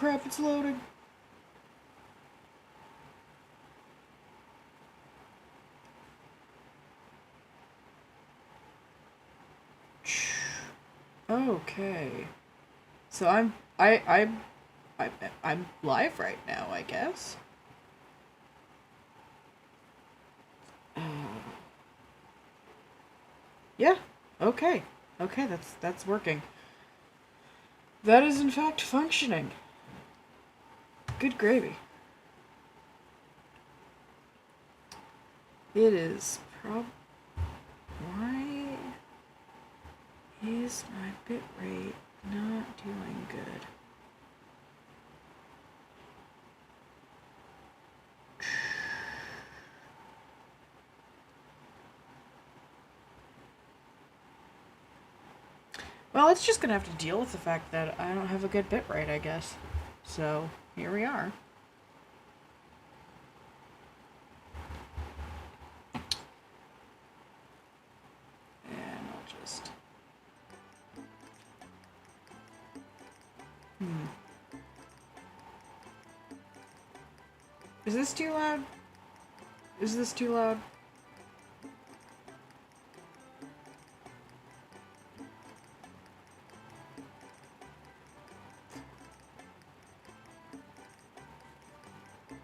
crap, it's loading. Okay. So I'm live right now, I guess. Yeah. Okay. Okay, that's working. That is in fact functioning. Good gravy. It is why is my bitrate not doing good? Well, it's just gonna have to deal with the fact that I don't have a good bitrate, I guess. So, here we are. And I'll just... Is this too loud? Is this too loud?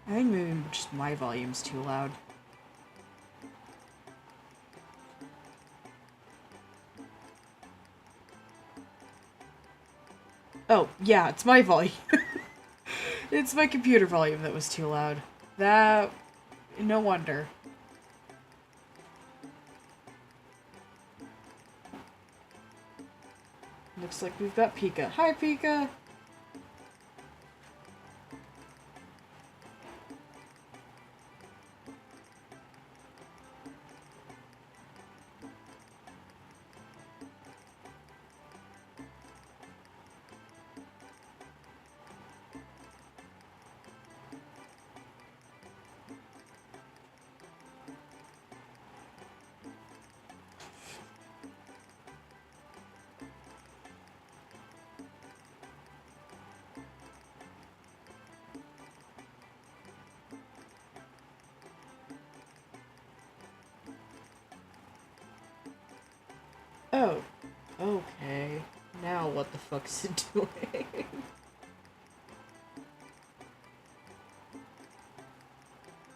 I think maybe just my volume's too loud. Oh, yeah, it's my volume. It's my computer volume that was too loud. That... no wonder. Looks like we've got Pika. Hi, Pika! Oh. Okay. Now what the fuck is it doing?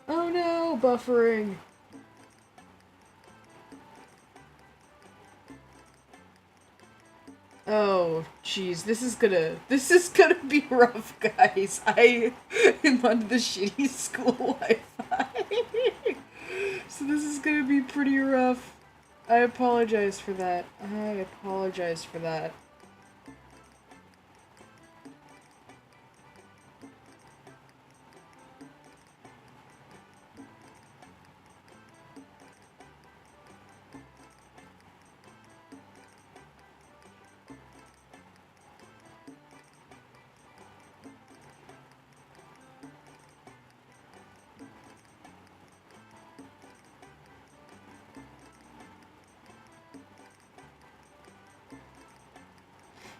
Oh no, buffering! Oh, jeez, this is gonna be rough, guys. I am on the shitty school Wi-Fi. So this is gonna be pretty rough. I apologize for that. I apologize for that.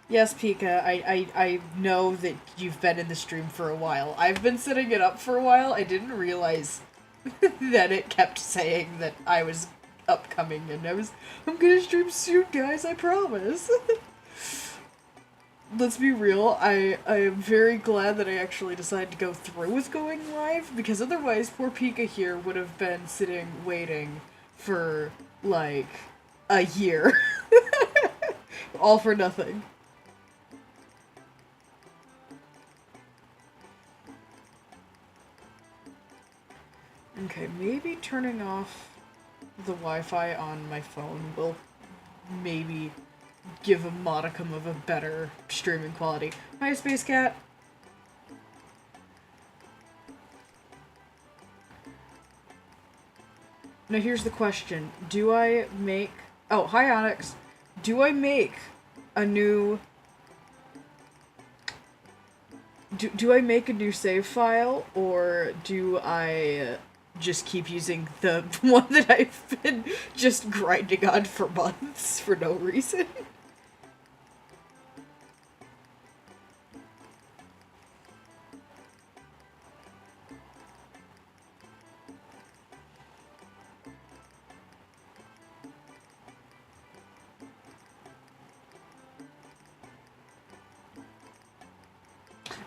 Yes, Pika, I know that you've been in the stream for a while. I've been setting it up for a while. I didn't realize that it kept saying that I was upcoming and I'm gonna stream soon, guys, I promise. Let's be real, I am very glad that I actually decided to go through with going live, because otherwise poor Pika here would have been sitting waiting for, like, a year. All for nothing. Okay, maybe turning off the Wi-Fi on my phone will maybe give a modicum of a better streaming quality. Hi, Space Cat! Now here's the question. Do I make... Oh, hi, Onyx. Do I make a new... Do I make a new save file, or do I just keep using the one that I've been just grinding on for months for no reason?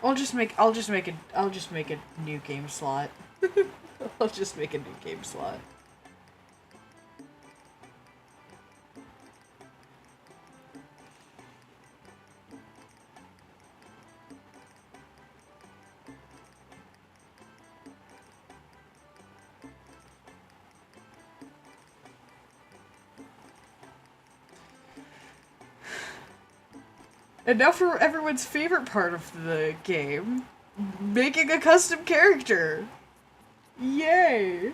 I'll just make a new game slot. I'll just make a new game slot. And now for everyone's favorite part of the game, making a custom character. Yay!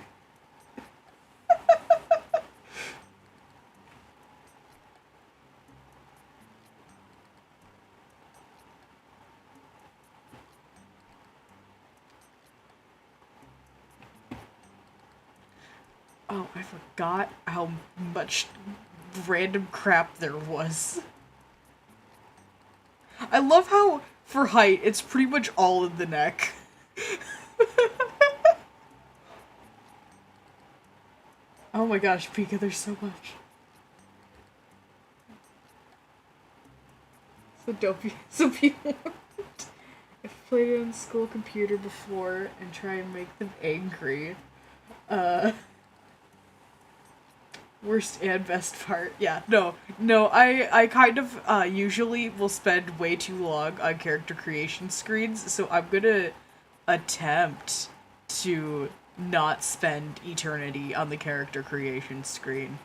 Oh, I forgot how much random crap there was. I love how, for height, it's pretty much all in the neck. Oh my gosh, Pika, there's so much. So dopey. So people. I've played it on school computer before and try and make them angry. Worst and best part. Yeah, no, I kind of, usually will spend way too long on character creation screens, so I'm gonna attempt to not spend eternity on the character creation screen.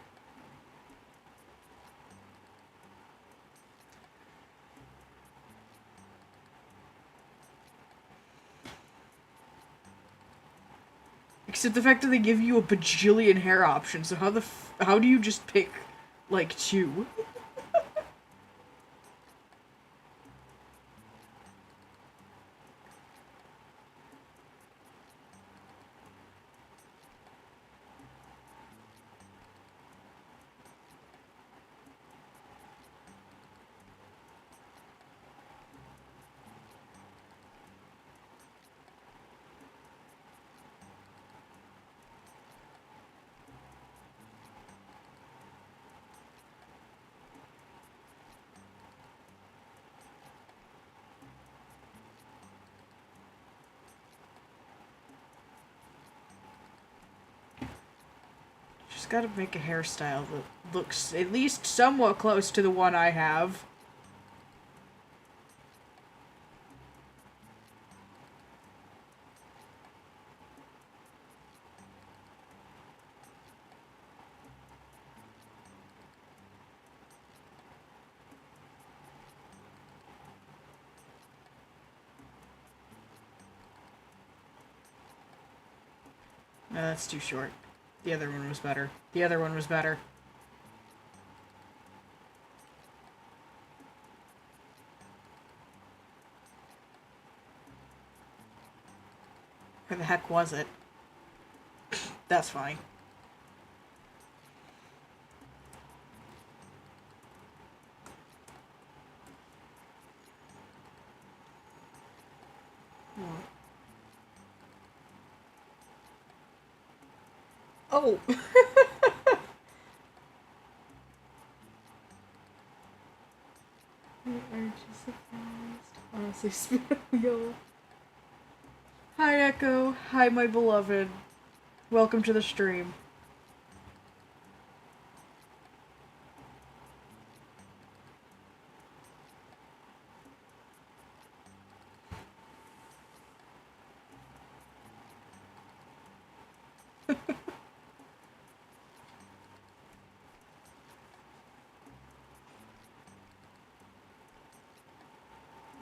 Except the fact that they give you a bajillion hair options, so how do you just pick, like, two? Just gotta make a hairstyle that looks at least somewhat close to the one I have. No, that's too short. The other one was better. The other one was better. Where the heck was it? That's fine. Oh! Aren't you surprised? Honestly, Spinello. Hi, Echo. Hi, my beloved. Welcome to the stream.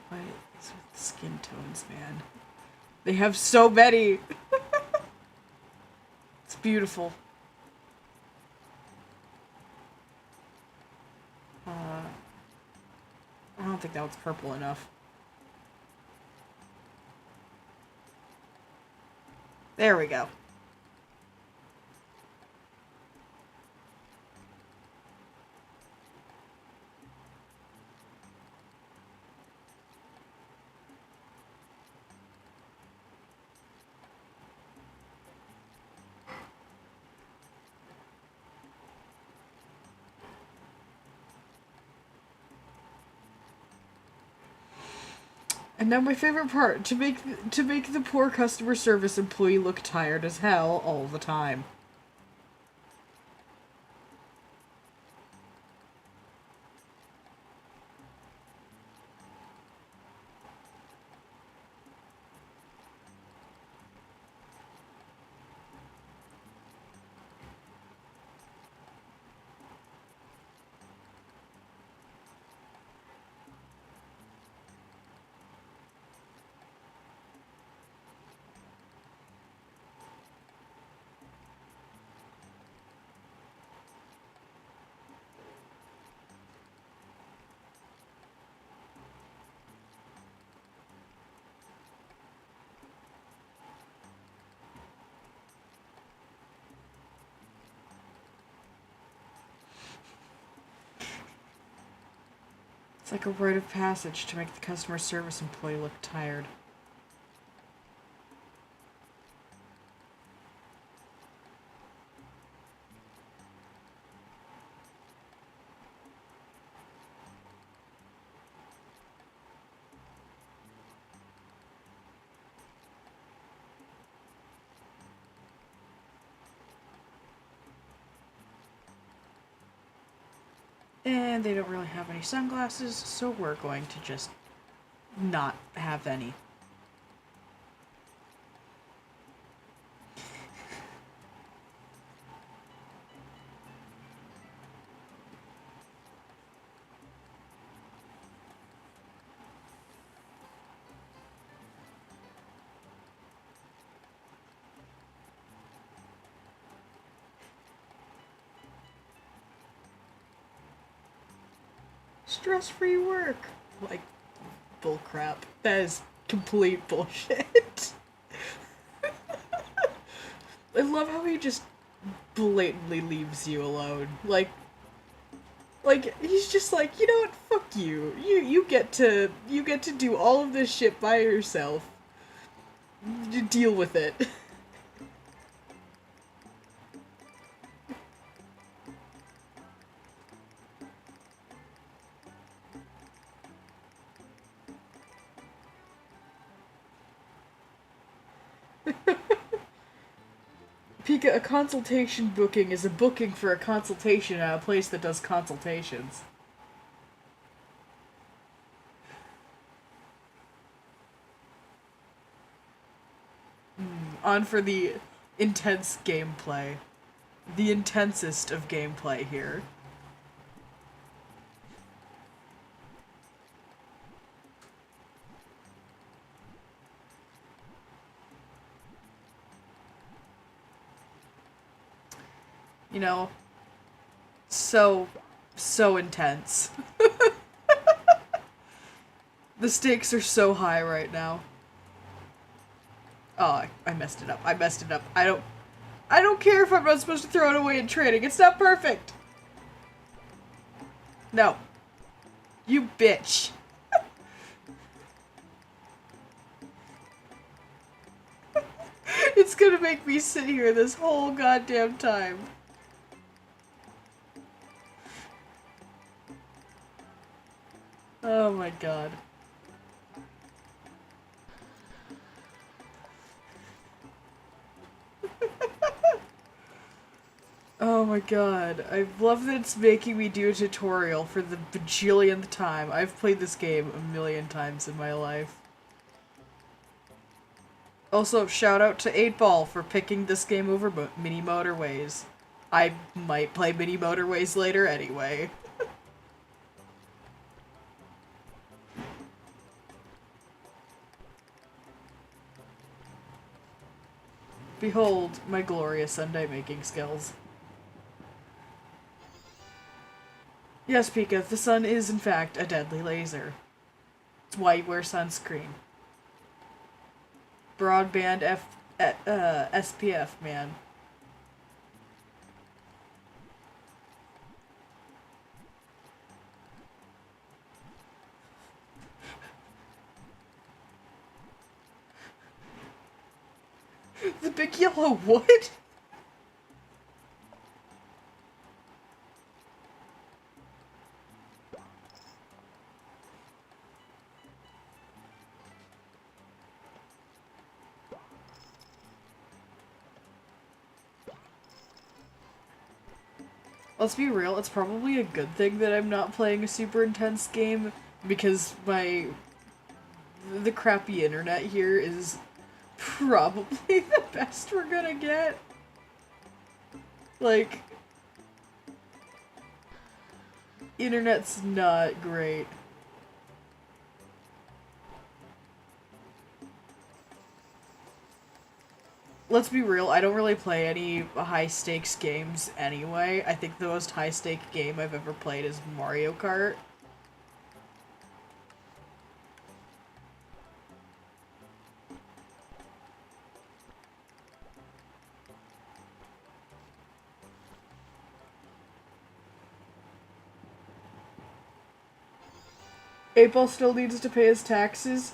What is with skin tones, man? They have so many! It's beautiful. I don't think that was purple enough. There we go. And now my favorite part, to make the poor customer service employee look tired as hell all the time. It's like a rite of passage to make the customer service employee look tired. And they don't really have any sunglasses, so we're going to just not have any. Stress-free work. Like, bullcrap. That is complete bullshit. I love how he just blatantly leaves you alone. Like he's just like, you know what? Fuck you. You get to do all of this shit by yourself. You deal with it. Pika, a consultation booking is a booking for a consultation at a place that does consultations. On for the intense gameplay. The intensest of gameplay here. You know, so intense. The stakes are so high right now. Oh, I messed it up. I messed it up. I don't care if I'm not supposed to throw it away in training. It's not perfect. No. You bitch. It's gonna make me sit here this whole goddamn time. Oh my god. Oh my god. I love that it's making me do a tutorial for the bajillionth time. I've played this game a million times in my life. Also, shout out to 8Ball for picking this game over Mini Motorways. I might play Mini Motorways later anyway. Behold my glorious Sunday making skills. Yes, Pika, the sun is in fact a deadly laser. It's why you wear sunscreen. Broadband SPF, man. The big yellow wood? Let's be real, it's probably a good thing that I'm not playing a super intense game, because the crappy internet here is probably the best we're gonna get. Like, internet's not great. Let's be real, I don't really play any high-stakes games anyway. I think the most high-stake game I've ever played is Mario Kart. Apel still needs to pay his taxes.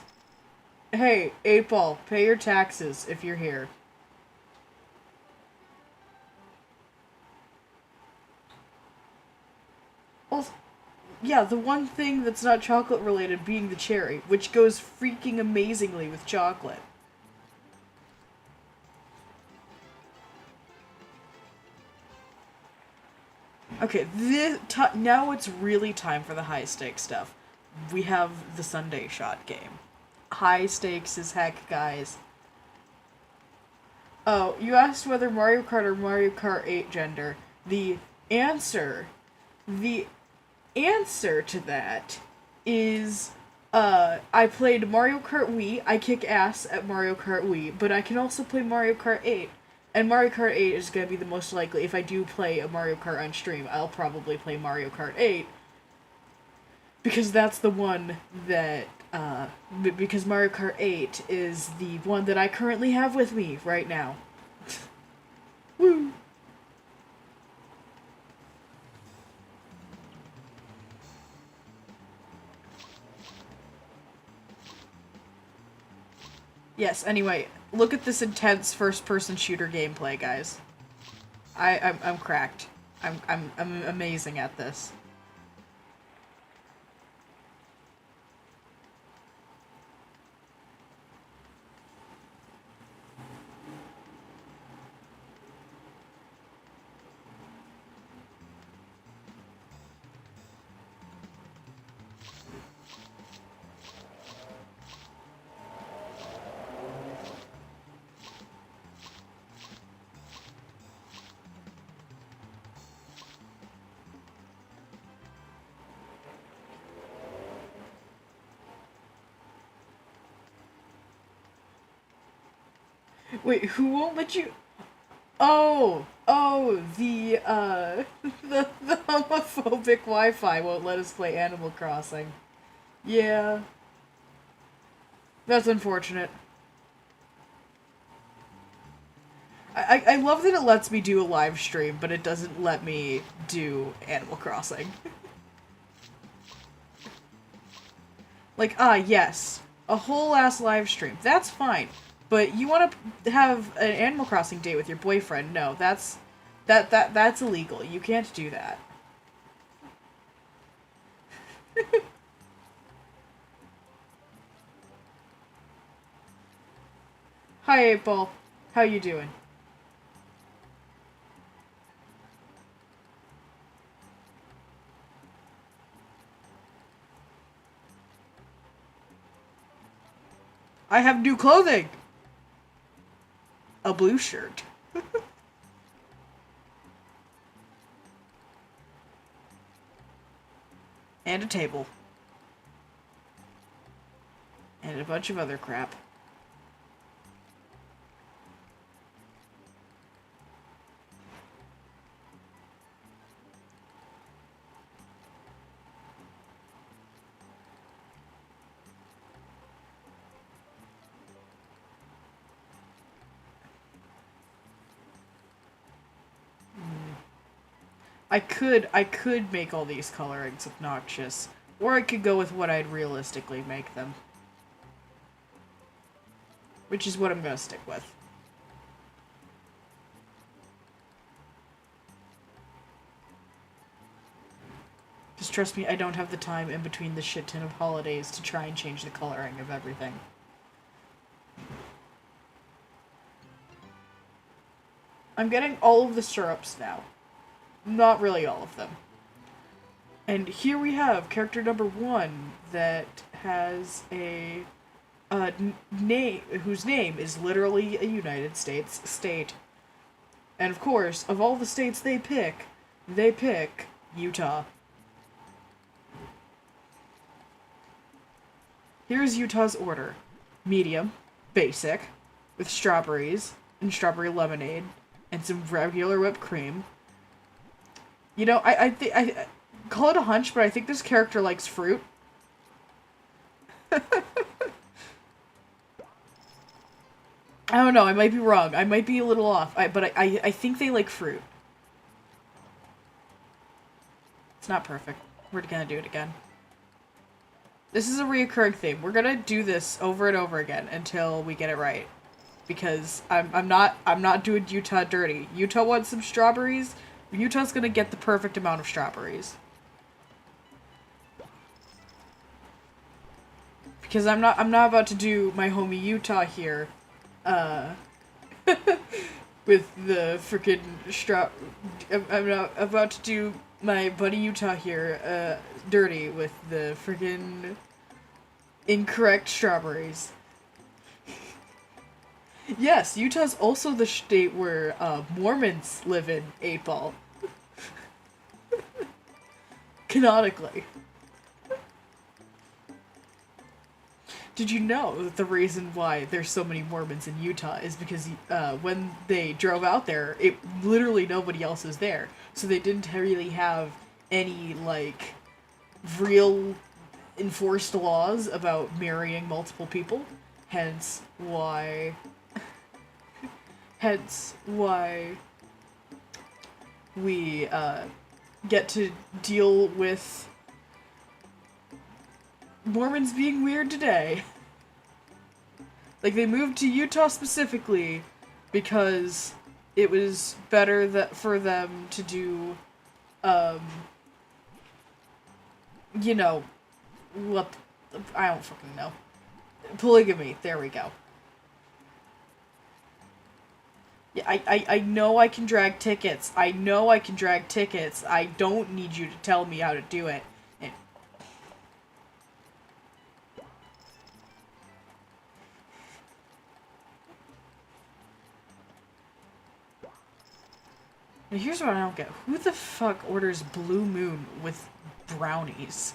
Hey, Apel, pay your taxes if you're here. Also, yeah, the one thing that's not chocolate related being the cherry, which goes freaking amazingly with chocolate. Okay, now it's really time for the high stakes stuff. We have the Sunday Shot game. High stakes as heck, guys. Oh, you asked whether Mario Kart or Mario Kart 8 gender. Answer, the answer to that is, I played Mario Kart Wii. I kick ass at Mario Kart Wii, but I can also play Mario Kart 8. And Mario Kart 8 is going to be the most likely, if I do play a Mario Kart on stream, I'll probably play Mario Kart 8. Because that's the one that, because Mario Kart 8 is the one that I currently have with me right now. Woo! Yes, anyway, look at this intense first-person shooter gameplay, guys. I'm cracked. I'm amazing at this. Wait, who won't let you... the homophobic Wi-Fi won't let us play Animal Crossing. Yeah. That's unfortunate. I love that it lets me do a live stream, but it doesn't let me do Animal Crossing. Like, yes. A whole ass live stream. That's fine. But you want to have an Animal Crossing date with your boyfriend? No, that's illegal. You can't do that. Hi, 8-Ball. How you doing? I have new clothing! A blue shirt. And a table. And a bunch of other crap. I could make all these colorings obnoxious, or I could go with what I'd realistically make them. Which is what I'm gonna stick with. Just trust me, I don't have the time in between the shit ton of holidays to try and change the coloring of everything. I'm getting all of the syrups now. not really all of them. And here we have character number 1 that has a name whose name is literally a United States state. And of course, of all the states they pick Utah. Here's Utah's order. Medium, basic, with strawberries and strawberry lemonade and some regular whipped cream. You know, I call it a hunch, but I think this character likes fruit. I don't know, I might be wrong. I might be a little off. But I think they like fruit. It's not perfect. We're gonna do it again. This is a reoccurring theme. We're gonna do this over and over again until we get it right. Because I'm not doing Utah dirty. Utah wants some strawberries. Utah's gonna get the perfect amount of strawberries. Because I'm not about to do my homie Utah here, with the freaking I'm not about to do my buddy Utah here, dirty with the freaking incorrect strawberries. Yes, Utah's also the state where Mormons live in, 8-Ball. Canonically. Did you know that the reason why there's so many Mormons in Utah is because when they drove out there, literally nobody else is there. So they didn't really have any, like, real enforced laws about marrying multiple people. Hence why we get to deal with Mormons being weird today. Like, they moved to Utah specifically because it was better for them to do, you know, what, I don't fucking know. Polygamy, there we go. Yeah, I know I can drag tickets. I know I can drag tickets. I don't need you to tell me how to do it. Now here's what I don't get. Who the fuck orders Blue Moon with brownies?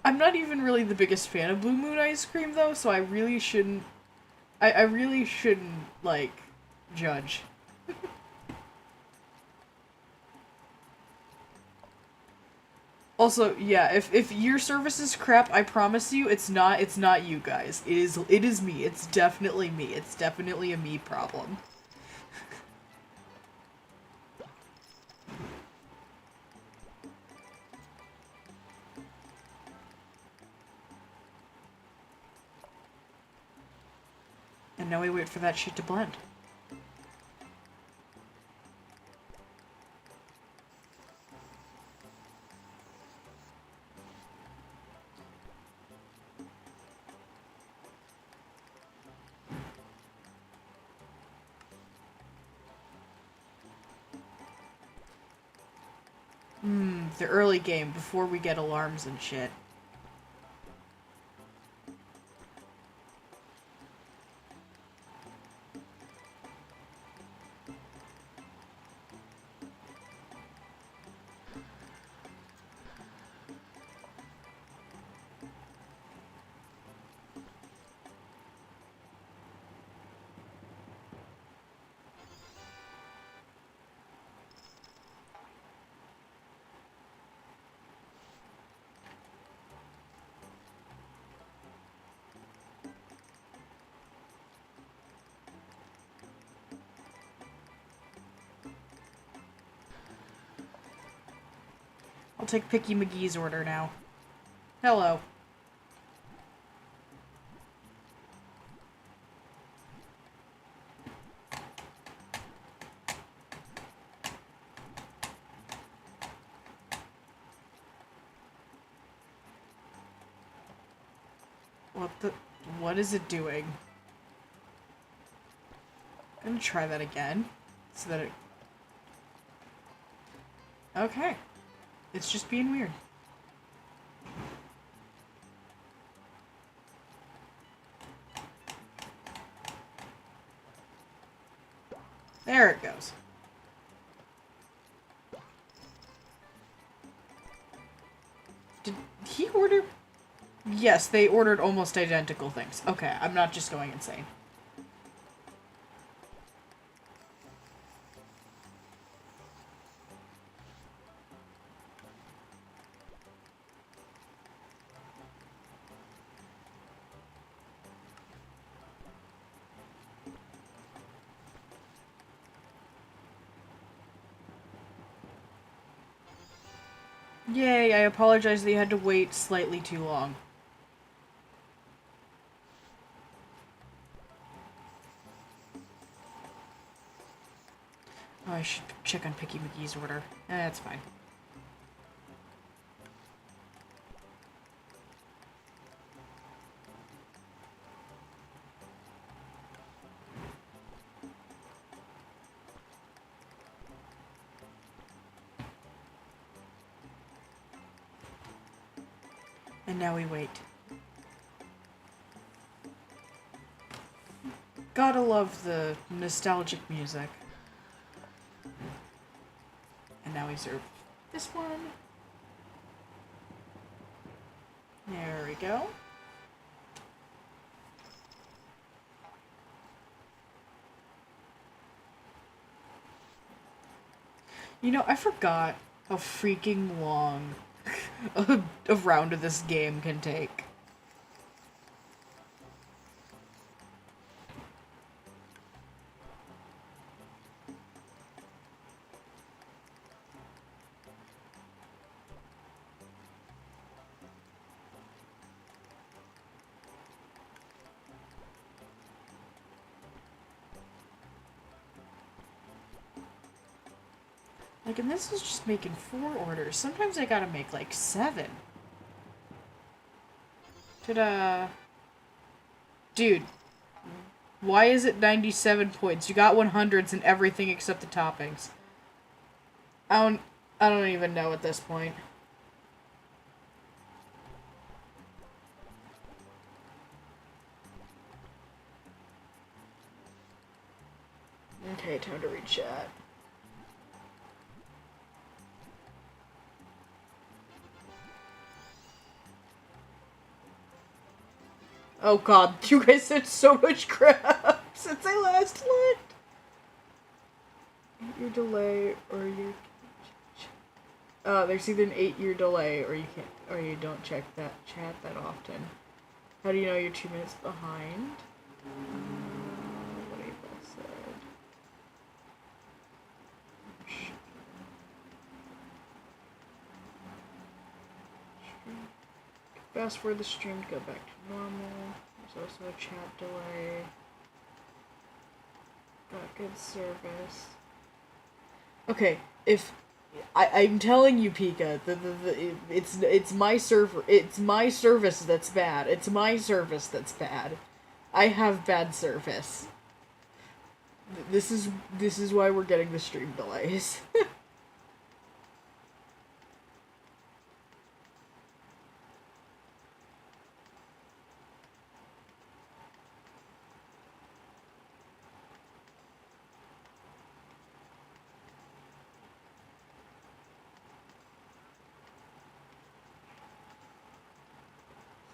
I'm not even really the biggest fan of Blue Moon ice cream, though, so I really shouldn't... I really shouldn't, like, judge. Also, yeah, if your service is crap, I promise you, it's not you guys. It is me. It's definitely me. It's definitely a me problem. And now we wait for that shit to blend. The early game, before we get alarms and shit. I'll take Picky McGee's order now. Hello. What is it doing? gonna try that again. So that it... Okay. It's just being weird. There it goes. Did he order? Yes, they ordered almost identical things. Okay, I'm not just going insane. Yay, I apologize that you had to wait slightly too long. Oh, I should check on Picky McGee's order. That's fine. And now we wait. Gotta love the nostalgic music. And now we serve this one. There we go. You know, I forgot how freaking long a round of this game can take. Like, and this is just making 4 orders. Sometimes I gotta make, like, 7. Ta-da! Dude. Why is it 97 points? You got 100s in everything except the toppings. I don't even know at this point. Okay, time to read chat. Oh god, you guys said so much crap since I last looked. Your delay or your... there's either an 8-year delay or you can't, or you don't check that chat that often. How do you know you're 2 minutes behind? What April said. Fast forward the stream to go back to normal. There's also a chat delay. Got good service. Okay, if I'm telling you, Pika, it's my server. It's my service that's bad. It's my service that's bad. I have bad service. This is why we're getting the stream delays.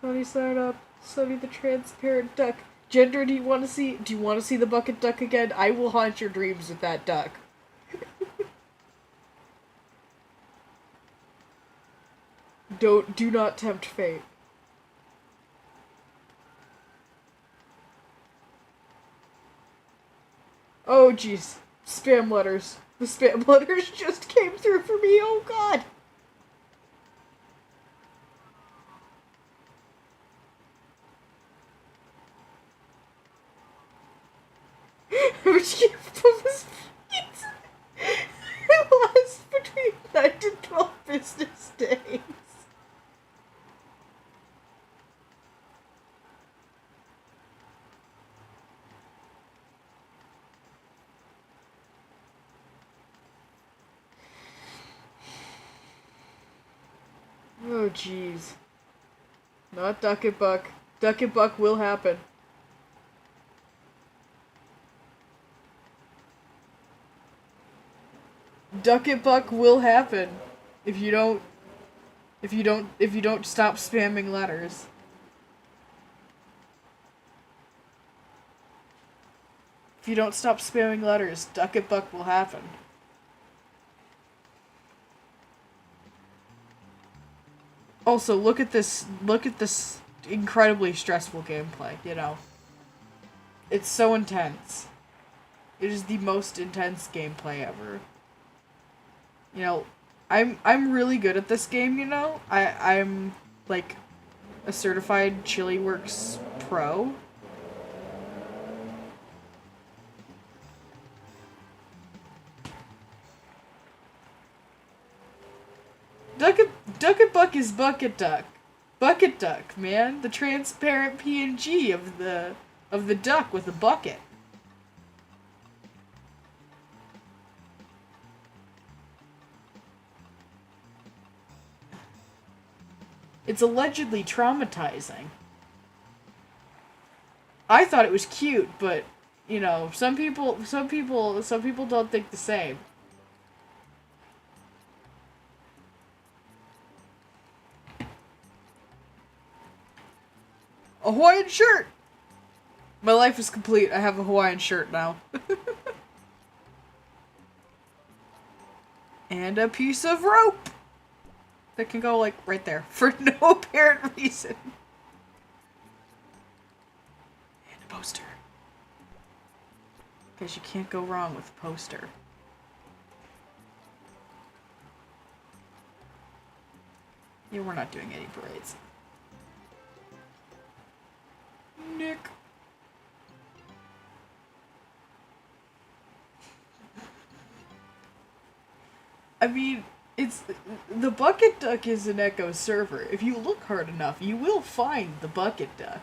Sunny sign up. Sunny the transparent duck. Gender, do you want to see the bucket duck again? I will haunt your dreams with that duck. Do not tempt fate. Oh jeez. Spam letters. The spam letters just came through for me, oh god. Which came from this pizza. It lasts between 9 to 12 business days. Oh, jeez. Not Duck It Buck. Duck It Buck will happen. Duck It Buck will happen if you don't stop spamming letters. If you don't stop spamming letters, Duck It Buck will happen. Also, look at this incredibly stressful gameplay, you know. It's so intense. It is the most intense gameplay ever. You know, I'm really good at this game, you know? I'm like a certified ChiliWorks pro. Duck It Buck is Bucket Duck. Bucket Duck, man. The transparent PNG of the duck with a bucket. It's allegedly traumatizing. I thought it was cute, but you know, some people don't think the same. A Hawaiian shirt! My life is complete. I have a Hawaiian shirt now. And a piece of rope! That can go, like, right there. For no apparent reason. And a poster. Because you can't go wrong with a poster. Yeah, we're not doing any parades. Nick. I mean, it's the Bucket Duck is an Echo server. If you look hard enough, you will find the Bucket Duck.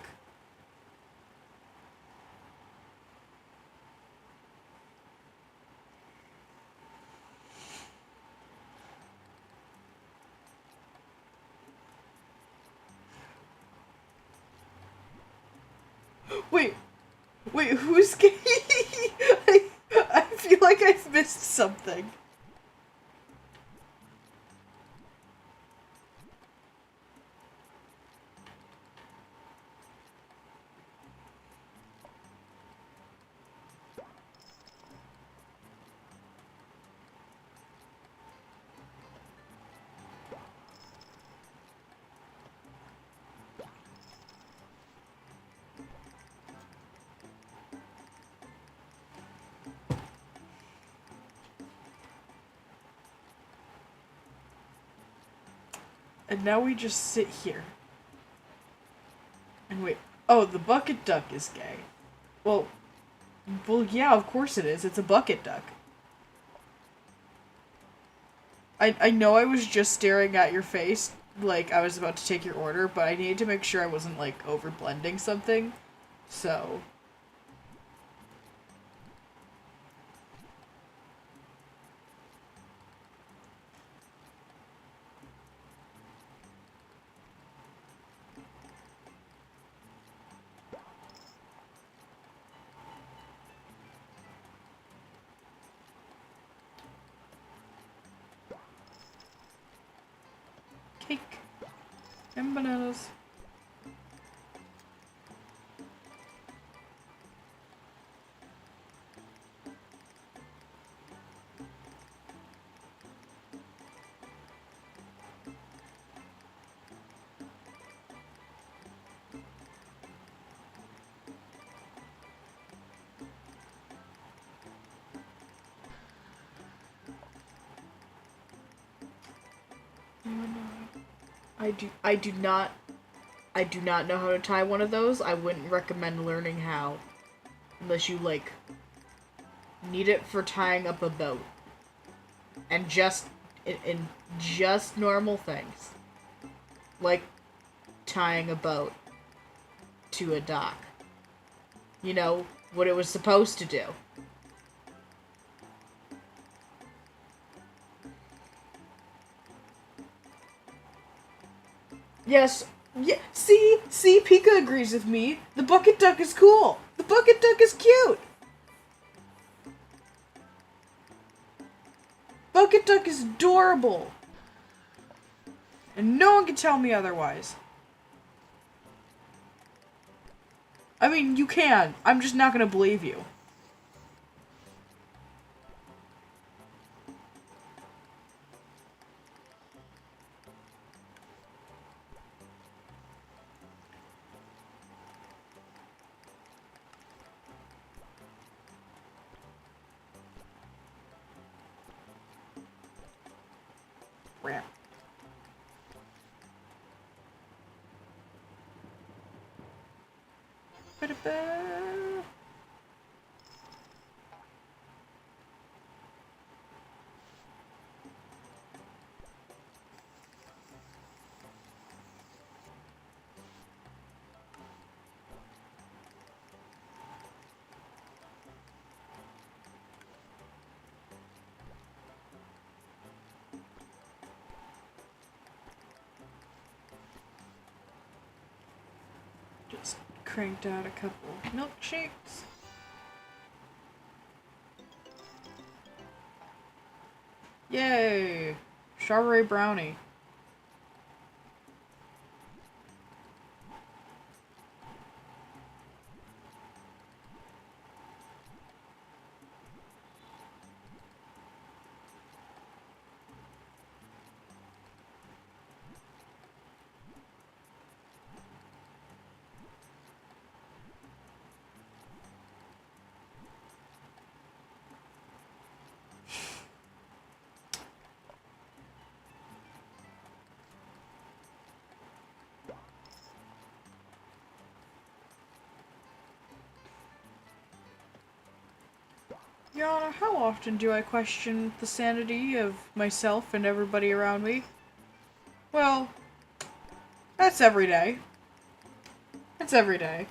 Wait, who's gay? I feel like I've missed something. And now we just sit here. And wait. Oh, the Bucket Duck is gay. Well, yeah, of course it is. It's a Bucket Duck. I know I was just staring at your face, like I was about to take your order, but I needed to make sure I wasn't, like, over-blending something. So... Cake. And bananas. I do not know how to tie one of those. I wouldn't recommend learning how. Unless you, like, need it for tying up a boat. And just, in just normal things. Like tying a boat to a dock. You know, what it was supposed to do. Yes. Yeah. See, Pika agrees with me. The bucket duck is cool. The bucket duck is cute. Bucket duck is adorable. And no one can tell me otherwise. I mean, you can. I'm just not gonna believe you. Ramp. Ba-da-ba. Just cranked out a couple milkshakes. Yay! Strawberry brownie. Yana, how often do I question the sanity of myself and everybody around me? Well, that's every day. That's every day.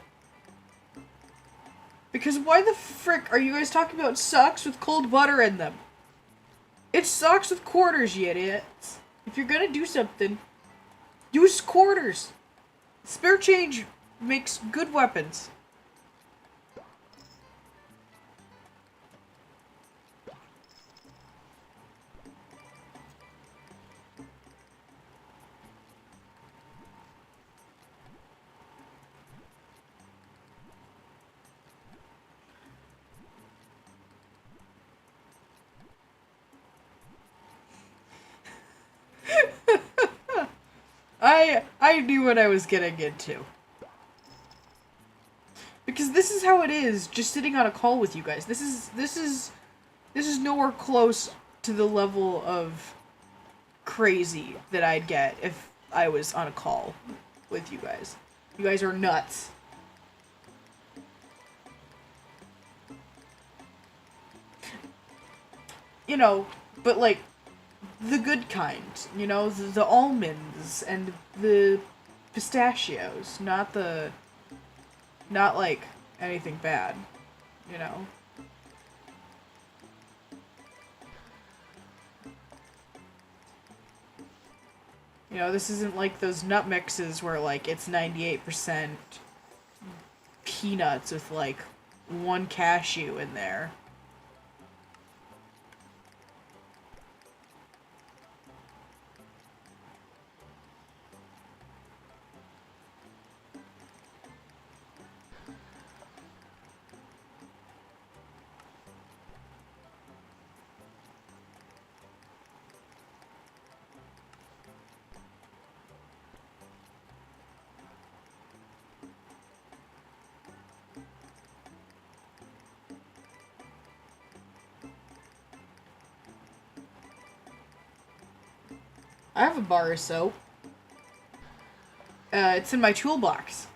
Because why the frick are you guys talking about socks with cold butter in them? It's socks with quarters, you idiots. If you're gonna do something, use quarters. Spare change makes good weapons. I knew what I was getting into. Because this is how it is, just sitting on a call with you guys. This is nowhere close to the level of crazy that I'd get if I was on a call with you guys. You guys are nuts. You know, but like, the good kind, you know, the almonds and the pistachios, not like anything bad, you know. You know, this isn't like those nut mixes where like it's 98% peanuts with like one cashew in there. I have a bar of soap. It's in my toolbox.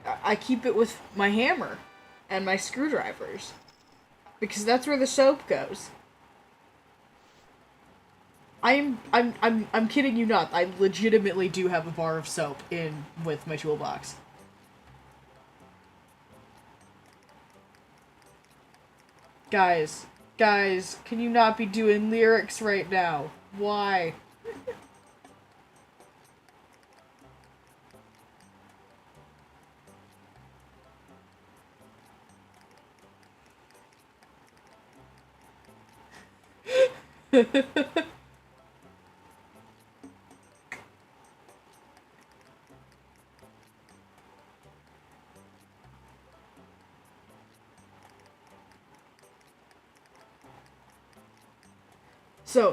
I keep it with my hammer and my screwdrivers. Because that's where the soap goes. I'm kidding you not. I legitimately do have a bar of soap in with my toolbox. Guys, Guys, can you not be doing lyrics right now? Why?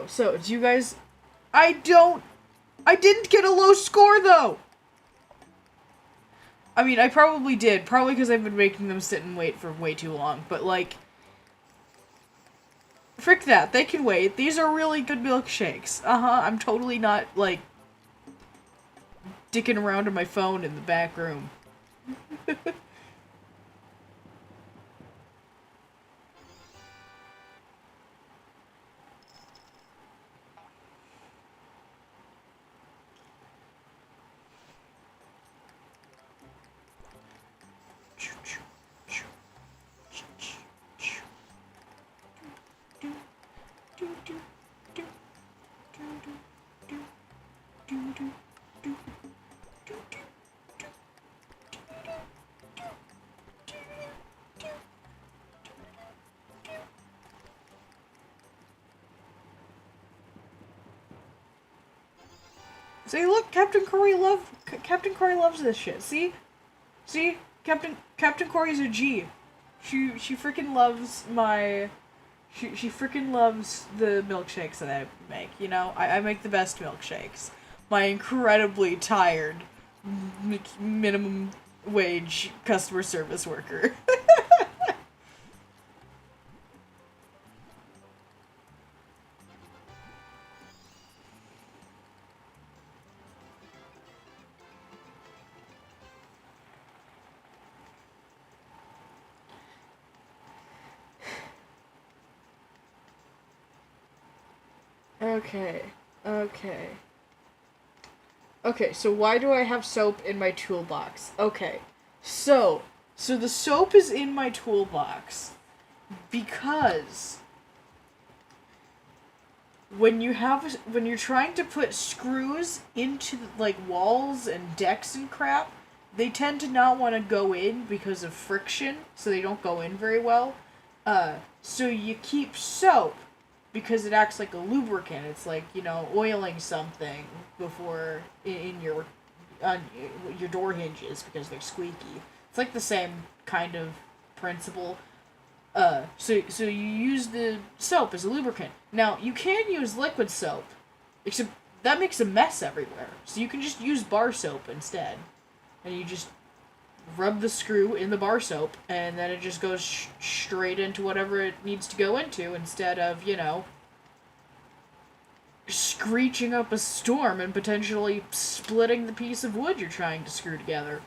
So, do you guys... I didn't get a low score, though! I mean, I probably did. Probably because I've been making them sit and wait for way too long. But, like... Frick that. They can wait. These are really good milkshakes. Uh-huh. I'm totally not, like... dicking around on my phone in the back room. See, look, Captain Corey loves this shit. See, Captain Corey's a G. She freaking loves my. She freaking loves the milkshakes that I make. You know, I make the best milkshakes. My incredibly tired, minimum wage customer service worker. Okay. Okay, so why do I have soap in my toolbox? Okay, so the soap is in my toolbox because when you're trying to put screws into like walls and decks and crap, they tend to not want to go in because of friction, so they don't go in very well. So you keep soap because it acts like a lubricant. It's like, you know, oiling something before in your on your door hinges because they're squeaky. It's like the same kind of principle. So you use the soap as a lubricant. Now you can use liquid soap, except that makes a mess everywhere. So you can just use bar soap instead, and you just rub the screw in the bar soap, and then it just goes straight into whatever it needs to go into instead of, you know, screeching up a storm and potentially splitting the piece of wood you're trying to screw together.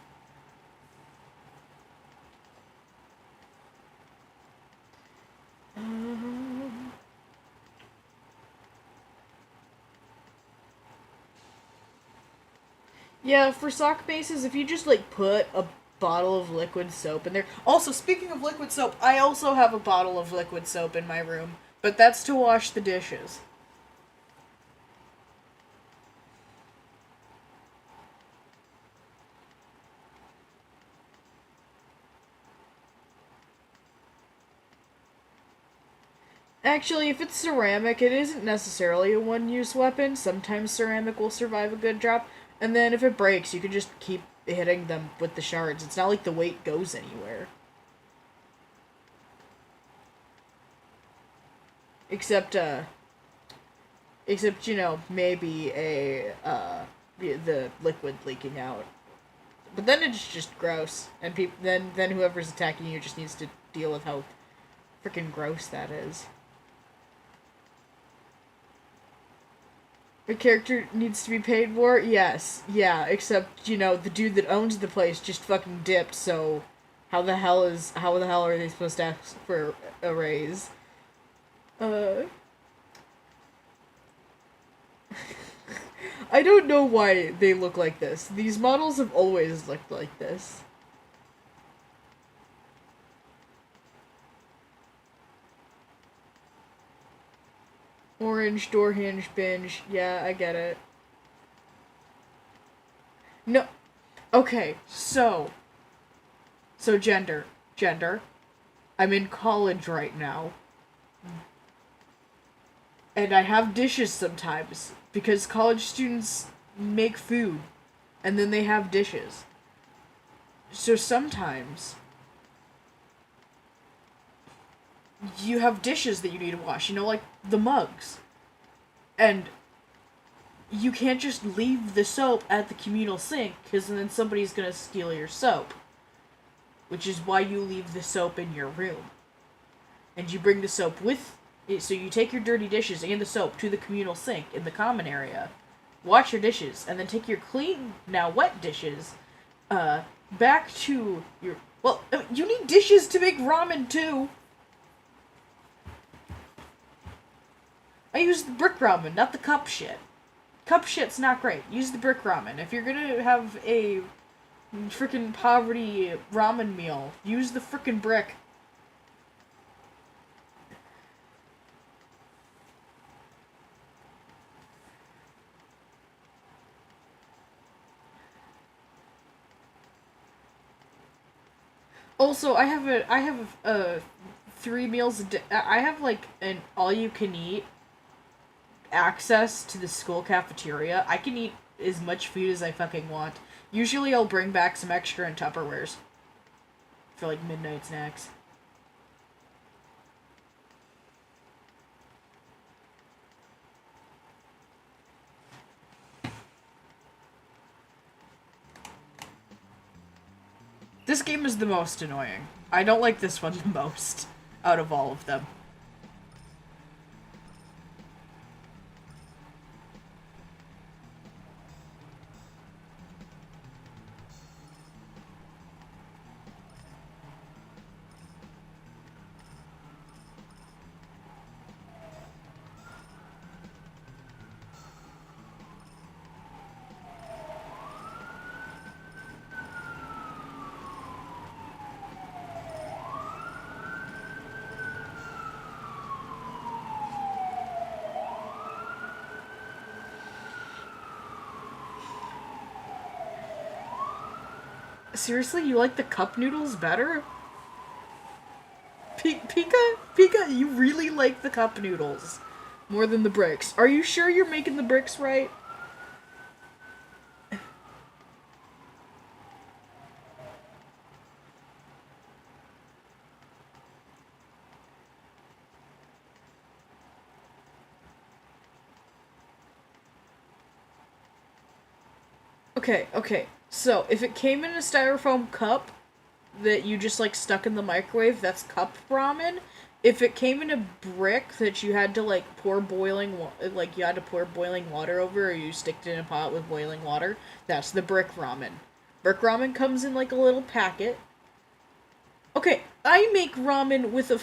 Yeah, for sock bases, if you just, like, put a bottle of liquid soap in there. Also, speaking of liquid soap, I also have a bottle of liquid soap in my room, but that's to wash the dishes. Actually, if it's ceramic, it isn't necessarily a one-use weapon. Sometimes ceramic will survive a good drop, and then if it breaks, you can just keep hitting them with the shards. It's not like the weight goes anywhere. Except, you know, maybe the liquid leaking out. But then it's just gross, and then whoever's attacking you just needs to deal with how freaking gross that is. The character needs to be paid more? Yes. Yeah, except, you know, the dude that owns the place just fucking dipped, so how the hell are they supposed to ask for a raise? Uh I don't know why they look like this. These models have always looked like this. Orange, door hinge, binge. Yeah, I get it. No. Okay, so gender. Gender. I'm in college right now. And I have dishes sometimes because college students make food and then they have dishes. So sometimes you have dishes that you need to wash, like the mugs. And you can't just leave the soap at the communal sink because then somebody's going to steal your soap. Which is why you leave the soap in your room. And you bring the soap with. So you take your dirty dishes and the soap to the communal sink in the common area. Wash your dishes. And then take your clean, now wet dishes back to your. Well, you need dishes to make ramen too. I use the brick ramen, not the cup shit. Cup shit's not great. Use the brick ramen. If you're gonna have a frickin' poverty ramen meal, use the frickin' brick. Also, I have 3 meals a day. I have like an all you can eat access to the school cafeteria. I can eat as much food as I fucking want. Usually I'll bring back some extra in Tupperwares for like midnight snacks. This game is the most annoying. I don't like this one the most out of all of them. Seriously, you like the cup noodles better? Pika, you really like the cup noodles more than the bricks. Are you sure you're making the bricks right? Okay. So, if it came in a styrofoam cup that you just like stuck in the microwave, that's cup ramen. If it came in a brick that you had to like pour like you had to pour boiling water over, or you sticked it in a pot with boiling water, that's the brick ramen. Brick ramen comes in like a little packet. Okay, I make ramen with a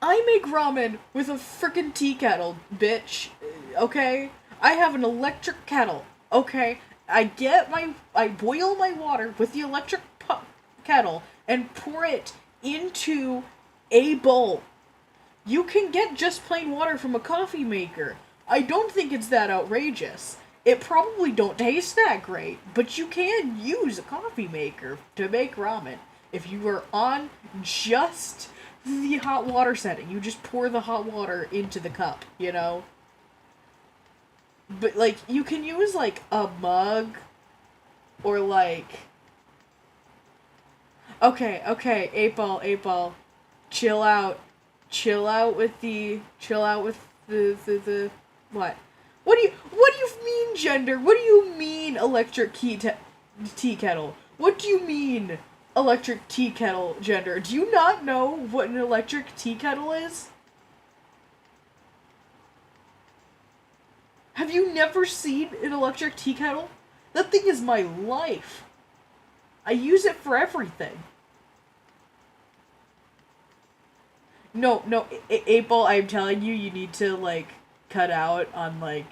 frickin' tea kettle, bitch. Okay? I have an electric kettle. Okay? I boil my water with the electric kettle and pour it into a bowl. You can get just plain water from a coffee maker. I don't think it's that outrageous. It probably don't taste that great, but you can use a coffee maker to make ramen. If you are on just the hot water setting, you just pour the hot water into the cup. But like you can use like a mug or like okay, 8 ball. Chill out. Chill out with the what? What do you mean gender? What do you mean electric tea kettle? What do you mean electric tea kettle gender? Do you not know what an electric tea kettle is? Have you never seen an electric tea kettle? That thing is my life. I use it for everything. No, 8 ball, I'm telling you, you need to, like, cut out on, like,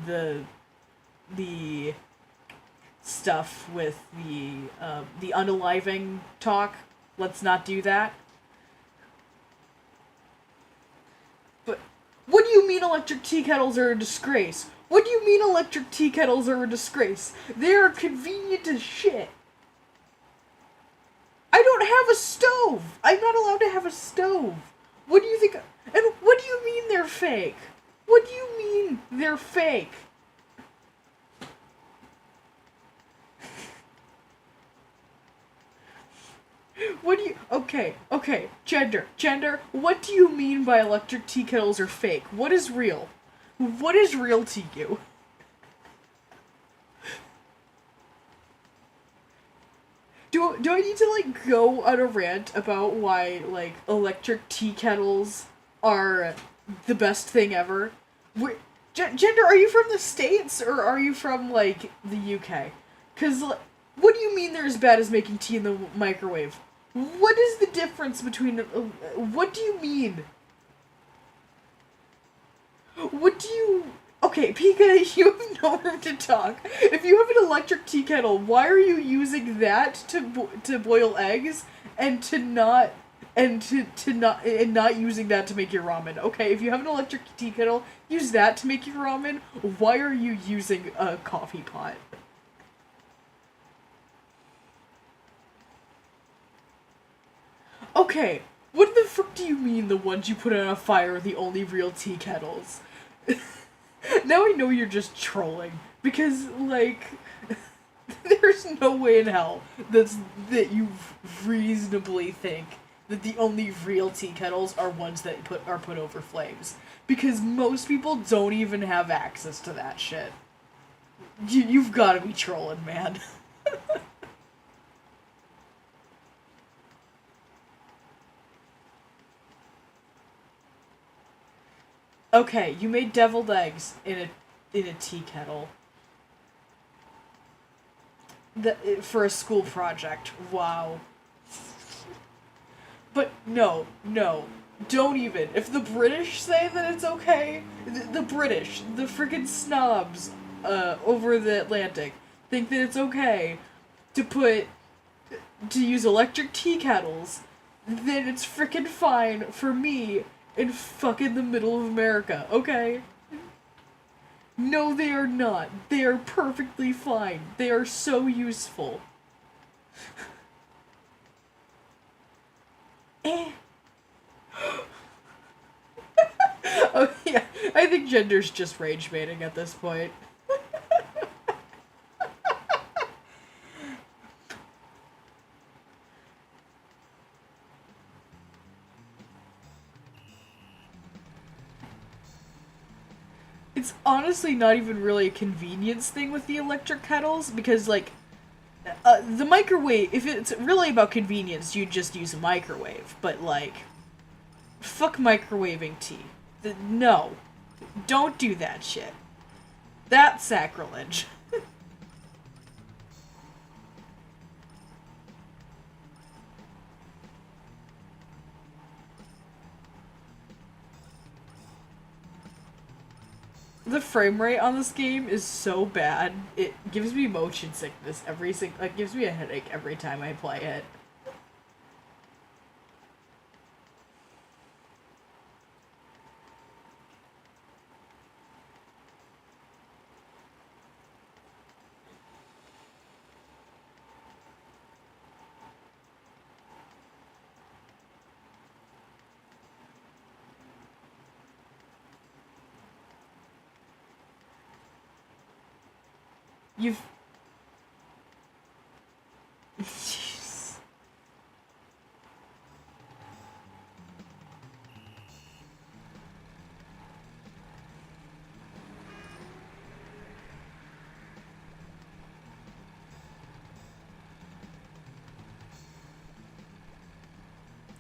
the stuff with the unaliving talk. Let's not do that. What do you mean electric tea kettles are a disgrace? What do you mean electric tea kettles are a disgrace? They are convenient as shit. I don't have a stove. I'm not allowed to have a stove. What do you think? And what do you mean they're fake? What do you mean they're fake? What do you... Okay, gender, what do you mean by electric tea kettles are fake? What is real? What is real to you? Do I need to, like, go on a rant about why, like, electric tea kettles are the best thing ever? Gender, are you from the States, or are you from, like, the UK? Because, what do you mean they're as bad as making tea in the microwave? What is the difference between... what do you mean? What do you... Okay, Pika, you have no room to talk. If you have an electric tea kettle, why are you using that to boil eggs and not using that to make your ramen? Okay, if you have an electric tea kettle, use that to make your ramen. Why are you using a coffee pot? Okay, what the frick do you mean the ones you put on a fire are the only real tea kettles? Now I know you're just trolling, because, like, there's no way in hell that you reasonably think that the only real tea kettles are ones that are put over flames. Because most people don't even have access to that shit. You've gotta be trolling, man. Okay, you made deviled eggs in a tea kettle. For a school project. Wow. But no, don't even. If the British say that it's okay, the British, the freaking snobs over the Atlantic, think that it's okay to use electric tea kettles, then it's freaking fine for me in fucking the middle of America, okay? No, they are not. They are perfectly fine. They are so useful. Eh. Oh, yeah. I think gender's just rage baiting at this point. It's honestly not even really a convenience thing with the electric kettles, because, like, the microwave, if it's really about convenience, you'd just use a microwave. But, like, fuck microwaving tea. No. Don't do that shit. That's sacrilege. The frame rate on this game is so bad. It gives me motion sickness it gives me a headache every time I play it. You've... Jeez.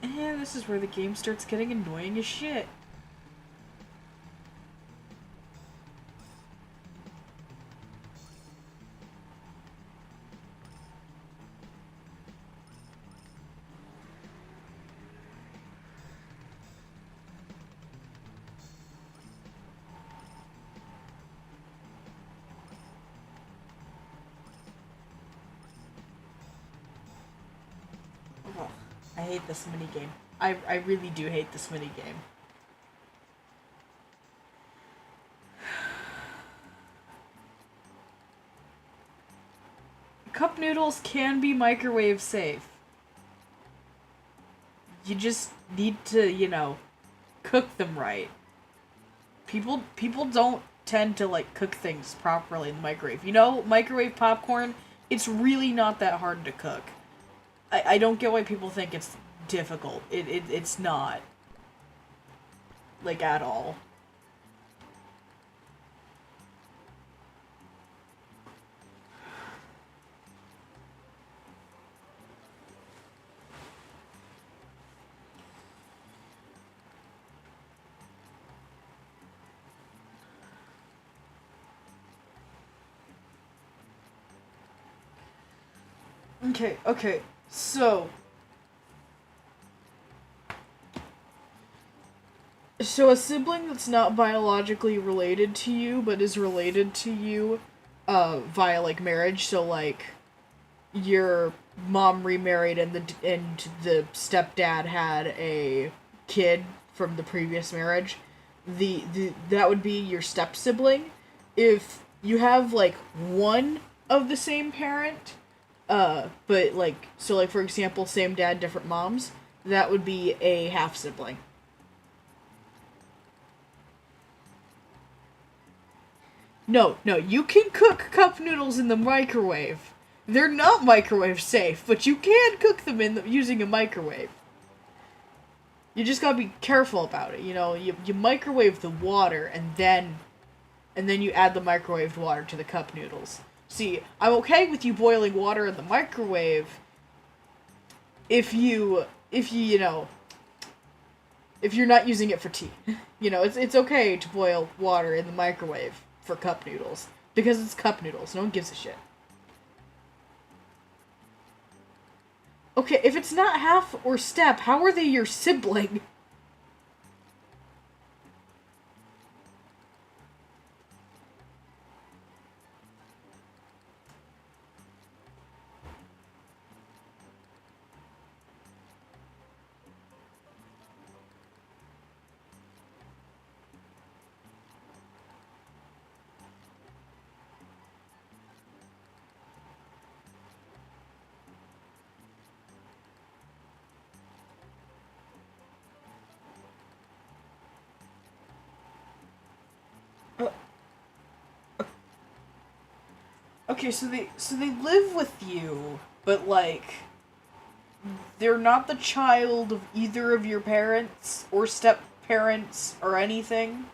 And this is where the game starts getting annoying as shit. Ugh, I hate this minigame. I really do hate this minigame. cup noodles can be microwave safe. You just need to, cook them right. People don't tend to like cook things properly in the microwave. Microwave popcorn, it's really not that hard to cook. I don't get why people think it's difficult. It's not. Like, at all. Okay, so... So a sibling that's not biologically related to you, but is related to you, via, like, marriage, so, like, your mom remarried and the stepdad had a kid from the previous marriage, that would be your step sibling. If you have, like, one of the same parent, but, like, so, like, for example, same dad, different moms, that would be a half sibling. No, you can cook cup noodles in the microwave. They're not microwave safe, but you can cook them using a microwave. You just gotta be careful about it. You microwave the water and then you add the microwaved water to the cup noodles. See, I'm okay with you boiling water in the microwave if if you're not using it for tea. It's okay to boil water in the microwave for cup noodles because it's cup noodles. No one gives a shit. Okay, if it's not half or step, how are they your sibling? Uh, okay, so they live with you, but like they're not the child of either of your parents or step parents or anything.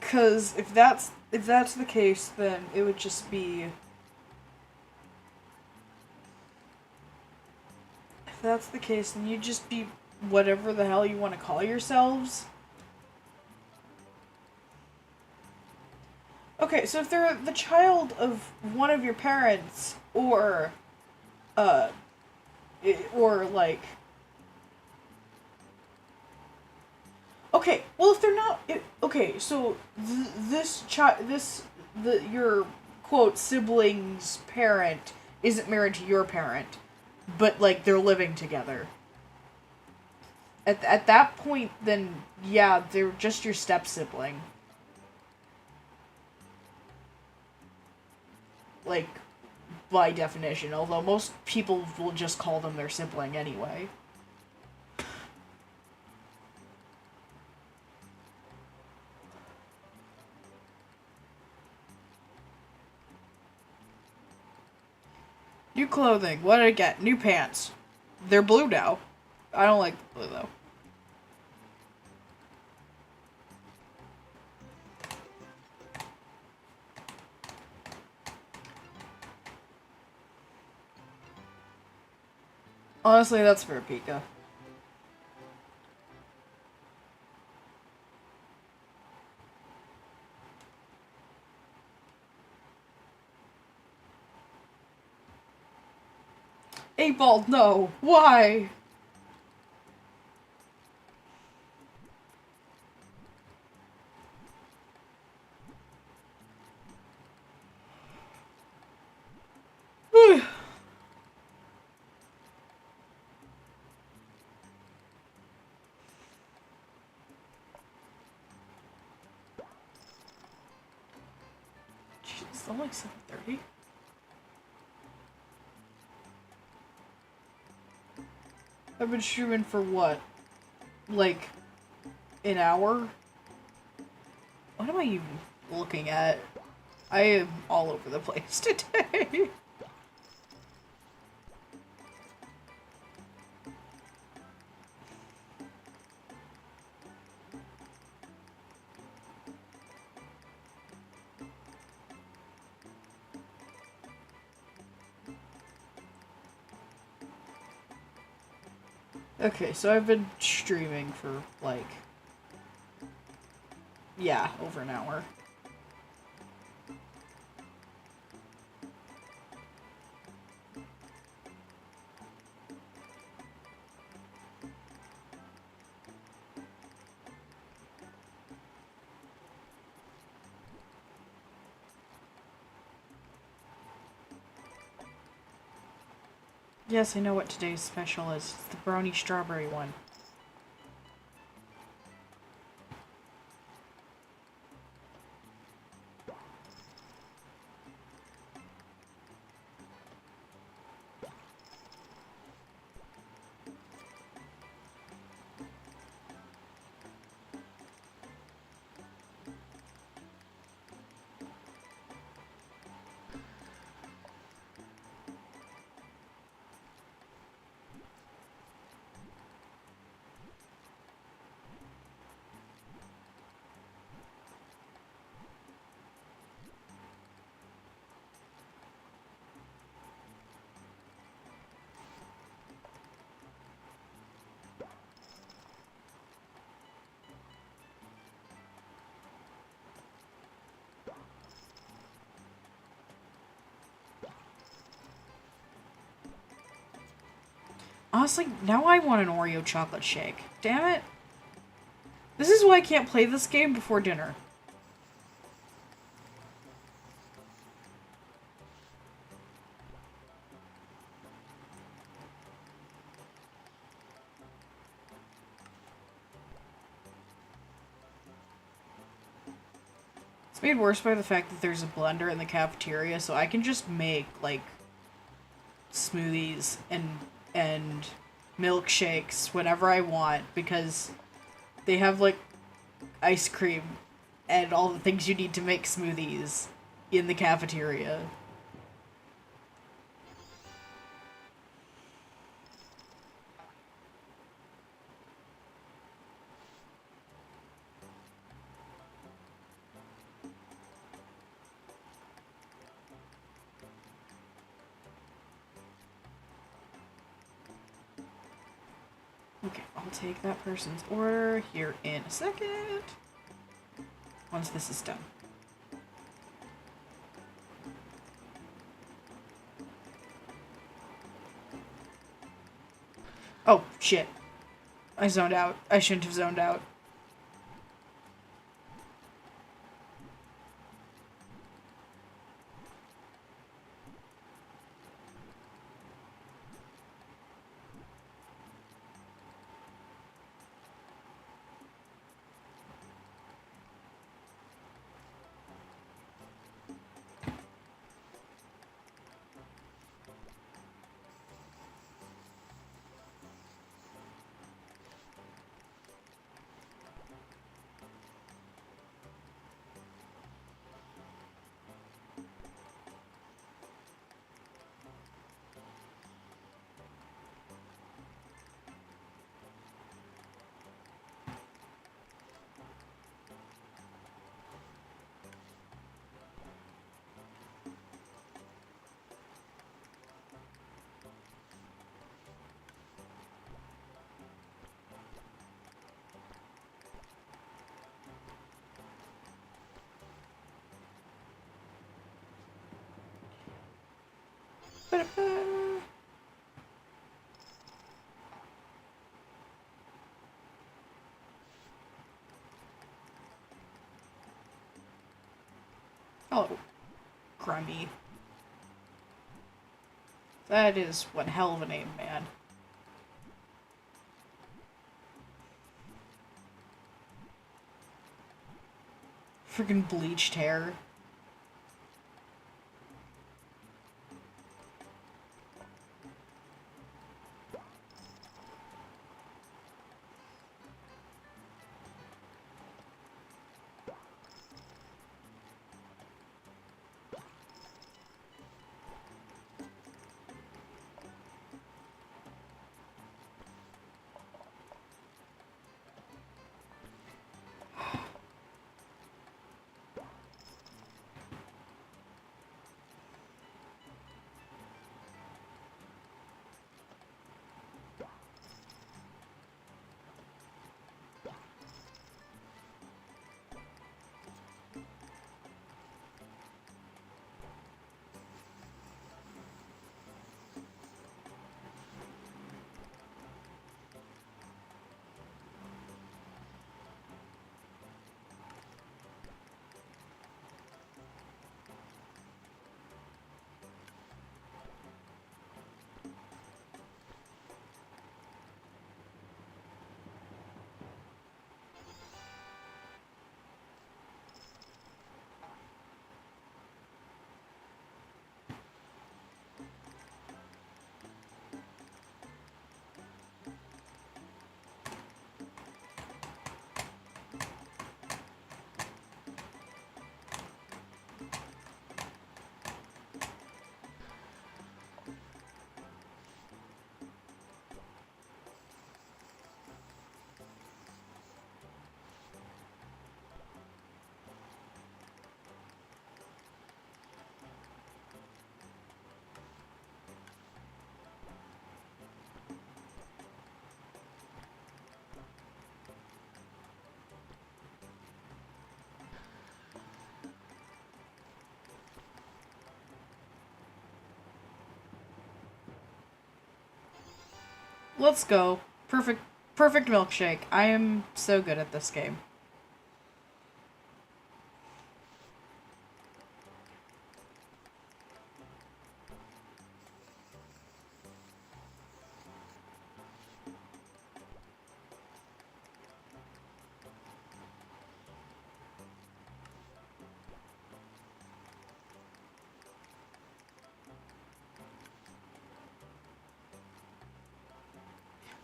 Cause if that's the case, then it would just be. If that's the case, then you'd just be whatever the hell you want to call yourselves. Okay, so if they're the child of one of your parents, uh, or like, okay, well if they're not, okay, so this child, your quote sibling's parent isn't married to your parent, but like they're living together. At that point, then yeah, they're just your step sibling. Like, by definition, although most people will just call them their sibling anyway. New clothing. What did I get? New pants. They're blue now. I don't like blue though. Honestly, that's for Pika. Eight Ball, no. Why? It's only 7:30. I've been streaming for what? Like, an hour? What am I even looking at? I am all over the place today. Okay, so I've been streaming for, like, yeah, over an hour. Yes, I know what today's special is. It's the brownie strawberry one. Honestly, now I want an Oreo chocolate shake. Damn it. This is why I can't play this game before dinner. It's made worse by the fact that there's a blender in the cafeteria, so I can just make, like, smoothies and milkshakes whenever I want, because they have, like, ice cream and all the things you need to make smoothies in the cafeteria. Okay, I'll take that person's order here in a second. Once this is done. Oh, shit. I zoned out. I shouldn't have zoned out. Oh, Grundy. That is one hell of a name, man. Freaking bleached hair. Let's go. Perfect milkshake. I am so good at this game.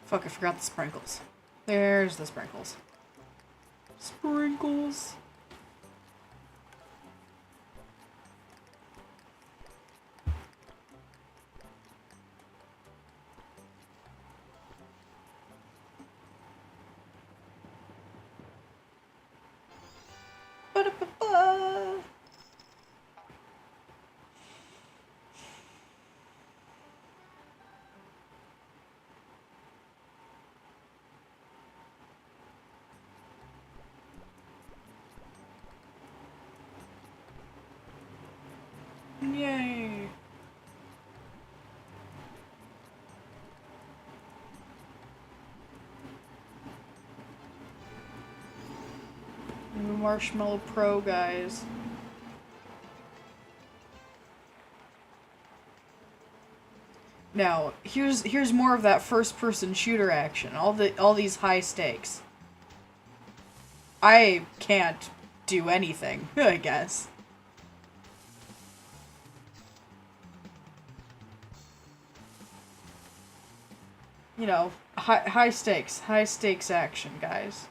Fuck, I forgot the sprinkles. There's the sprinkles. Sprinkles. Ba-da-ba-ba. Yay. The Marshmallow Pro guys. Now, here's more of that first-person shooter action. All these high stakes. I can't do anything, I guess. You know, high stakes action, guys.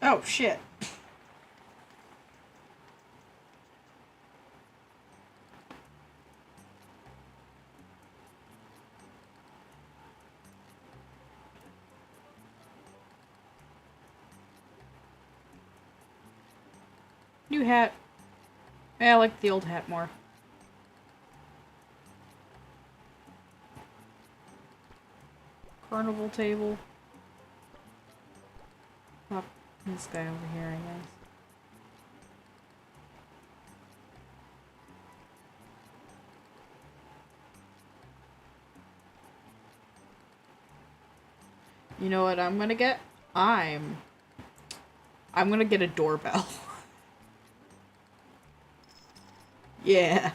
Oh, shit. New hat. Yeah, I like the old hat more. Carnival table. Pop this guy over here, I guess. You know what I'm gonna get? I'm gonna get a doorbell. Yeah.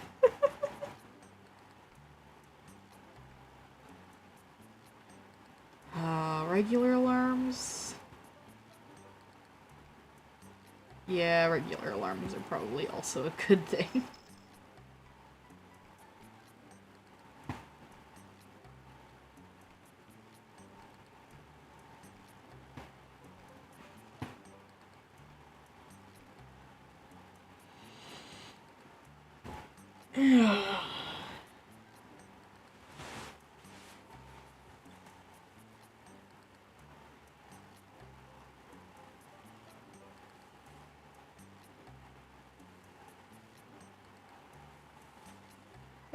Regular alarms? Yeah, regular alarms are probably also a good thing.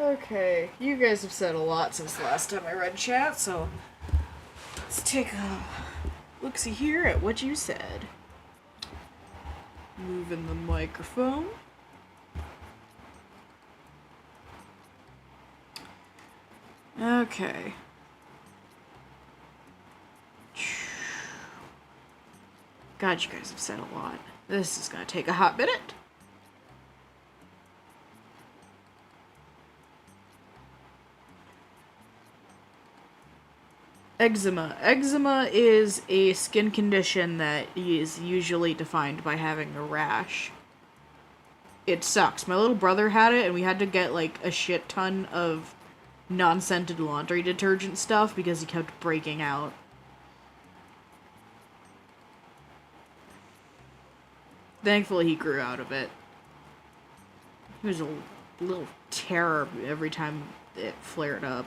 Okay, you guys have said a lot since the last time I read chat, so let's take a look-see here at what you said. Moving the microphone. Okay. God, you guys have said a lot. This is gonna take a hot minute. Eczema. Eczema is a skin condition that is usually defined by having a rash. It sucks. My little brother had it, and we had to get like a shit ton of non-scented laundry detergent stuff because he kept breaking out. Thankfully, he grew out of it. He was a little terror every time it flared up.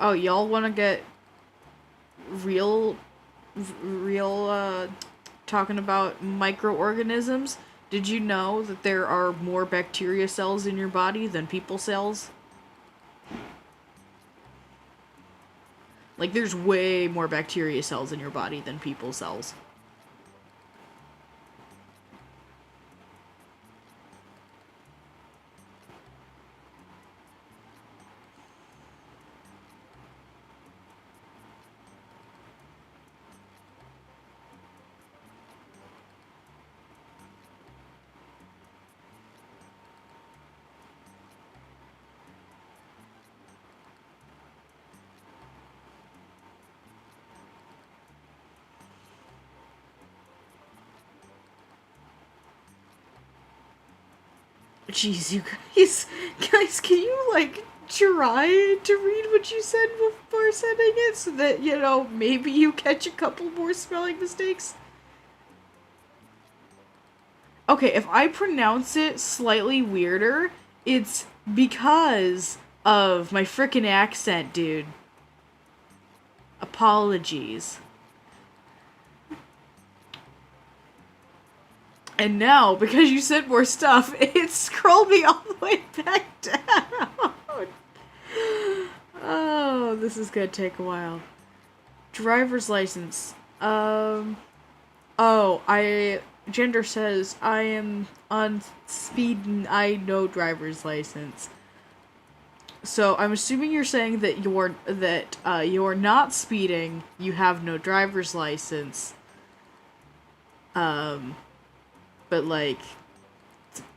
Oh, y'all want to get real, talking about microorganisms? Did you know that there are more bacteria cells in your body than people cells? Like, there's way more bacteria cells in your body than people cells. Jeez, you guys, can you, like, try to read what you said before sending it so that, you know, maybe you catch a couple more spelling mistakes? Okay, if I pronounce it slightly weirder, it's because of my frickin' accent, dude. Apologies. And now, because you said more stuff, it scrolled me all the way back down. Oh, this is gonna take a while. Driver's license. Gender says I am on speed and I no driver's license. So I'm assuming you're saying that you're not speeding. You have no driver's license. But like,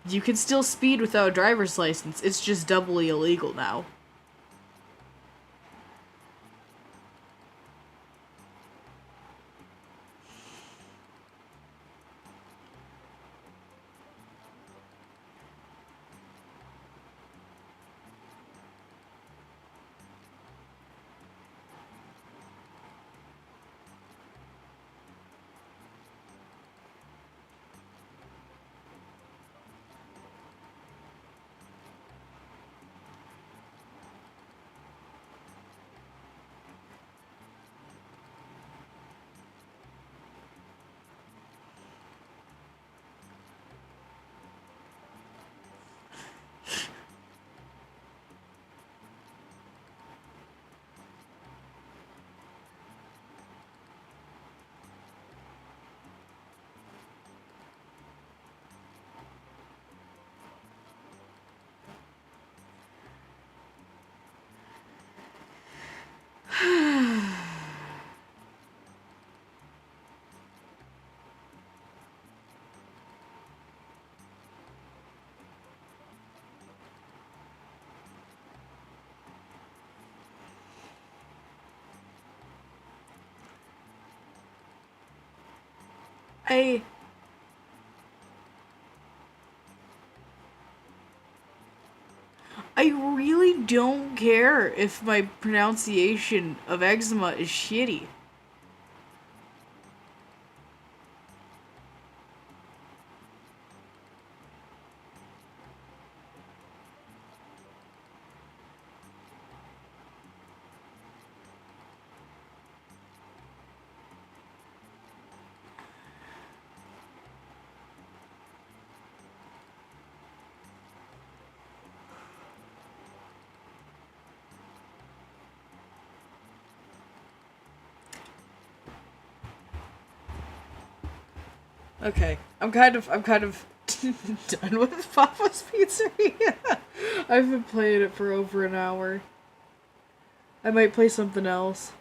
you can still speed without a driver's license. It's just doubly illegal now. I I really don't care if my pronunciation of eczema is shitty. Okay, I'm kind of done with Papa's Pizzeria. I've been playing it for over an hour. I might play something else.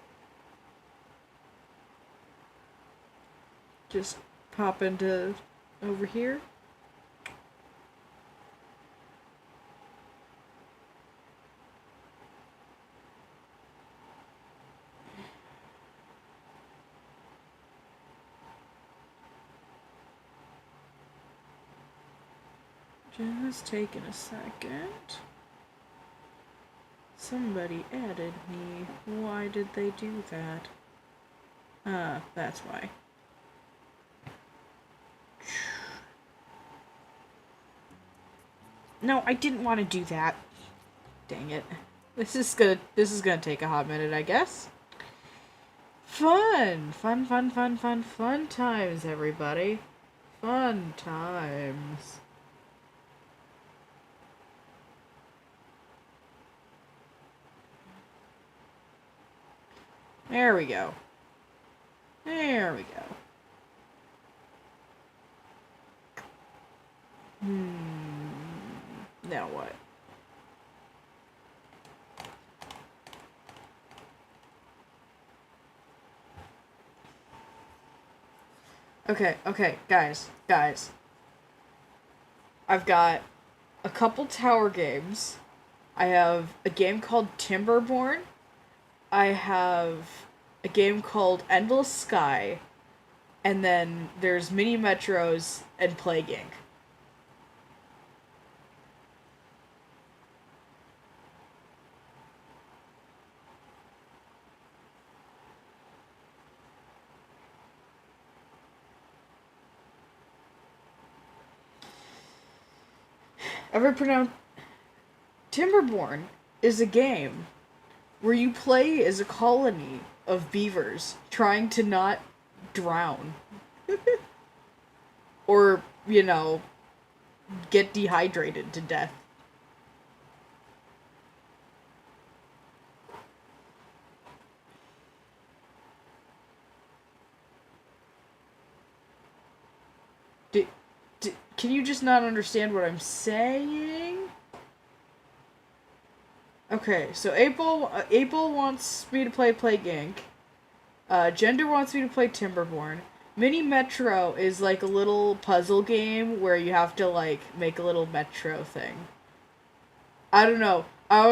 Just pop into over here. Just taking a second. Somebody added me. Why did they do that? That's why. No, I didn't want to do that. Dang it. This is gonna take a hot minute, I guess. Fun times, everybody. Fun times. There we go. There we go. Now what? Okay, guys. I've got a couple tower games. I have a game called Timberborn. I have a game called Endless Sky. And then there's Mini Metros and Plague Inc. Ever pronounced Timberborn is a game where you play as a colony of beavers trying to not drown. Or, get dehydrated to death. Can you just not understand what I'm saying? Okay, so April wants me to play Plague Inc. Gender wants me to play Timberborn. Mini Metro is like a little puzzle game where you have to like make a little metro thing. I don't know. I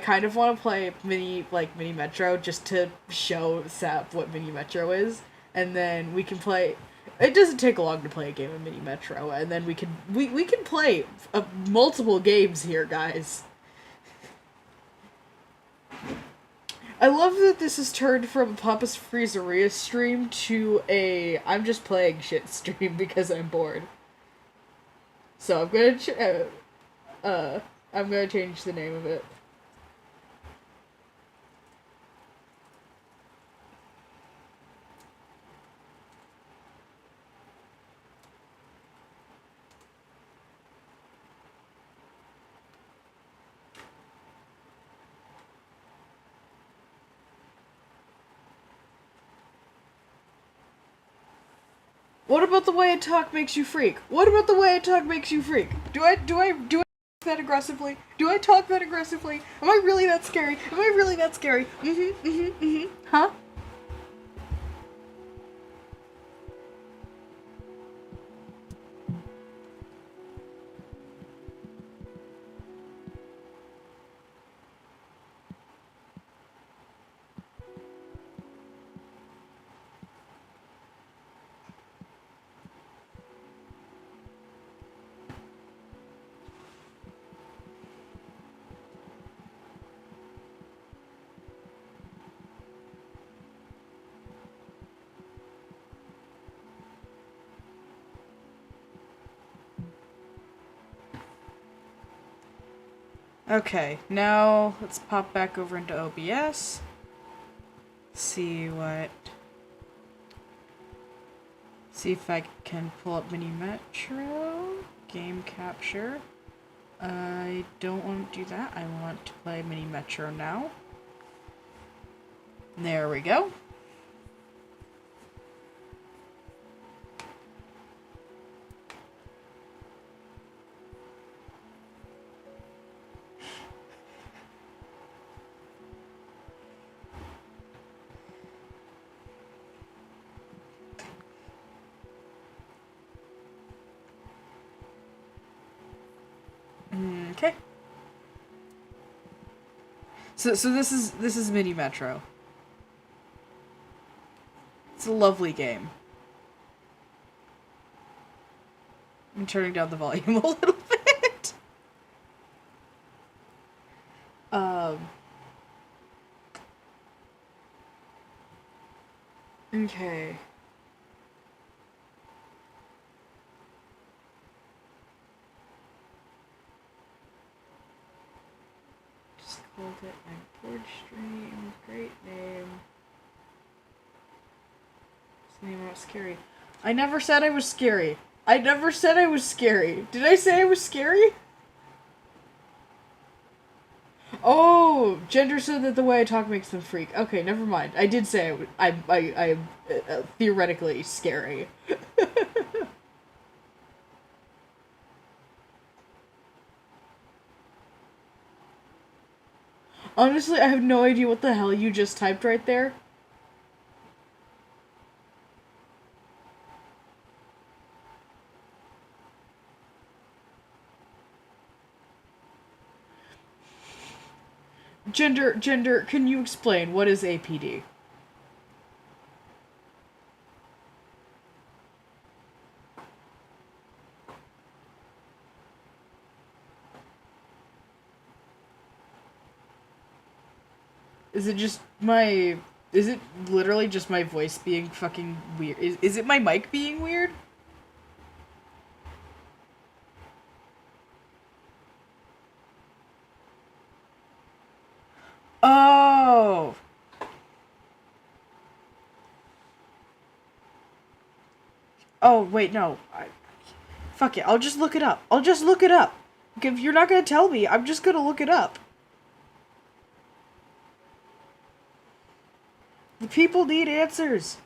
kind of want to play Mini Metro just to show Sap what Mini Metro is, and then we can play. It doesn't take long to play a game of Mini Metro, and then we can play multiple games here, guys. I love that this has turned from Papa's Freezeria stream to a I'm just playing shit stream because I'm bored. So I'm gonna change the name of it. What about the way I talk makes you freak? What about the way I talk makes you freak? Do I talk that aggressively? Do I talk that aggressively? Am I really that scary? Am I really that scary? Huh? Okay, now let's pop back over into OBS. See if I can pull up Mini Metro. Game capture. I don't want to do that. I want to play Mini Metro now. There we go. Okay. So this is Mini Metro. It's a lovely game. I'm turning down the volume a little bit. Okay. Just called it my board stream. Great name. What's the name about scary? I never said I was scary. I never said I was scary. Did I say I was scary? Oh, Gender said that the way I talk makes them freak. Okay, never mind. I did say I am theoretically scary. Honestly, I have no idea what the hell you just typed right there. Gender, can you explain what is APD? Is it just my... Is it literally just my voice being fucking weird? Is it my mic being weird? Oh! Oh, wait, no. Fuck it, I'll just look it up. I'll just look it up. If you're not gonna tell me, I'm just gonna look it up. The people need answers.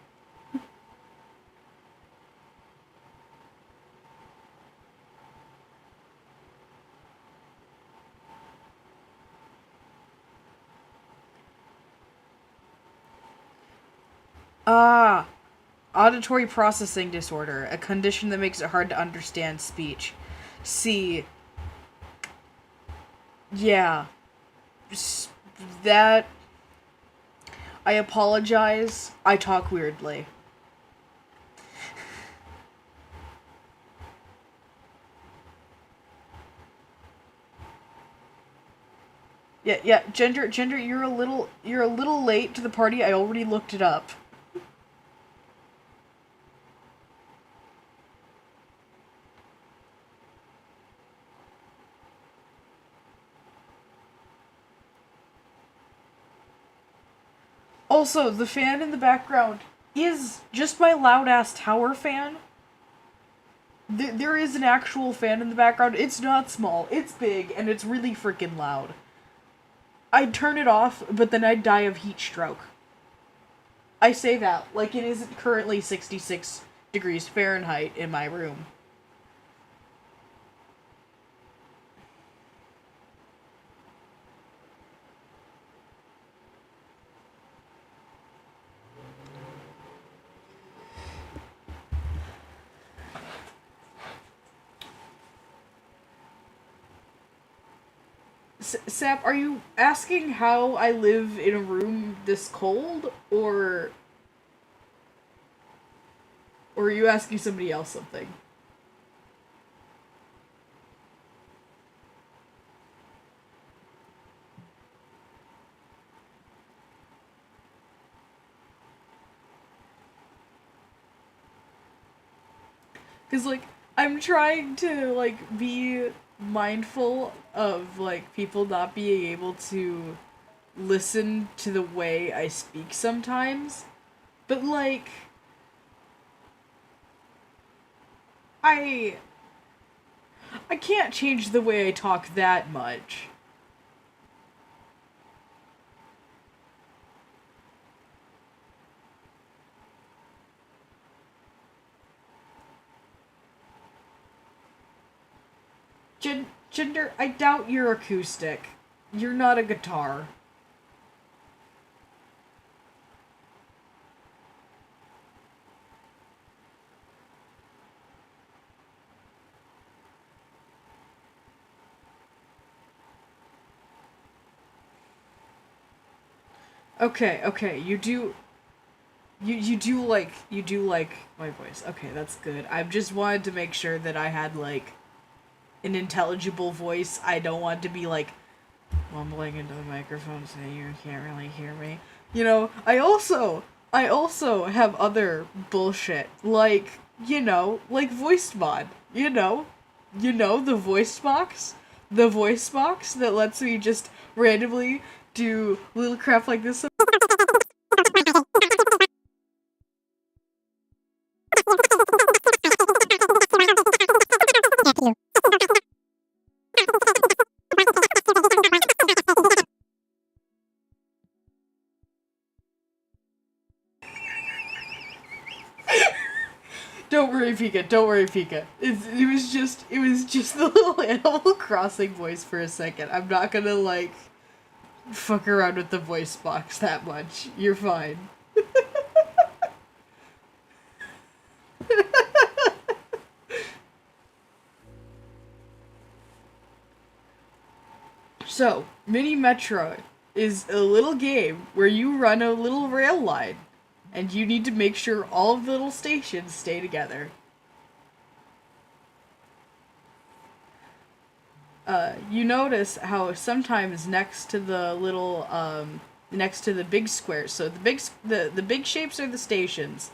Ah, auditory processing disorder, a condition that makes it hard to understand speech. See, yeah, that... I apologize. I talk weirdly. Yeah, gender, you're a little late to the party. I already looked it up. Also, the fan in the background is just my loud-ass tower fan. There is an actual fan in the background. It's not small, it's big, and it's really freaking loud. I'd turn it off, but then I'd die of heat stroke. I say that like it isn't currently 66 degrees Fahrenheit in my room. Sap, are you asking how I live in a room this cold, or are you asking somebody else something? Because, like, I'm trying to, like, be mindful of, like, people not being able to listen to the way I speak sometimes. But, like, I... I can't change the way I talk that much. Gender, I doubt you're acoustic. You're not a guitar. Okay, okay, you do like my voice. Okay, that's good. I just wanted to make sure that I had like an intelligible voice. I don't want to be like mumbling into the microphone so you can't really hear me. You know, I also have other bullshit like, like voice mod, the voice box? The voice box that lets me just randomly do little crap like this. Don't worry, Pika. Don't worry, Pika. It was just the little Animal Crossing voice for a second. I'm not gonna like fuck around with the voice box that much. You're fine. So, Mini Metroid is a little game where you run a little rail line, and you need to make sure all of the little stations stay together. You notice how sometimes next to the big squares, so the big shapes are the stations,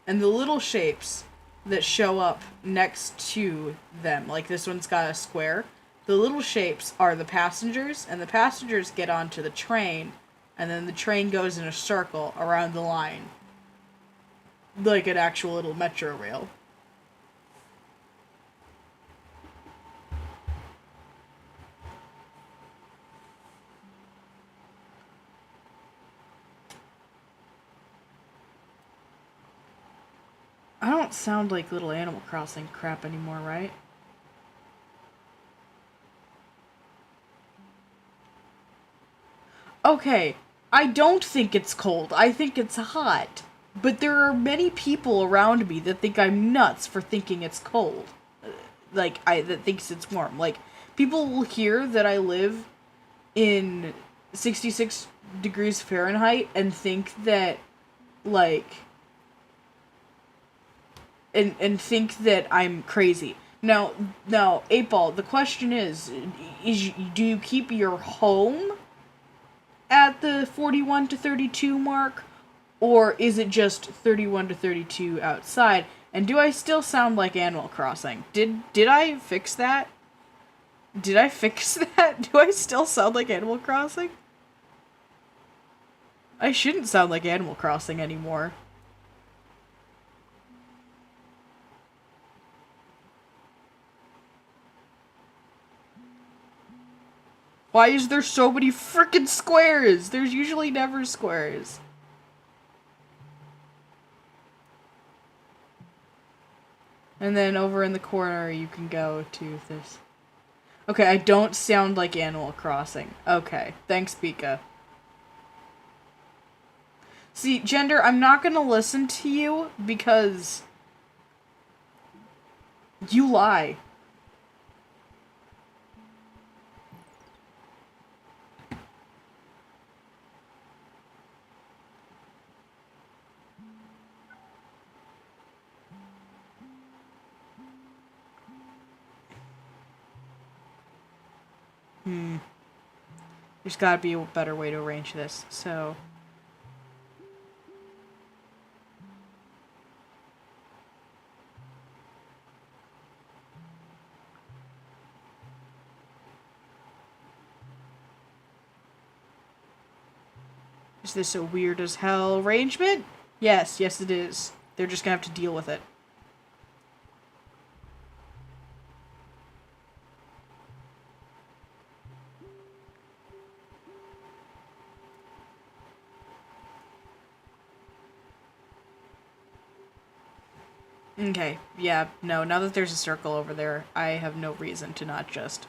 and the little shapes that show up next to them, like this one's got a square. The little shapes are the passengers, and the passengers get onto the train, and then the train goes in a circle around the line, like an actual little metro rail. I don't sound like little Animal Crossing crap anymore, right? Okay, I don't think it's cold. I think it's hot. But there are many people around me that think I'm nuts for thinking it's cold. Like I that thinks it's warm. Like people will hear that I live in 66 degrees Fahrenheit and think that like and think that I'm crazy. Now, 8 Ball, the question is do you keep your home at the 41 to 32 mark, or is it just 31 to 32 outside? And do I still sound like Animal Crossing? Did I fix that? Did I fix that? Do I still sound like Animal Crossing? I shouldn't sound like Animal Crossing anymore. Why is there so many frickin' squares? There's usually never squares. And then over in the corner, you can go to this. Okay, I don't sound like Animal Crossing. Okay, thanks, Pika. See, Gender, I'm not gonna listen to you because you lie. There's gotta be a better way to arrange this, so... Is this a weird as hell arrangement? Yes, yes it is. They're just gonna have to deal with it. Okay, yeah, no, now that there's a circle over there, I have no reason to not just...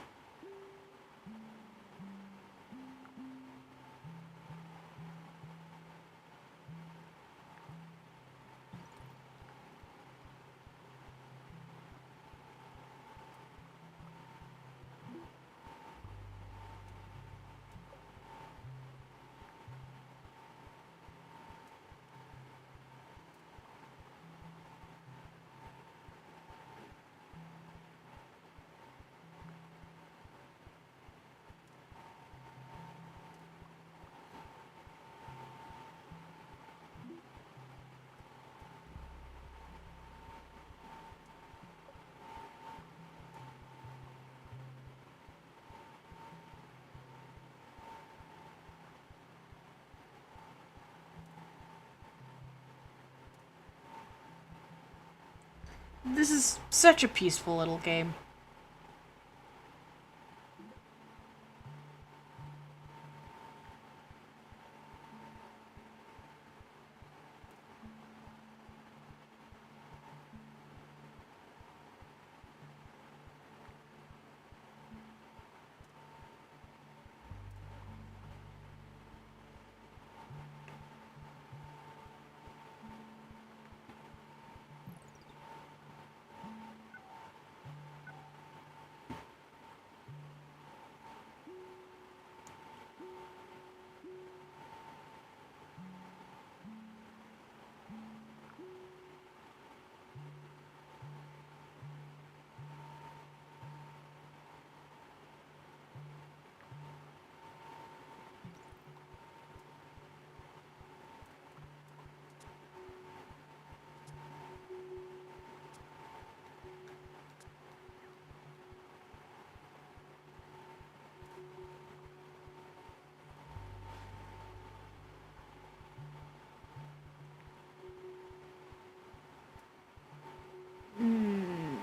This is such a peaceful little game.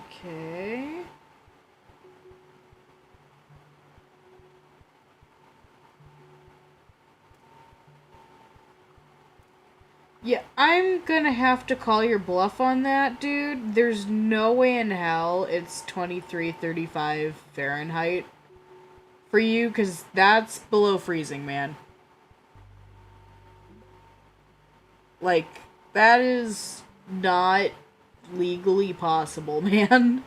Okay. Yeah, I'm gonna have to call your bluff on that, dude. There's no way in hell it's 2335 Fahrenheit for you, because that's below freezing, man. Like, that is not legally possible, man.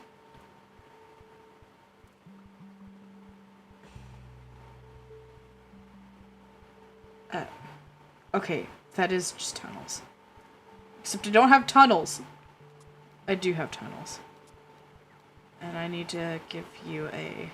Okay, that is just tunnels. Except I don't have tunnels. I do have tunnels. And I need to give you a...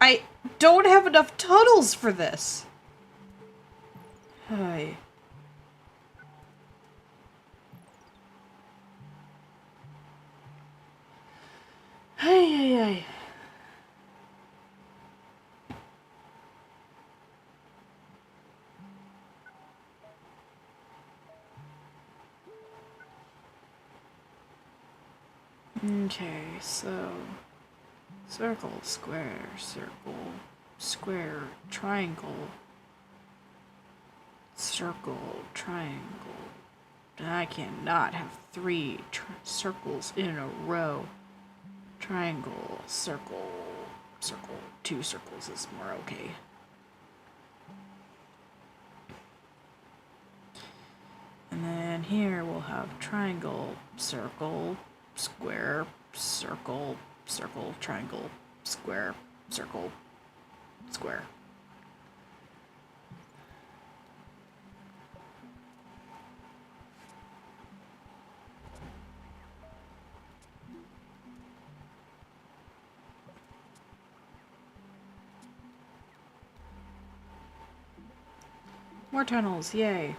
I don't have enough tunnels for this. Hi. Hey. Okay, so... Circle, square, circle, square, triangle, circle, triangle. I cannot have three circles in a row. Triangle, circle, circle. Two circles is more okay. And then here we'll have triangle, circle, square, circle, circle, triangle, square, circle, square. More tunnels, yay.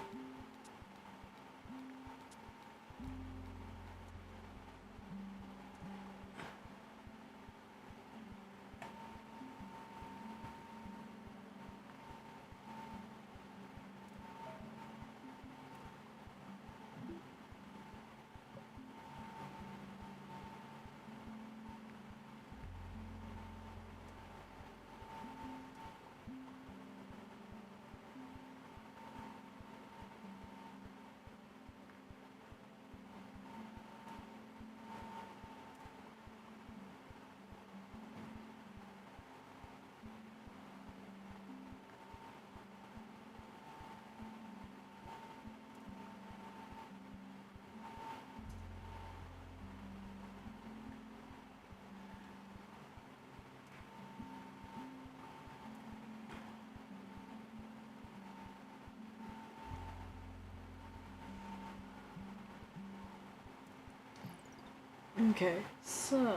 Okay, so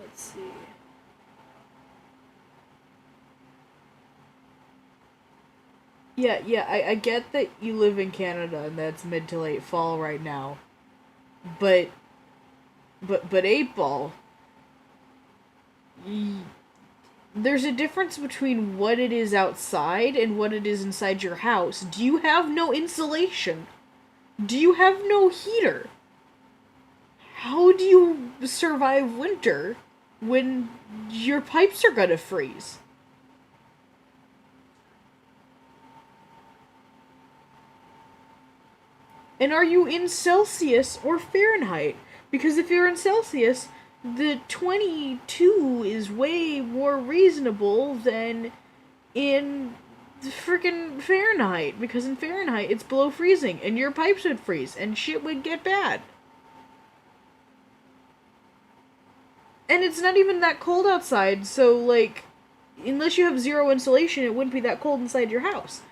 let's see. Yeah, I get that you live in Canada and that's mid to late fall right now. But 8 ball, there's a difference between what it is outside and what it is inside your house. Do you have no insulation? Do you have no heater? How do you survive winter when your pipes are gonna freeze? And are you in Celsius or Fahrenheit? Because if you're in Celsius, the 22 is way more reasonable than in freaking Fahrenheit. Because in Fahrenheit, it's below freezing, and your pipes would freeze, and shit would get bad. And it's not even that cold outside, so, like, unless you have zero insulation, it wouldn't be that cold inside your house.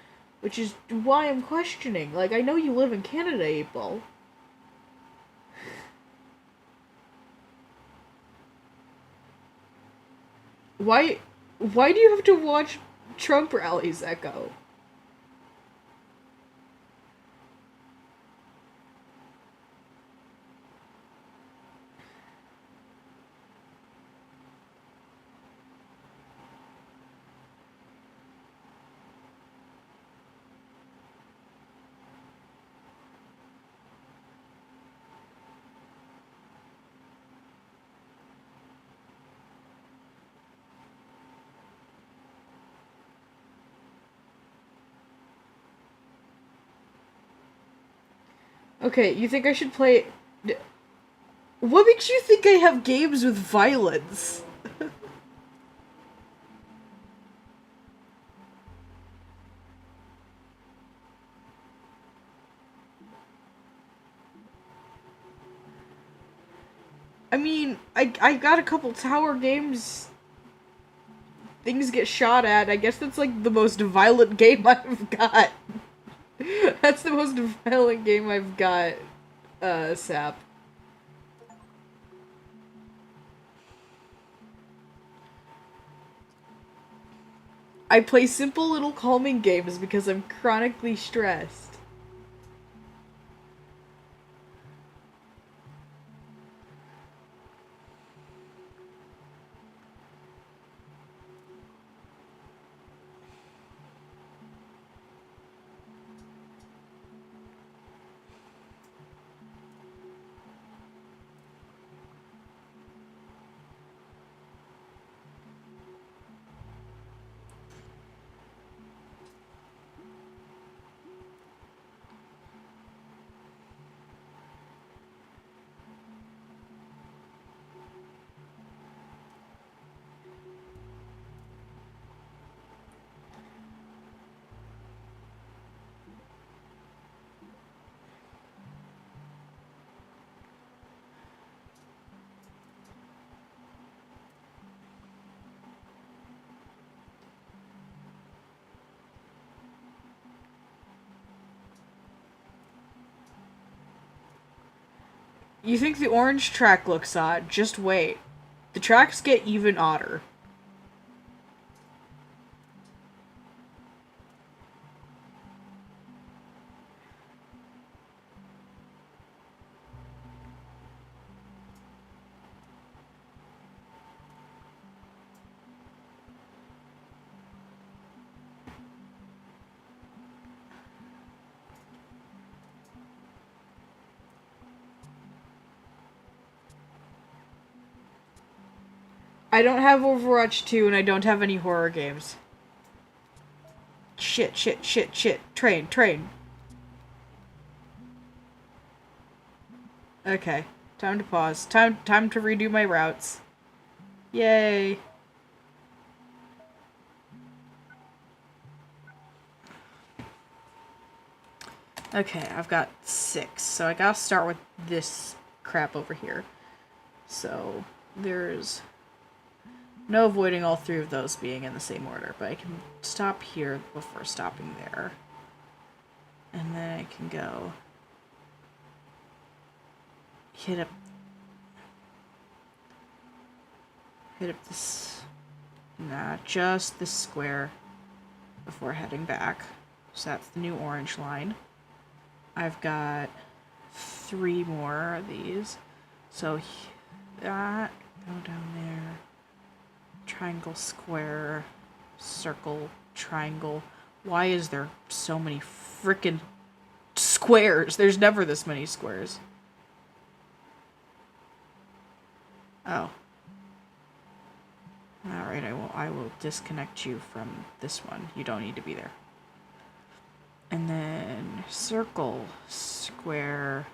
Which is why I'm questioning. Like, I know you live in Canada, April. Why do you have to watch Trump rallies, Echo? Okay, you think I should play... What makes you think I have games with violence? I mean, I got a couple tower games. Things get shot at. I guess that's like the most violent game I've got. That's the most violent game I've got, Sap. I play simple little calming games because I'm chronically stressed. You think the orange track looks odd? Just wait. The tracks get even odder. I don't have Overwatch 2 and I don't have any horror games. Shit, shit, shit, shit. Train, train. Okay. Time to pause. Time to redo my routes. Yay. Okay, I've got 6. So I gotta start with this crap over here. So there's no avoiding all 3 of those being in the same order, but I can stop here before stopping there. And then I can go hit up this, nah, just this square before heading back. So that's the new orange line. I've got 3 more of these. So that, go down there. Triangle, square, circle, triangle. Why is there so many frickin' squares? There's never this many squares. Oh. Alright, I will disconnect you from this one. You don't need to be there. And then circle, square.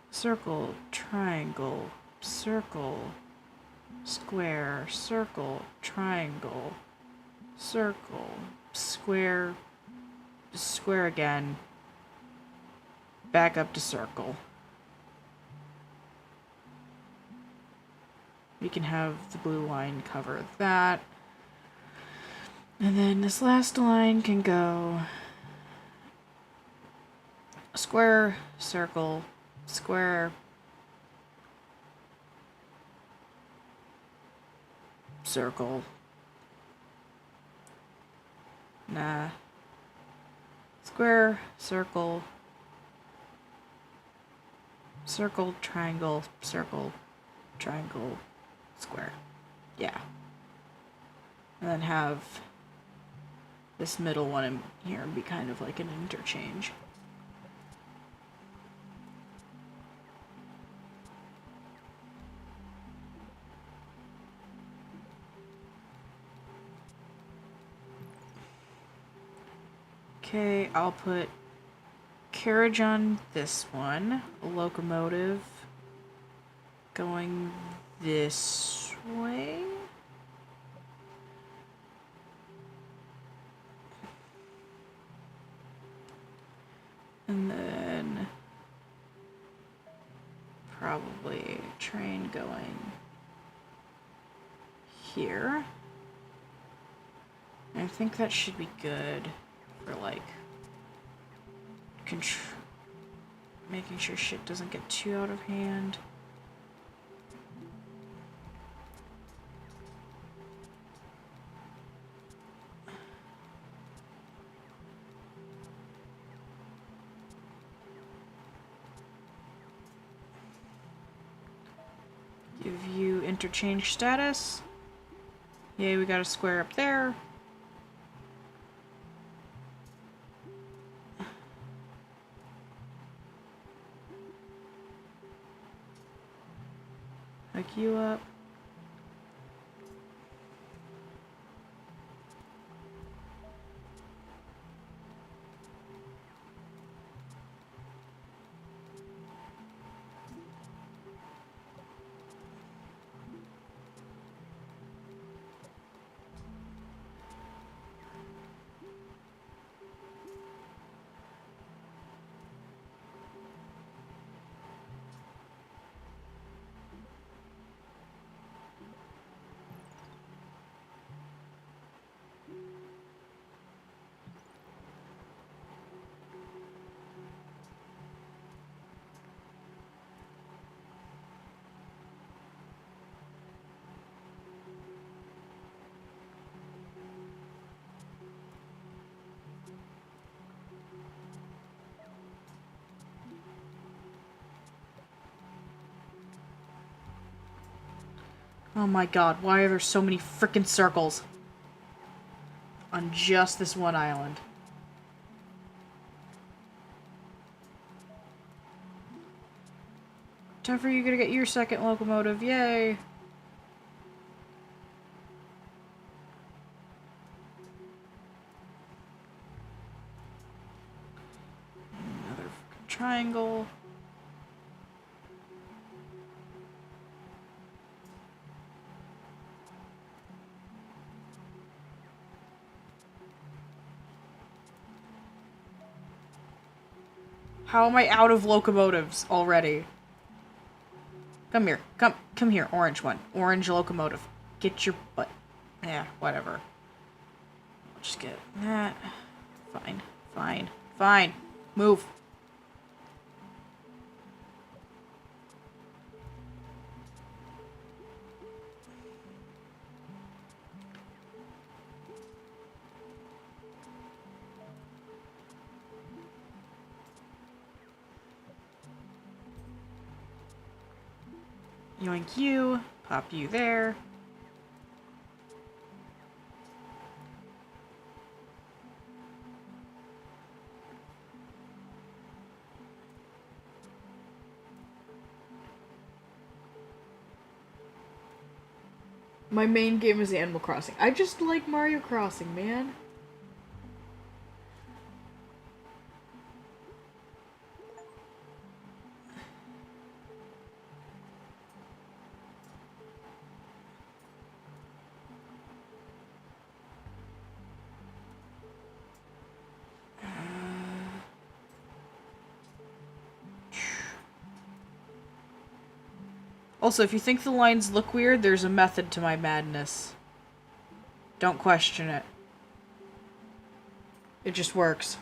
Circle, triangle, circle, square, circle, triangle, circle, square, square again, back up to circle. We can have the blue line cover that. And then this last line can go square, circle, square, circle, nah, square, circle, circle, triangle, circle, triangle, square. Yeah. And then have this middle one in here be kind of like an interchange. Okay, I'll put carriage on this one, a locomotive going this way. And then probably a train going here. And I think that should be good for like making sure shit doesn't get too out of hand. Give you interchange status. Yay, we got a square up there. Hook you up. Oh my god, why are there so many frickin' circles on just this one island? Teffer, you're gonna get your second locomotive, yay! Another triangle. How am I out of locomotives already? Come here. Come here, orange one. Orange locomotive. Get your butt Yeah, whatever. I'll just get that. Fine. Fine. Fine. Move. Yoink you. Pop you there. My main game is Animal Crossing. I just like Mario Crossing, man. Also, if you think the lines look weird, there's a method to my madness. Don't question it. It just works.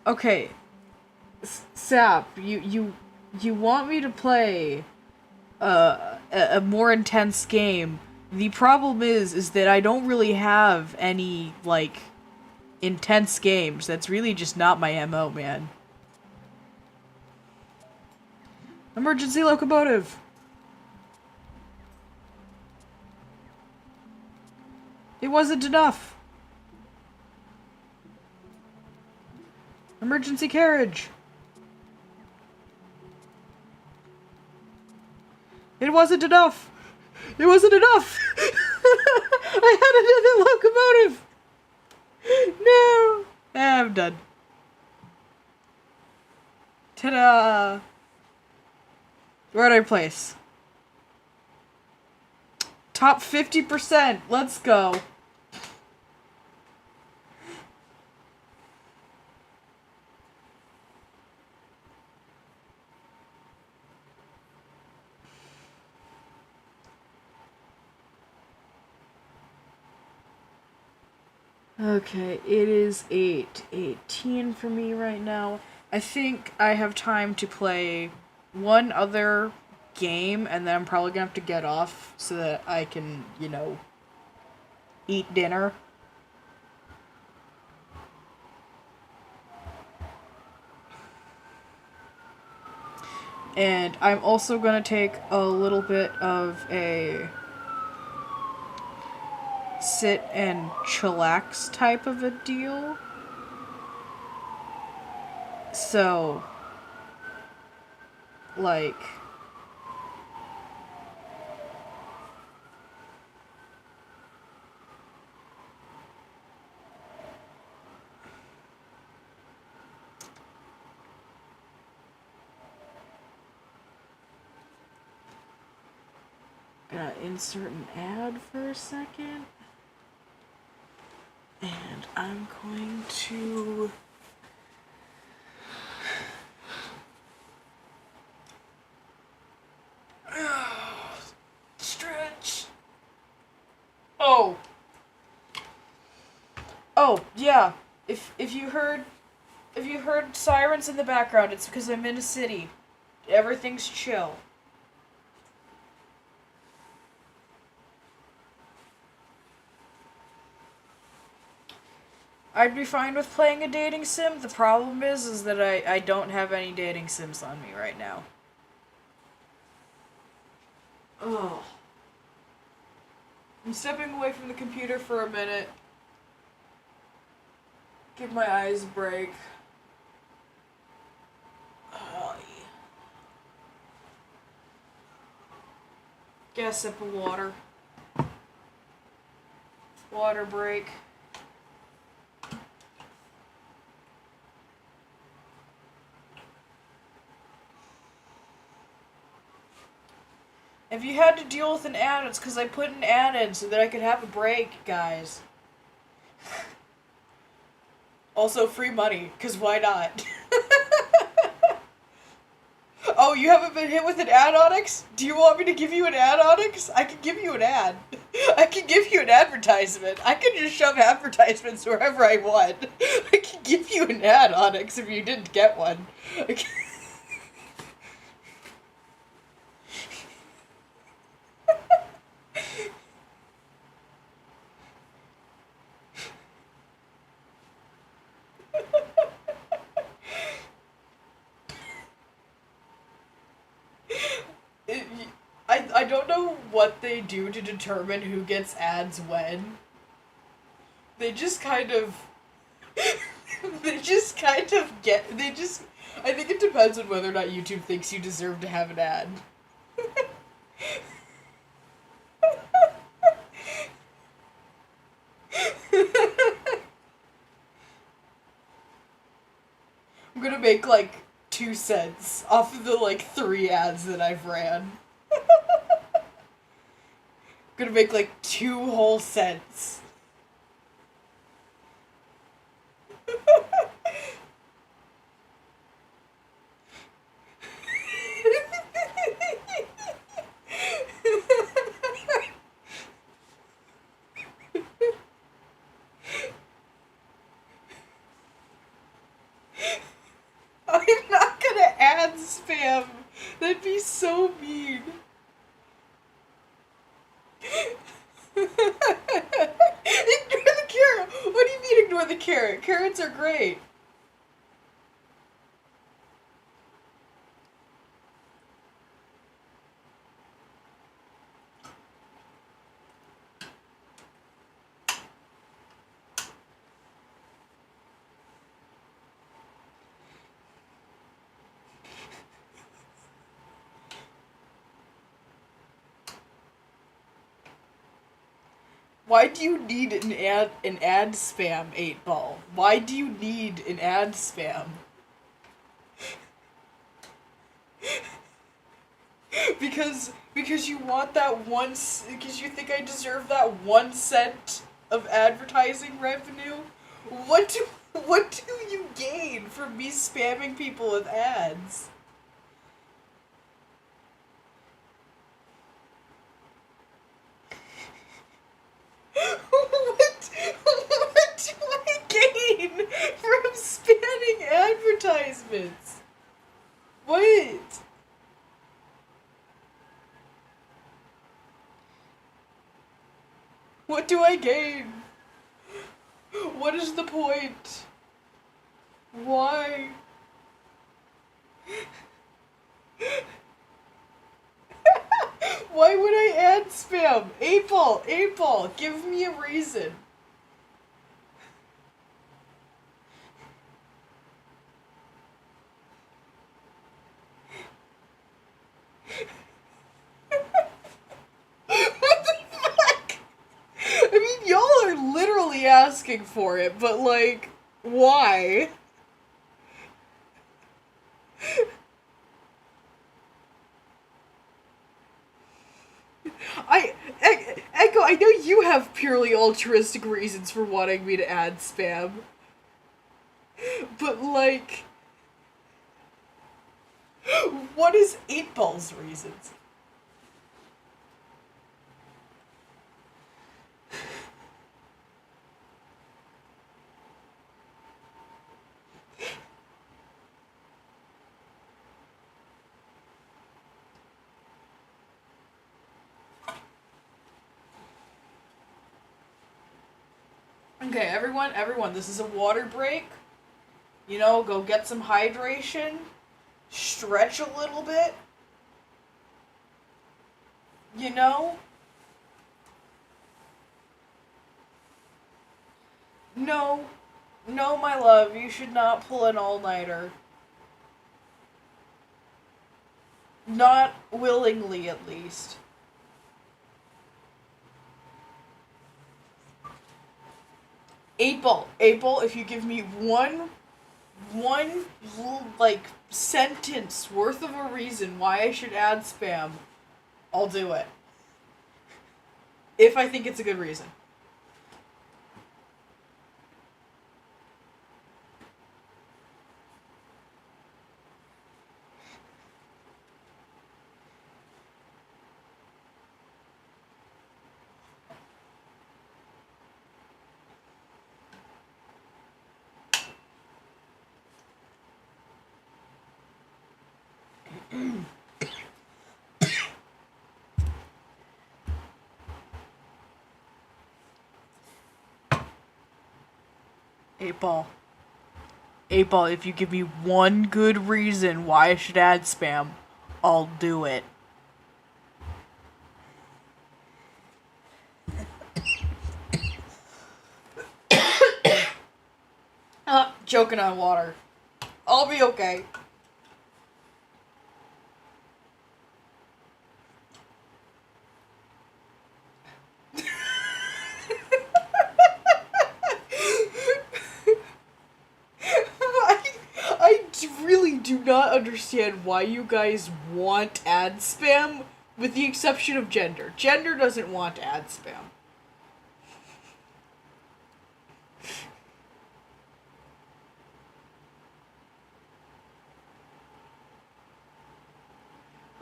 Okay. Sap, you want me to play a more intense game. The problem is that I don't really have any, like, intense games. That's really just not my MO, man. Emergency locomotive! It wasn't enough! Emergency carriage! It wasn't enough! It wasn't enough! I had another locomotive! No! I'm done. Ta-da! Where'd I place? Top 50%! Let's go! Okay, it is 8:18 for me right now. I think I have time to play one other game, and then I'm probably gonna have to get off so that I can, eat dinner. And I'm also gonna take a little bit of a sit and chillax type of a deal. So, like, gonna insert an ad for a second. And I'm going to stretch. Oh, yeah. If you heard sirens in the background, it's because I'm in a city. Everything's chill. I'd be fine with playing a dating sim. The problem is that I don't have any dating sims on me right now. Oh. I'm stepping away from the computer for a minute. Give my eyes a break. Get a sip of water. Water break. If you had to deal with an ad, it's because I put an ad in so that I could have a break, guys. Also, free money, because why not? Oh, you haven't been hit with an ad, Onyx? Do you want me to give you an ad, Onyx? I can give you an ad. I can give you an advertisement. I can just shove advertisements wherever I want. I can give you an ad, Onyx, if you didn't get one. I don't know what they do to determine who gets ads when. They just kind of... they just kind of get... They just... I think it depends on whether or not YouTube thinks you deserve to have an ad. I'm gonna make, like, 2 cents off of the, like, 3 ads that I've ran. Gonna make, like, 2 whole cents. I'm not gonna ad spam. That'd be so mean. Ignore the carrot. What do you mean ignore the carrot? Carrots are great. Why do you need an ad spam 8-ball? Why do you need an ad spam? because you want that because you think I deserve that 1 cent of advertising revenue? What do you gain from me spamming people with ads? What do I gain from spamming advertisements? What? What do I gain? What is the point? Why? Why would I ad spam? 8-ball, give me a reason. What the fuck? I mean, y'all are literally asking for it, but like, why? Echo, I know you have purely altruistic reasons for wanting me to ad spam. But, like... What is 8-ball's reasons? Okay, everyone, this is a water break. You know, go get some hydration. Stretch a little bit. You know? No. No, my love, you should not pull an all-nighter. Not willingly, at least. Eight ball, if you give me one like sentence worth of a reason why I should add spam, I'll do it. If I think it's a good reason. Eight ball. Eight ball, if you give me one good reason why I should add spam, I'll do it. Choking on water. I'll be okay. I really do not understand why you guys want ad spam, with the exception of gender. Gender doesn't want ad spam.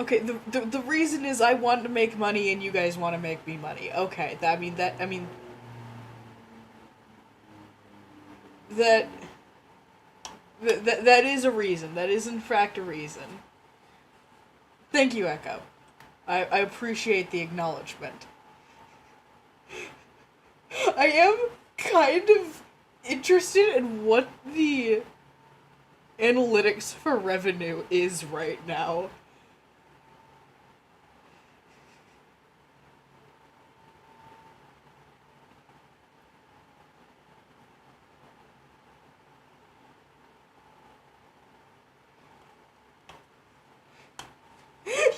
Okay, the reason is I want to make money and you guys want to make me money. Okay, that that is a reason. That is in fact a reason. Thank you, Echo. I appreciate the acknowledgement. I am kind of interested in what the analytics for revenue is right now.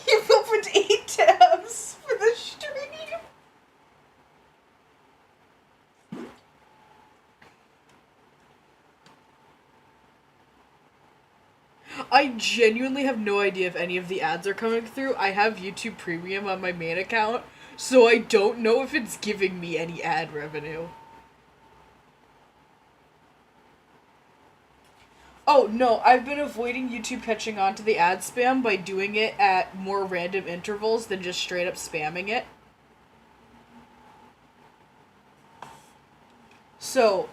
You've opened 8 tabs for the stream. I genuinely have no idea if any of the ads are coming through. I have YouTube Premium on my main account, so I don't know if it's giving me any ad revenue. Oh, no, I've been avoiding YouTube catching on to the ad spam by doing it at more random intervals than just straight up spamming it. So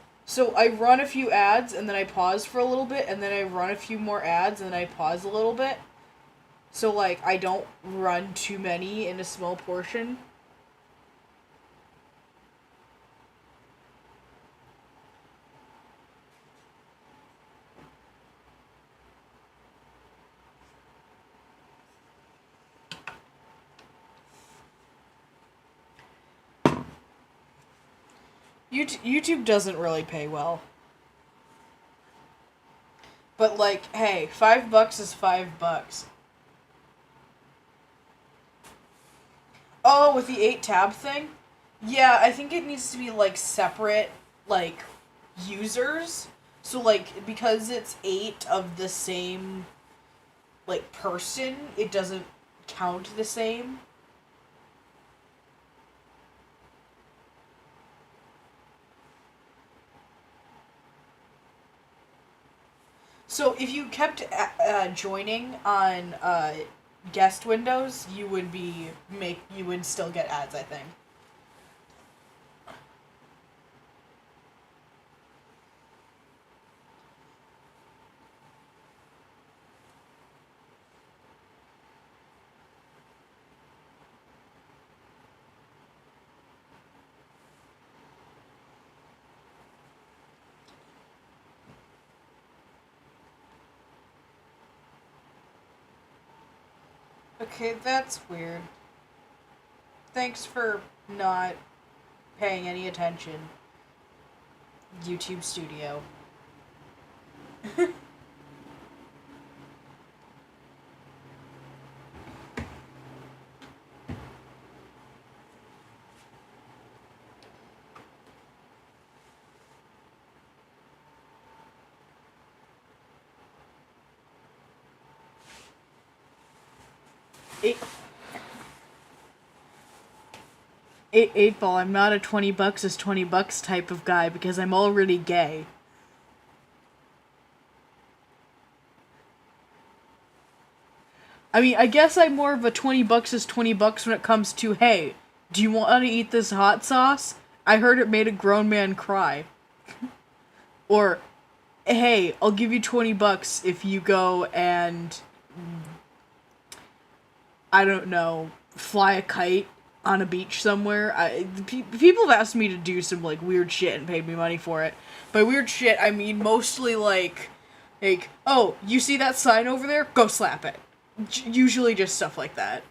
I run a few ads and then I pause for a little bit and then I run a few more ads and then I pause a little bit. So like I don't run too many in a small portion. YouTube doesn't really pay well. But like, hey, $5 is $5. Oh, with the 8 tab thing? Yeah, I think it needs to be like separate, like, users. So like, because it's 8 of the same, like, person, it doesn't count the same. So if you kept joining on guest windows, you would still get ads, I think. Okay, that's weird. Thanks for not paying any attention, YouTube Studio. Eight, eight ball, I'm not a 20 bucks is 20 bucks type of guy because I'm already gay. I mean, I guess I'm more of a 20 bucks is 20 bucks when it comes to, hey, do you want to eat this hot sauce? I heard it made a grown man cry. Or, hey, I'll give you 20 bucks if you go and, I don't know, fly a kite on a beach somewhere. People have asked me to do some, like, weird shit and paid me money for it. By weird shit, I mean mostly, like, oh, you see that sign over there? Go slap it. Usually just stuff like that.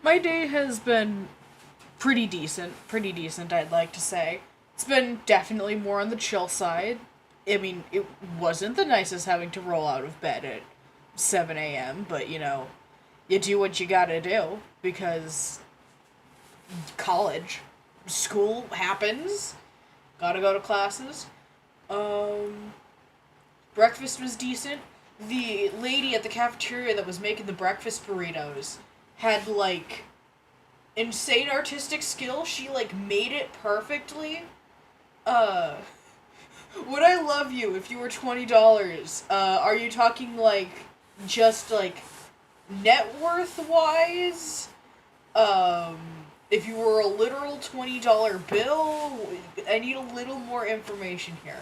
My day has been pretty decent, I'd like to say. It's been definitely more on the chill side. I mean, it wasn't the nicest having to roll out of bed at 7 a.m., but you know, you do what you gotta do because college, school happens, gotta go to classes. Um, Breakfast was decent. The lady at the cafeteria that was making the breakfast burritos had like insane artistic skill. She like made it perfectly. Uh would I love you if you were $20? Are you talking like just like net worth wise? Um if you were a literal $20 bill, I need a little more information here.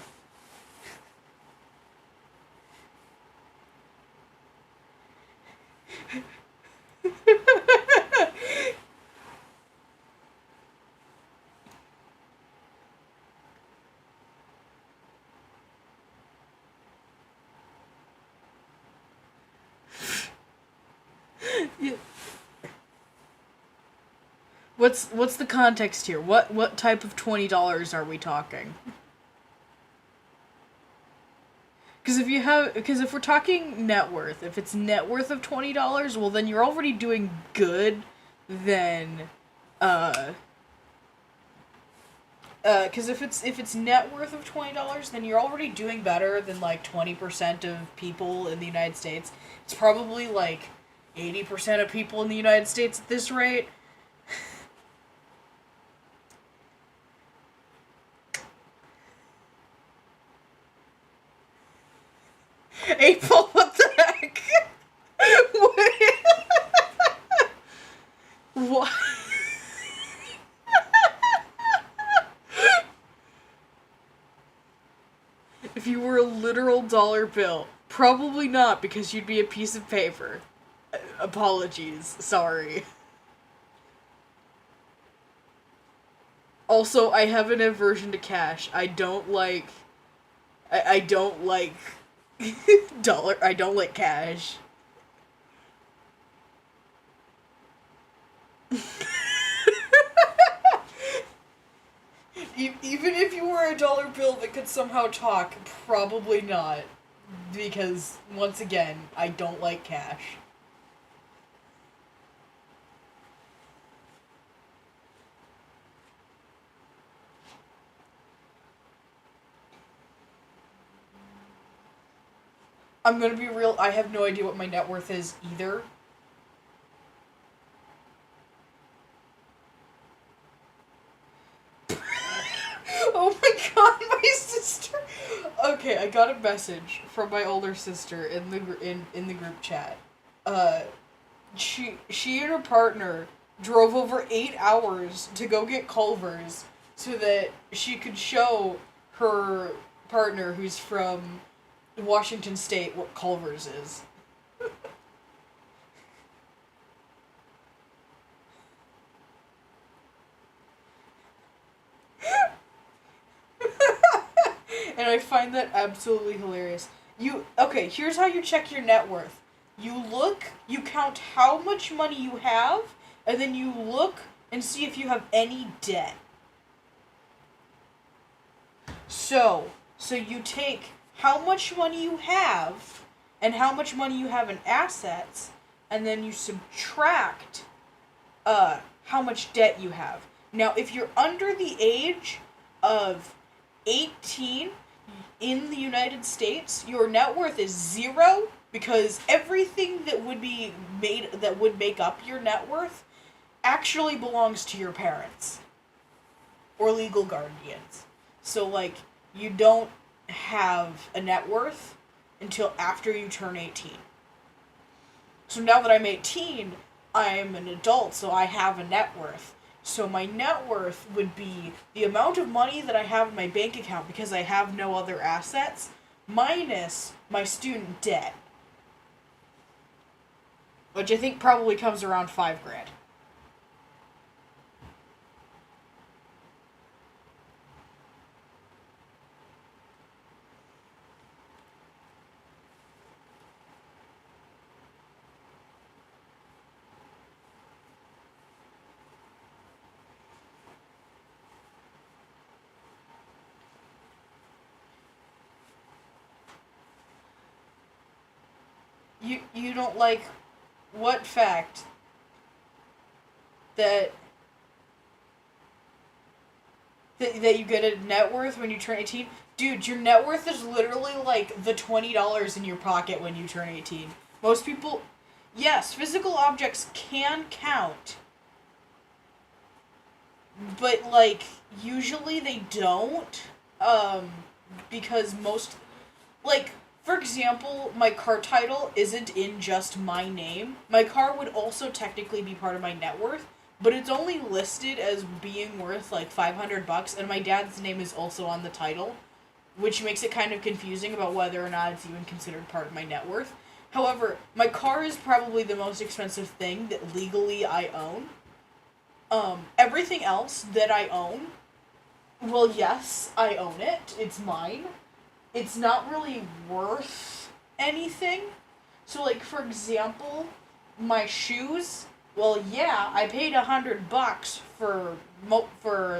Yeah. What's the context here? What type of $20 are we talking? Because if we're talking net worth, if it's net worth of $20, well then you're already doing good. Then, uh, because if it's net worth of $20, then you're already doing better than like 20% of people in the United States. It's probably like 80% of people in the United States at this rate. April, what the heck? What? If you were a literal dollar bill, probably not because you'd be a piece of paper. Apologies, sorry. Also, I have an aversion to cash. I don't like I don't like cash. Even if you were a dollar bill that could somehow talk, probably not. Because, once again, I don't like cash. I'm gonna be real, I have no idea what my net worth is either. Oh my god, my sister! Okay, I got a message from my older sister in the group chat. Uh, she and her partner drove over 8 hours to go get Culver's so that she could show her partner, who's from Washington State, what Culver's is. And I find that absolutely hilarious. Okay, here's how you check your net worth. You count how much money you have, and then you look and see if you have any debt. So you take how much money you have and how much money you have in assets, and then you subtract how much debt you have. Now, if you're under the age of 18 in the United States, your net worth is zero because everything that would make up your net worth actually belongs to your parents or legal guardians. So like you don't have a net worth until after you turn 18. So now that I'm 18, I'm an adult, so I have a net worth. So my net worth would be the amount of money that I have in my bank account because I have no other assets, minus my student debt. Which I think probably comes around $5,000. You don't like what fact that that you get a net worth when you turn 18? Dude, your net worth is literally like the $20 in your pocket when you turn 18. Most people, yes, physical objects can count, but like usually they don't because most, like, for example, my car title isn't in just my name. My car would also technically be part of my net worth, but it's only listed as being worth like $500, and my dad's name is also on the title, which makes it kind of confusing about whether or not it's even considered part of my net worth. However, my car is probably the most expensive thing that legally I own. Everything else that I own, well, yes, I own it. It's mine. It's not really worth anything. So, like, for example, my shoes. Well, yeah, I paid $100 for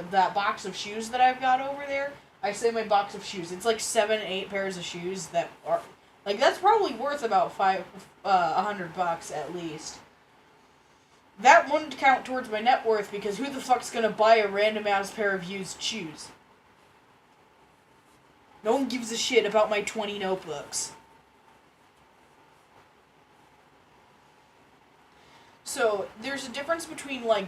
that box of shoes that I've got over there. I say my box of shoes. It's like 7, 8 pairs of shoes that are like that's probably worth about $100 at least. That wouldn't count towards my net worth because who the fuck's gonna buy a random ass pair of used shoes? No one gives a shit about my 20 notebooks. So, there's a difference between, like,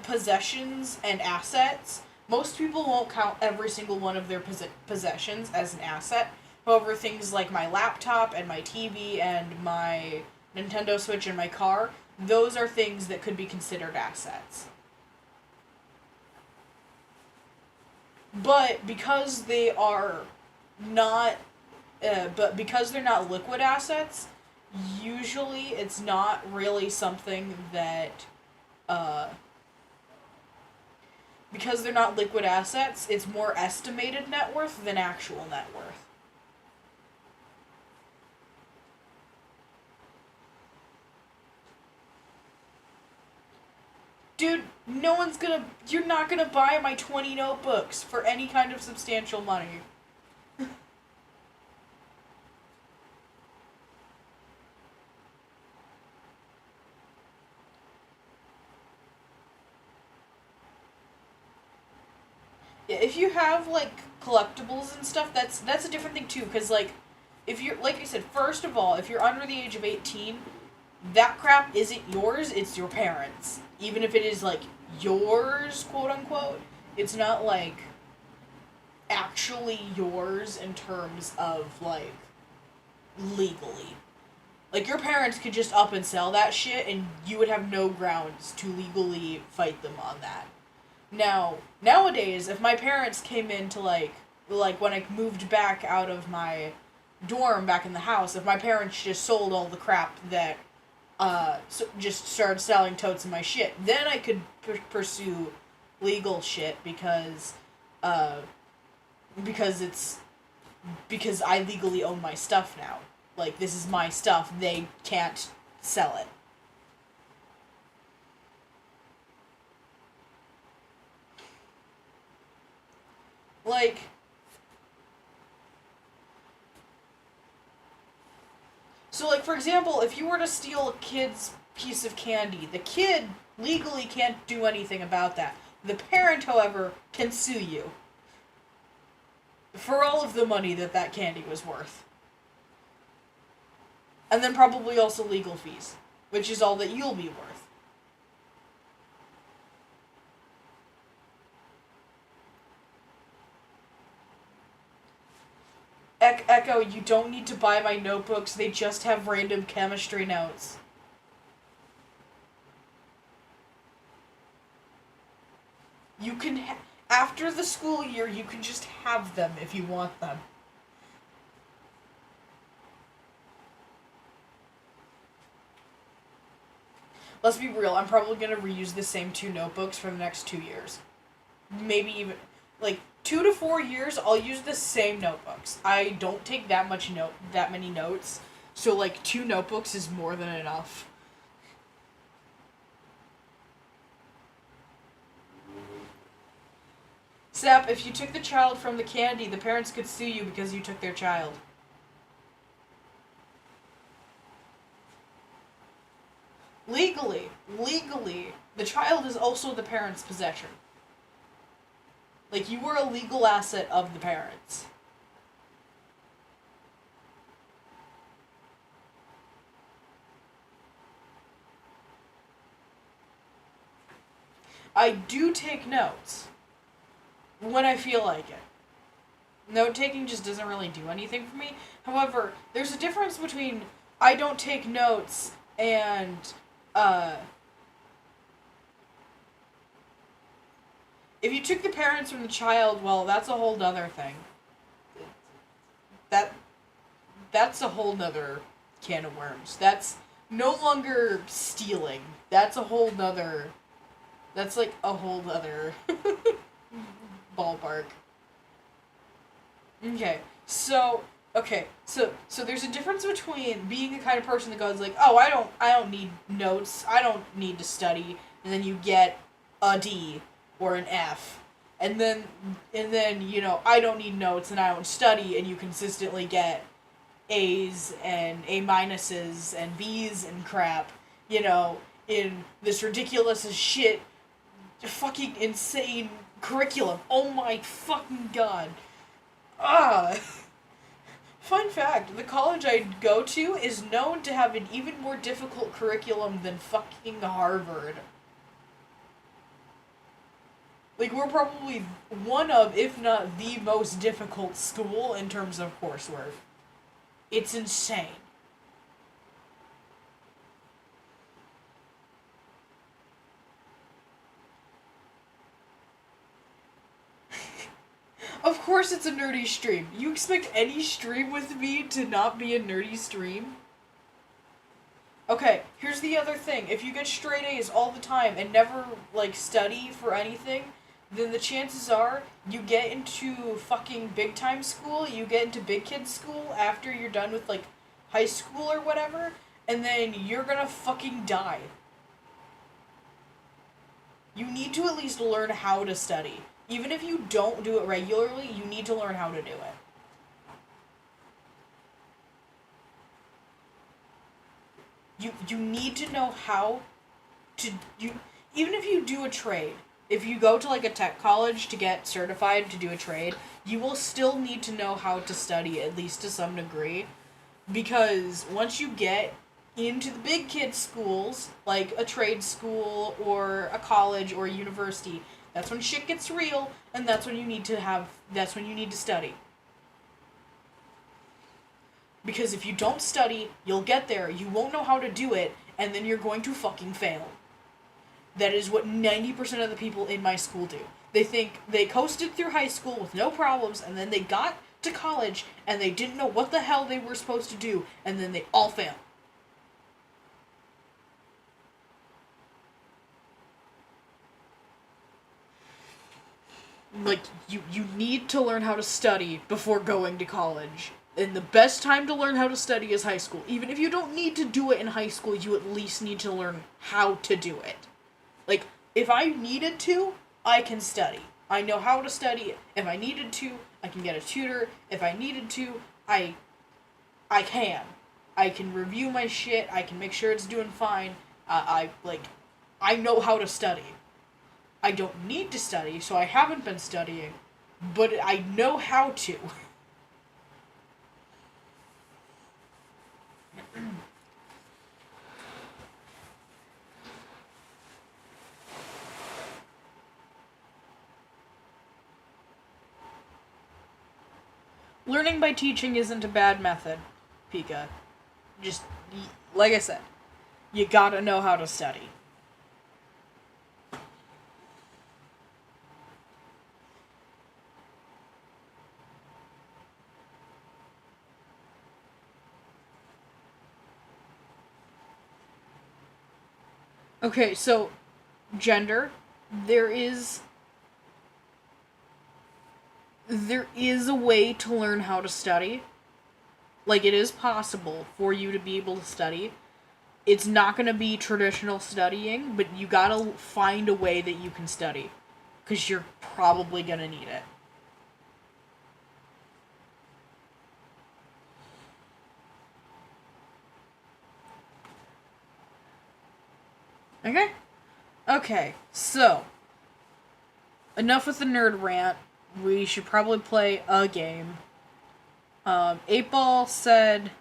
possessions and assets. Most people won't count every single one of their possessions as an asset. However, things like my laptop and my TV and my Nintendo Switch and my car, those are things that could be considered assets. But because they are not, because they're not liquid assets, usually it's not really something that, because they're not liquid assets, it's more estimated net worth than actual net worth. Dude, you're not gonna buy my 20 notebooks for any kind of substantial money. Yeah, if you have, like, collectibles and stuff, that's a different thing, too, because, like, if you're, like I said, first of all, if you're under the age of 18, that crap isn't yours, it's your parents'. Even if it is, like, yours, quote-unquote, it's not, like, actually yours in terms of, like, legally. Like, your parents could just up and sell that shit, and you would have no grounds to legally fight them on that. Now, nowadays, if my parents came into, like when I moved back out of my dorm back in the house, if my parents just sold all the crap that, just started selling totes of my shit, then I could pursue legal shit because it's, because I legally own my stuff now. Like, this is my stuff, they can't sell it. Like, So, like, for example, if you were to steal a kid's piece of candy, the kid legally can't do anything about that. The parent, however, can sue you for all of the money that that candy was worth. And then probably also legal fees, which is all that you'll be worth. Echo, you don't need to buy my notebooks, they just have random chemistry notes. You can, after the school year, you can just have them if you want them. Let's be real, I'm probably going to reuse the same 2 notebooks for the next 2 years. Maybe even, like, 2 to 4 years, I'll use the same notebooks. I don't take that many notes, so, like, 2 notebooks is more than enough. Sap, if you took the child from the candy, the parents could sue you because you took their child. Legally, the child is also the parent's possession. Like, you are a legal asset of the parents. I do take notes when I feel like it. Note taking just doesn't really do anything for me. However, there's a difference between I don't take notes and if you took the parents from the child, well, that's a whole nother thing. That's a whole nother can of worms. That's no longer stealing. That's a whole nother. That's like a whole nother ballpark. Okay, so there's a difference between being the kind of person that goes like, oh, I don't need notes, I don't need to study, and then you get a D or an F, and then you know, I don't need notes and I don't study, and you consistently get A's and A minuses and B's and crap, you know, in this ridiculous as shit, fucking insane curriculum. Oh my fucking god. Ah. Fun fact, the college I go to is known to have an even more difficult curriculum than fucking Harvard. Like, we're probably one of, if not the most difficult school in terms of coursework. It's insane. Of course it's a nerdy stream. You expect any stream with me to not be a nerdy stream? Okay, here's the other thing. If you get straight A's all the time and never, like, study for anything, then the chances are you get into fucking big time school, you get into big kid school after you're done with, like, high school or whatever, and then you're gonna fucking die. You need to at least learn how to study. Even if you don't do it regularly, you need to learn how to do it. You need to know how to even if you do a trade, if you go to like a tech college to get certified to do a trade, you will still need to know how to study at least to some degree, because once you get into the big kid schools, like a trade school or a college or a university, that's when shit gets real, and that's when you need to study. Because if you don't study, you'll get there, you won't know how to do it, and then you're going to fucking fail. That is what 90% of the people in my school do. They think they coasted through high school with no problems, and then they got to college, and they didn't know what the hell they were supposed to do, and then they all fail. Like, you need to learn how to study before going to college. And the best time to learn how to study is high school. Even if you don't need to do it in high school, you at least need to learn how to do it. Like, if I needed to, I can study. I know how to study. If I needed to, I can get a tutor. If I needed to, I can. I can review my shit. I can make sure it's doing fine. I know how to study. I don't need to study, so I haven't been studying, but I know how to. Learning by teaching isn't a bad method, Pika. Just, like I said, you gotta know how to study. Okay, so, gender, there is a way to learn how to study. Like, it is possible for you to be able to study. It's not going to be traditional studying, but you gotta find a way that you can study. Because you're probably going to need it. Okay? Okay, so. Enough with the nerd rant. We should probably play a game. 8Ball said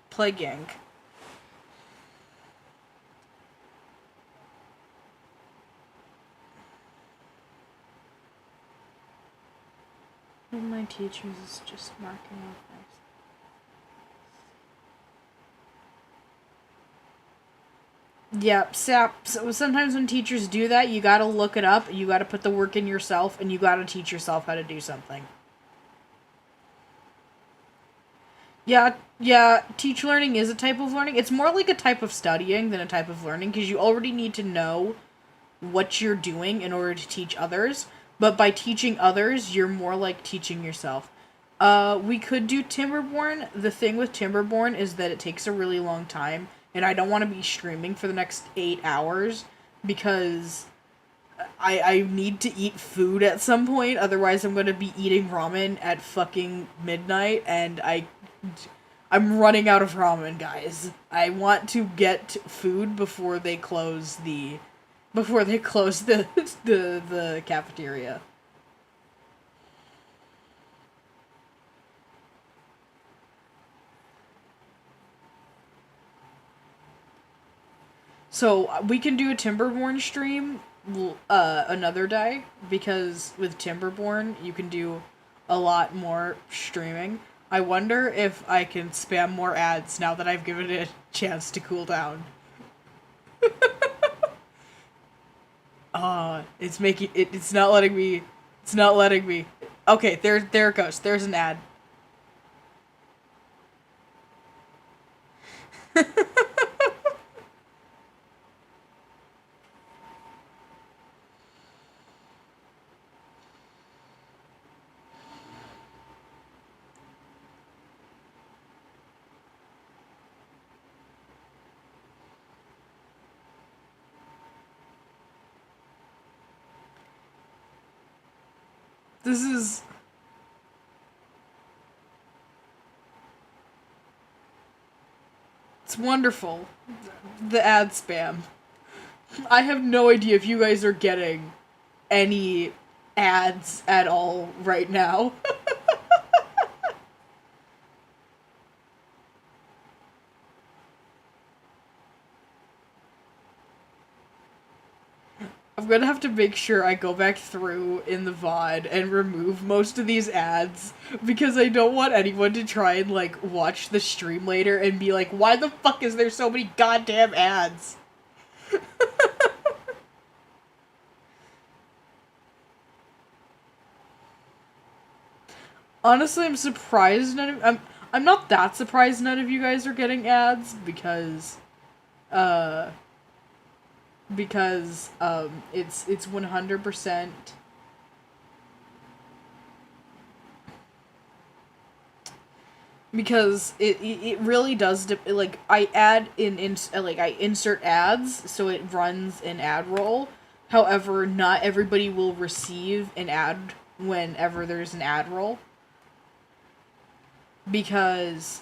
play Gink. One of my teachers is just marking off nice. Yep, so sometimes when teachers do that, you gotta look it up, you gotta put the work in yourself, and you gotta teach yourself how to do something. Yeah, teach learning is a type of learning. It's more like a type of studying than a type of learning, because you already need to know what you're doing in order to teach others. But by teaching others, you're more like teaching yourself. We could do Timberborn. The thing with Timberborn is that it takes a really long time, and I don't want to be streaming for the next 8 hours, because I need to eat food at some point, otherwise I'm going to be eating ramen at fucking midnight, and I'm running out of ramen, guys. I want to get food before they close the the cafeteria. So we can do a Timberborn stream another day, because with Timberborn you can do a lot more streaming. I wonder if I can spam more ads now that I've given it a chance to cool down. It's making it. It's not letting me. It's not letting me. Okay, there it goes. There's an ad. This is. It's wonderful. The ad spam. I have no idea if you guys are getting any ads at all right now. I'm gonna have to make sure I go back through in the VOD and remove most of these ads, because I don't want anyone to try and, like, watch the stream later and be like, why the fuck is there so many goddamn ads? Honestly, I'm surprised I'm not that surprised none of you guys are getting ads, uh it's 100%. Because it really does like, I add I insert ads, so it runs an ad roll. However, not everybody will receive an ad whenever there's an ad roll, because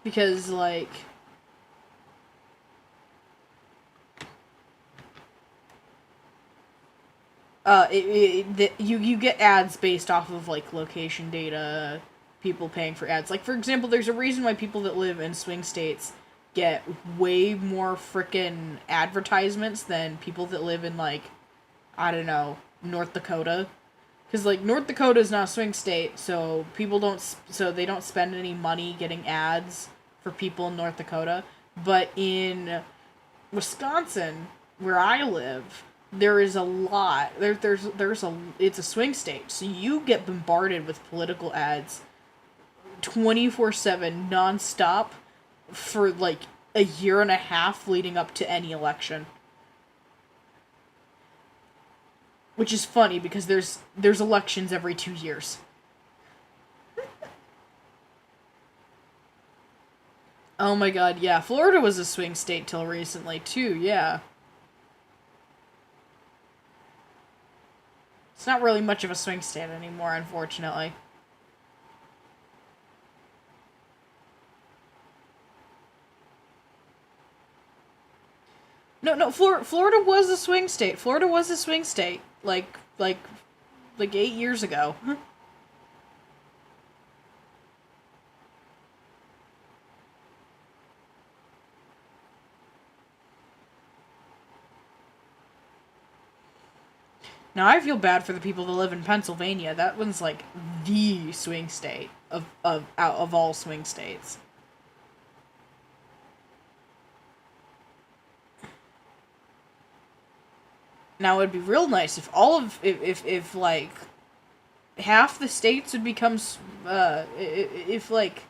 Because, like... you get ads based off of, like, location data, people paying for ads. Like, for example, there's a reason why people that live in swing states get way more frickin' advertisements than people that live in, like, I don't know, North Dakota. Because, like, North Dakota is not a swing state, so they don't spend any money getting ads for people in North Dakota. But in Wisconsin, where I live, there is a lot. It's a swing state, so you get bombarded with political ads 24/7, nonstop, for, like, a year and a half leading up to any election. Which is funny because there's elections every 2 years. Oh my god, yeah. Florida was a swing state till recently, too, yeah. It's not really much of a swing state anymore, unfortunately. No, Florida was a swing state. Florida was a swing state. Like 8 years ago. Now, I feel bad for the people that live in Pennsylvania. That one's, like, the swing state out of all swing states. Now, it'd be real nice if if like, half the states would become, if, like,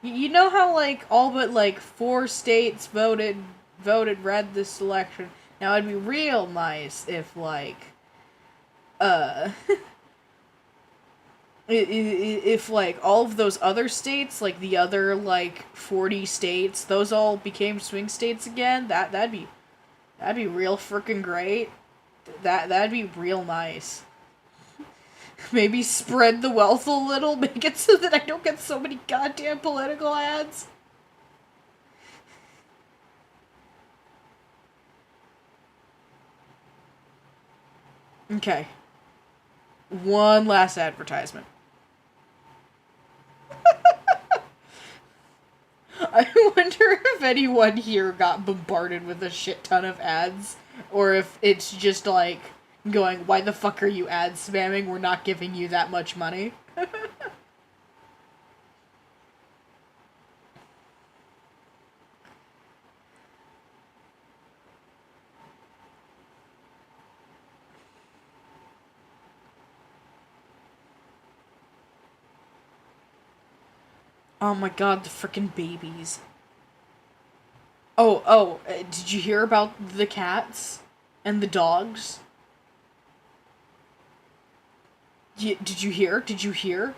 you know how, like, all but, like, 4 states voted red this election? Now, it'd be real nice if, like, uh, if, like, all of those other states, like, the other, like, 40 states, those all became swing states again. That'd be real freaking great. That'd be real nice. Maybe spread the wealth a little, make it so that I don't get so many goddamn political ads. Okay. One last advertisement. I wonder if anyone here got bombarded with a shit ton of ads, or if it's just like going, why the fuck are you ad spamming? We're not giving you that much money. Oh my god, the frickin' babies. Did you hear about the cats and the dogs? Did you hear? Did you hear?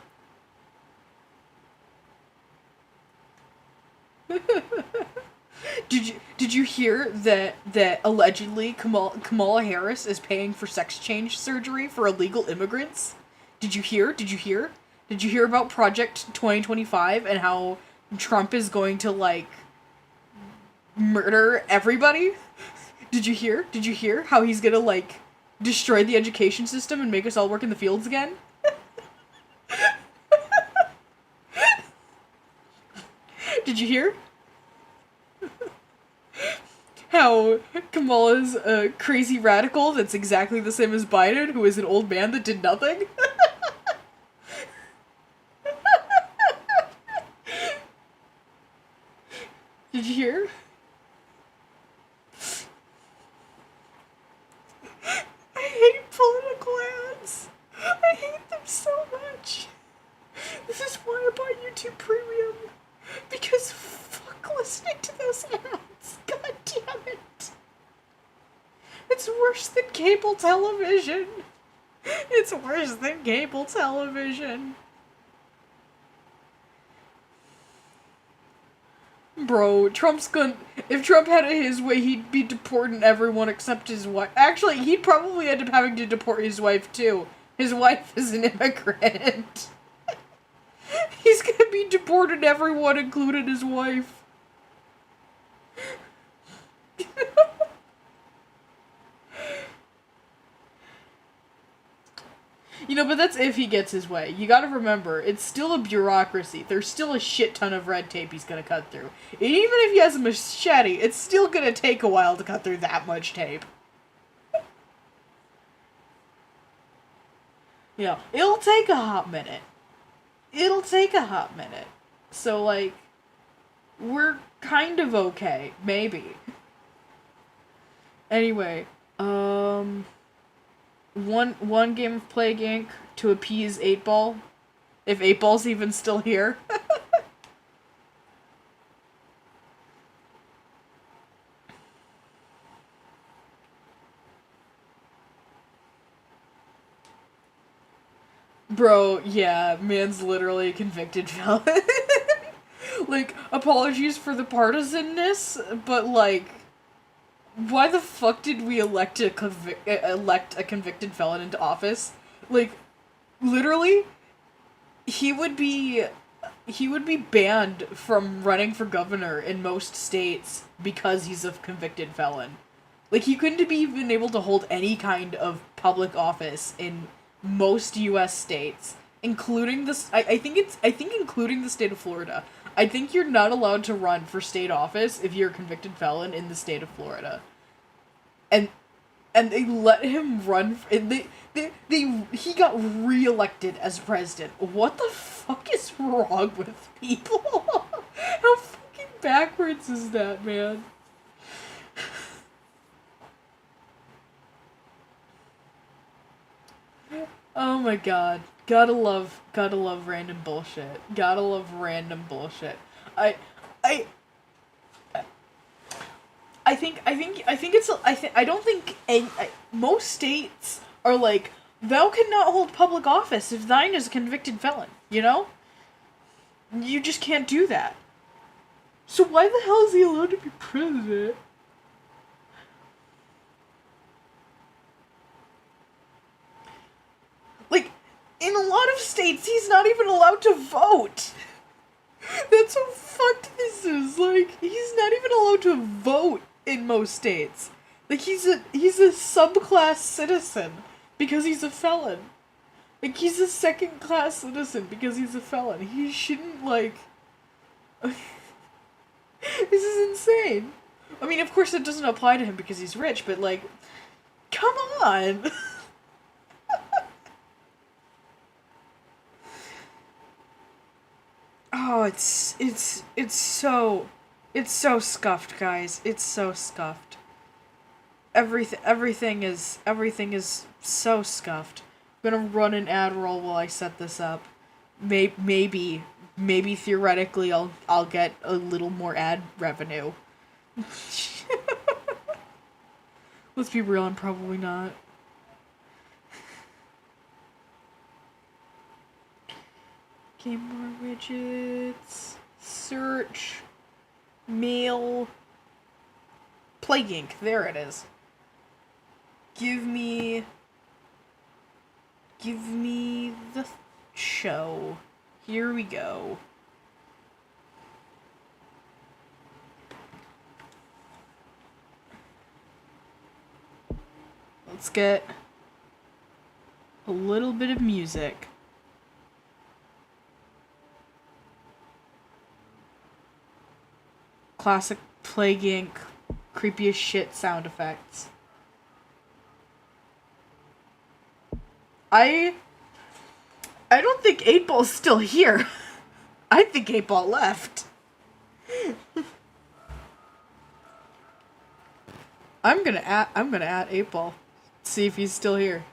Did you hear that allegedly Kamala Harris is paying for sex change surgery for illegal immigrants? Did you hear? Did you hear? Did you hear about Project 2025 and how Trump is going to, like, murder everybody? Did you hear? Did you hear how he's gonna, like, destroy the education system and make us all work in the fields again? Did you hear? How Kamala's a crazy radical that's exactly the same as Biden, who is an old man that did nothing? Did you hear? I hate political ads. I hate them so much. This is why I buy YouTube Premium. Because fuck listening to those ads. God damn it. It's worse than cable television. It's worse than cable television. Bro, Trump's gonna... If Trump had it his way, he'd be deporting everyone except his wife. Actually, he'd probably end up having to deport his wife, too. His wife is an immigrant. He's gonna be deported everyone, including his wife. You know, but that's if he gets his way. You gotta remember, it's still a bureaucracy. There's still a shit ton of red tape he's gonna cut through. And even if he has a machete, it's still gonna take a while to cut through that much tape. You know, it'll take a hot minute. It'll take a hot minute. So, like, we're kind of okay. Maybe. Anyway, one game of Plague Inc. to appease 8-Ball. If 8-Ball's even still here. Bro, yeah, man's literally a convicted felon. Like, apologies for the partisanness, but like, why the fuck did we elect a convicted felon into office? Like, literally, he would be banned from running for governor in most states because he's a convicted felon. Like, he couldn't be even able to hold any kind of public office in most U.S. states, including this. I think including the state of Florida. I think you're not allowed to run for state office if you're a convicted felon in the state of Florida. And they let him run. And he got reelected as president. What the fuck is wrong with people? How fucking backwards is that, man? Oh my god. Gotta love random bullshit. Gotta love random bullshit. I I I don't think most states are like, thou cannot hold public office if thine is a convicted felon, you know? You just can't do that. So why the hell is he allowed to be president? Like, in a lot of states, he's not even allowed to vote. That's how fucked this is. Like, he's not even allowed to vote in most states. Like, he's a subclass citizen because he's a felon. Like, he's a second class citizen because he's a felon. He shouldn't, like... This is insane. I mean, of course it doesn't apply to him because he's rich, but, like, come on! Oh, it's so scuffed, guys. It's so scuffed. Everything is so scuffed. I'm gonna run an ad roll while I set this up. Maybe theoretically I'll get a little more ad revenue. Let's be real, I'm probably not. Game more widgets. Search. Mail. Plague Inc. There it is. Give me the show. Here we go. Let's get a little bit of music. Classic Plague Inc. creepy as shit sound effects. I don't think 8-Ball's still here. I think 8-Ball left. I'm gonna add 8-Ball. See if he's still here.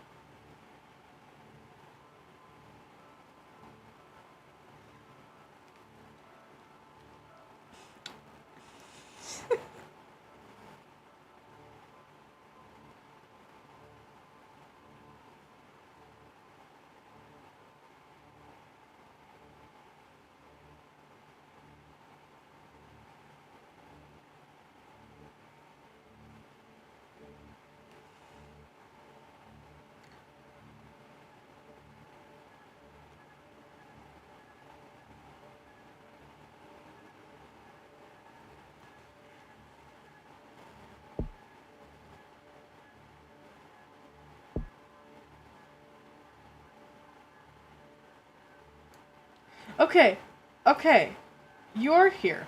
Okay. Okay. You're here.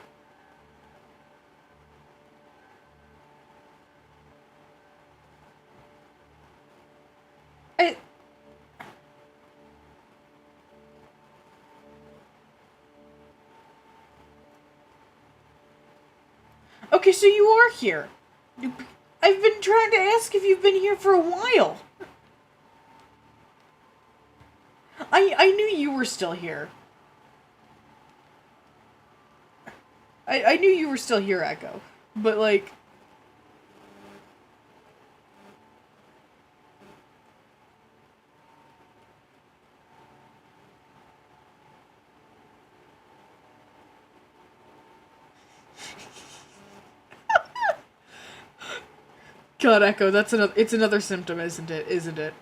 I... Okay, so you are here. I've been trying to ask if you've been here for a while. I knew you were still here. I knew you were still here, Echo. But, like... God, Echo, it's another symptom, isn't it? Isn't it?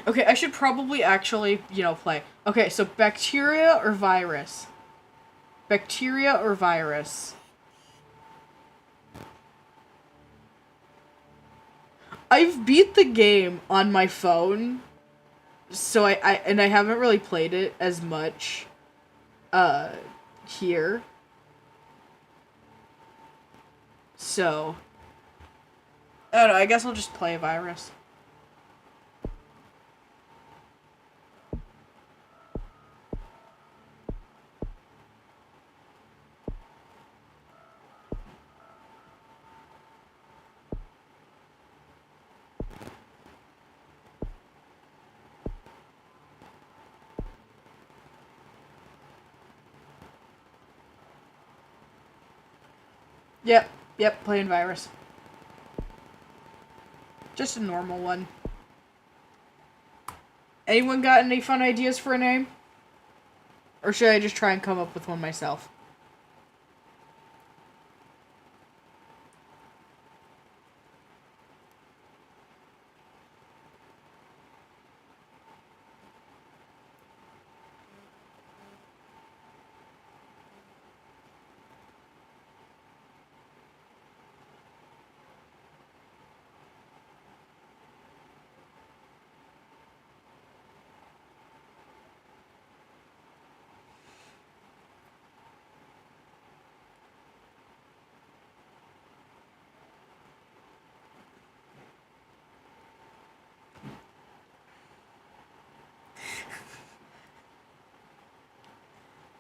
Okay, I should probably actually, play. Okay, so bacteria or virus? Bacteria or virus? I've beat the game on my phone, so I haven't really played it as much, here. So, I don't know, I guess I'll just play a virus. Yep, playing virus. Just a normal one. Anyone got any fun ideas for a name? Or should I just try and come up with one myself?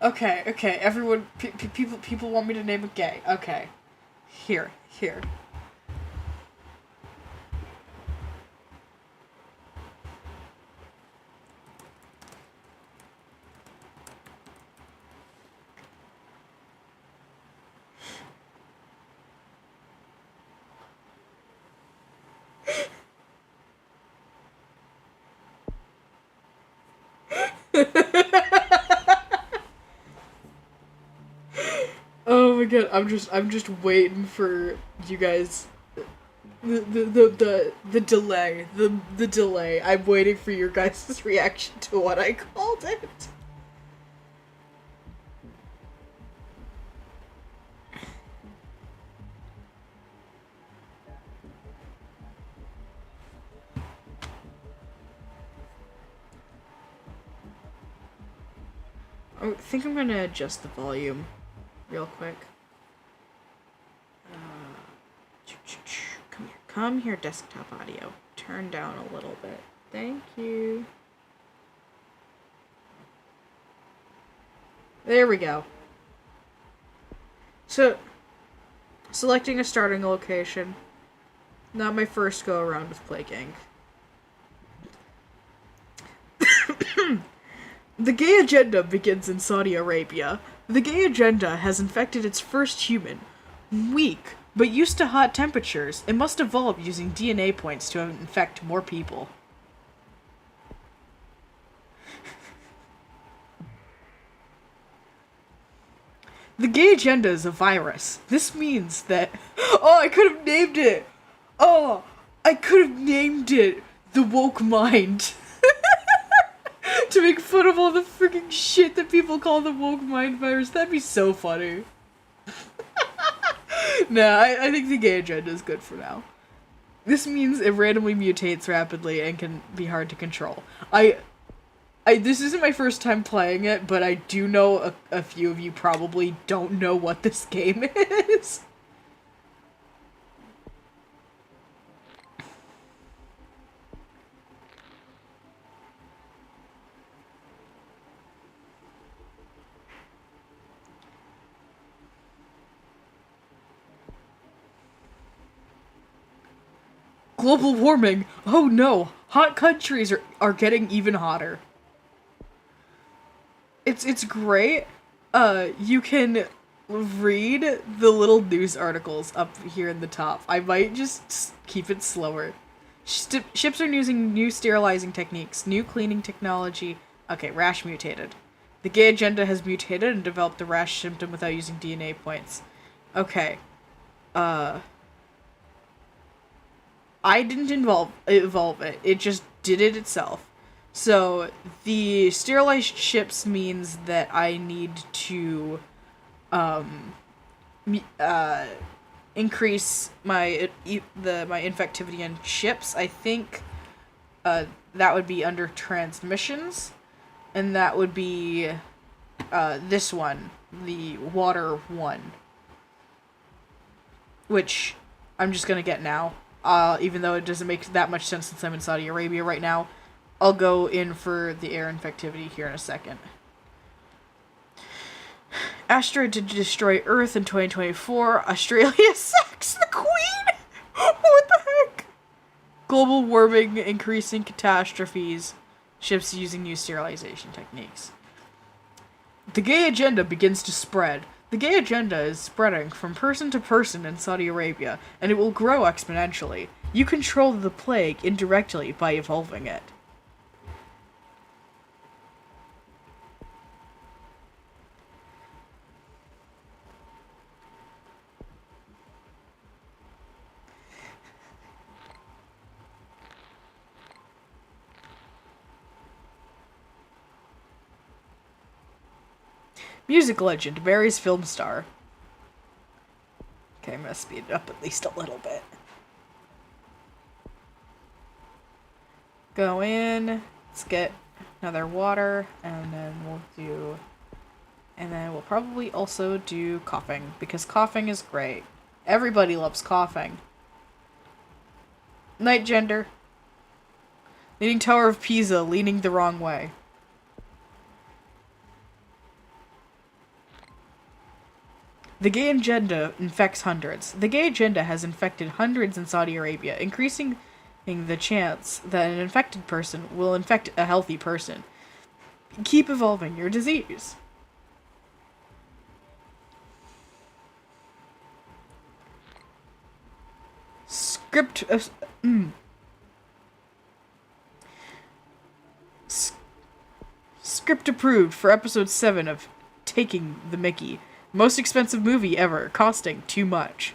Okay, everyone, people want me to name it gay. Okay. Here. Oh my god, I'm just waiting for you guys. The delay. The delay. I'm waiting for your guys' reaction to what I called it. I think I'm gonna adjust the volume real quick. Come here, desktop audio. Turn down a little bit. Thank you. There we go. So, selecting a starting location. Not my first go around with Plague Inc. The gay agenda begins in Saudi Arabia. The gay agenda has infected its first human. Weak, But used to hot temperatures, it must evolve using DNA points to infect more people. The gay agenda is a virus. This means that... Oh, I could have named it! Oh, I could have named it the woke mind. To make fun of all the freaking shit that people call the woke mind virus. That'd be so funny. Nah, I think the gay agenda is good for now. This means it randomly mutates rapidly and can be hard to control. This isn't my first time playing it, but I do know a few of you probably don't know what this game is. Global warming. Oh no, hot countries are getting even hotter. It's great. You can read the little news articles up here in the top. I might just keep it slower. Ships are using new sterilizing techniques, new cleaning technology. Okay, rash mutated. The gay agenda has mutated and developed the rash symptom without using DNA points. Okay. I didn't evolve it. It just did it itself. So the sterilized ships means that I need to increase my my infectivity in ships. I think that would be under transmissions, and that would be this one, the water one, which I'm just gonna get now. Even though it doesn't make that much sense since I'm in Saudi Arabia right now. I'll go in for the air infectivity here in a second. Asteroid to destroy Earth in 2024. Australia sacks the Queen! What the heck? Global warming, increasing catastrophes. Ships using new sterilization techniques. The gay agenda begins to spread. The gay agenda is spreading from person to person in Saudi Arabia, and it will grow exponentially. You control the plague indirectly by evolving it. Music legend, Barry's film star. Okay, I'm gonna speed it up at least a little bit. Go in, let's get another water, and then we'll probably also do coughing, because coughing is great. Everybody loves coughing. Night gender. Leaning Tower of Pisa, leaning the wrong way. The gay agenda infects hundreds. The gay agenda has infected hundreds in Saudi Arabia, increasing the chance that an infected person will infect a healthy person. Keep evolving your disease. Script approved for episode 7 of Taking the Mickey. Most expensive movie ever, costing too much.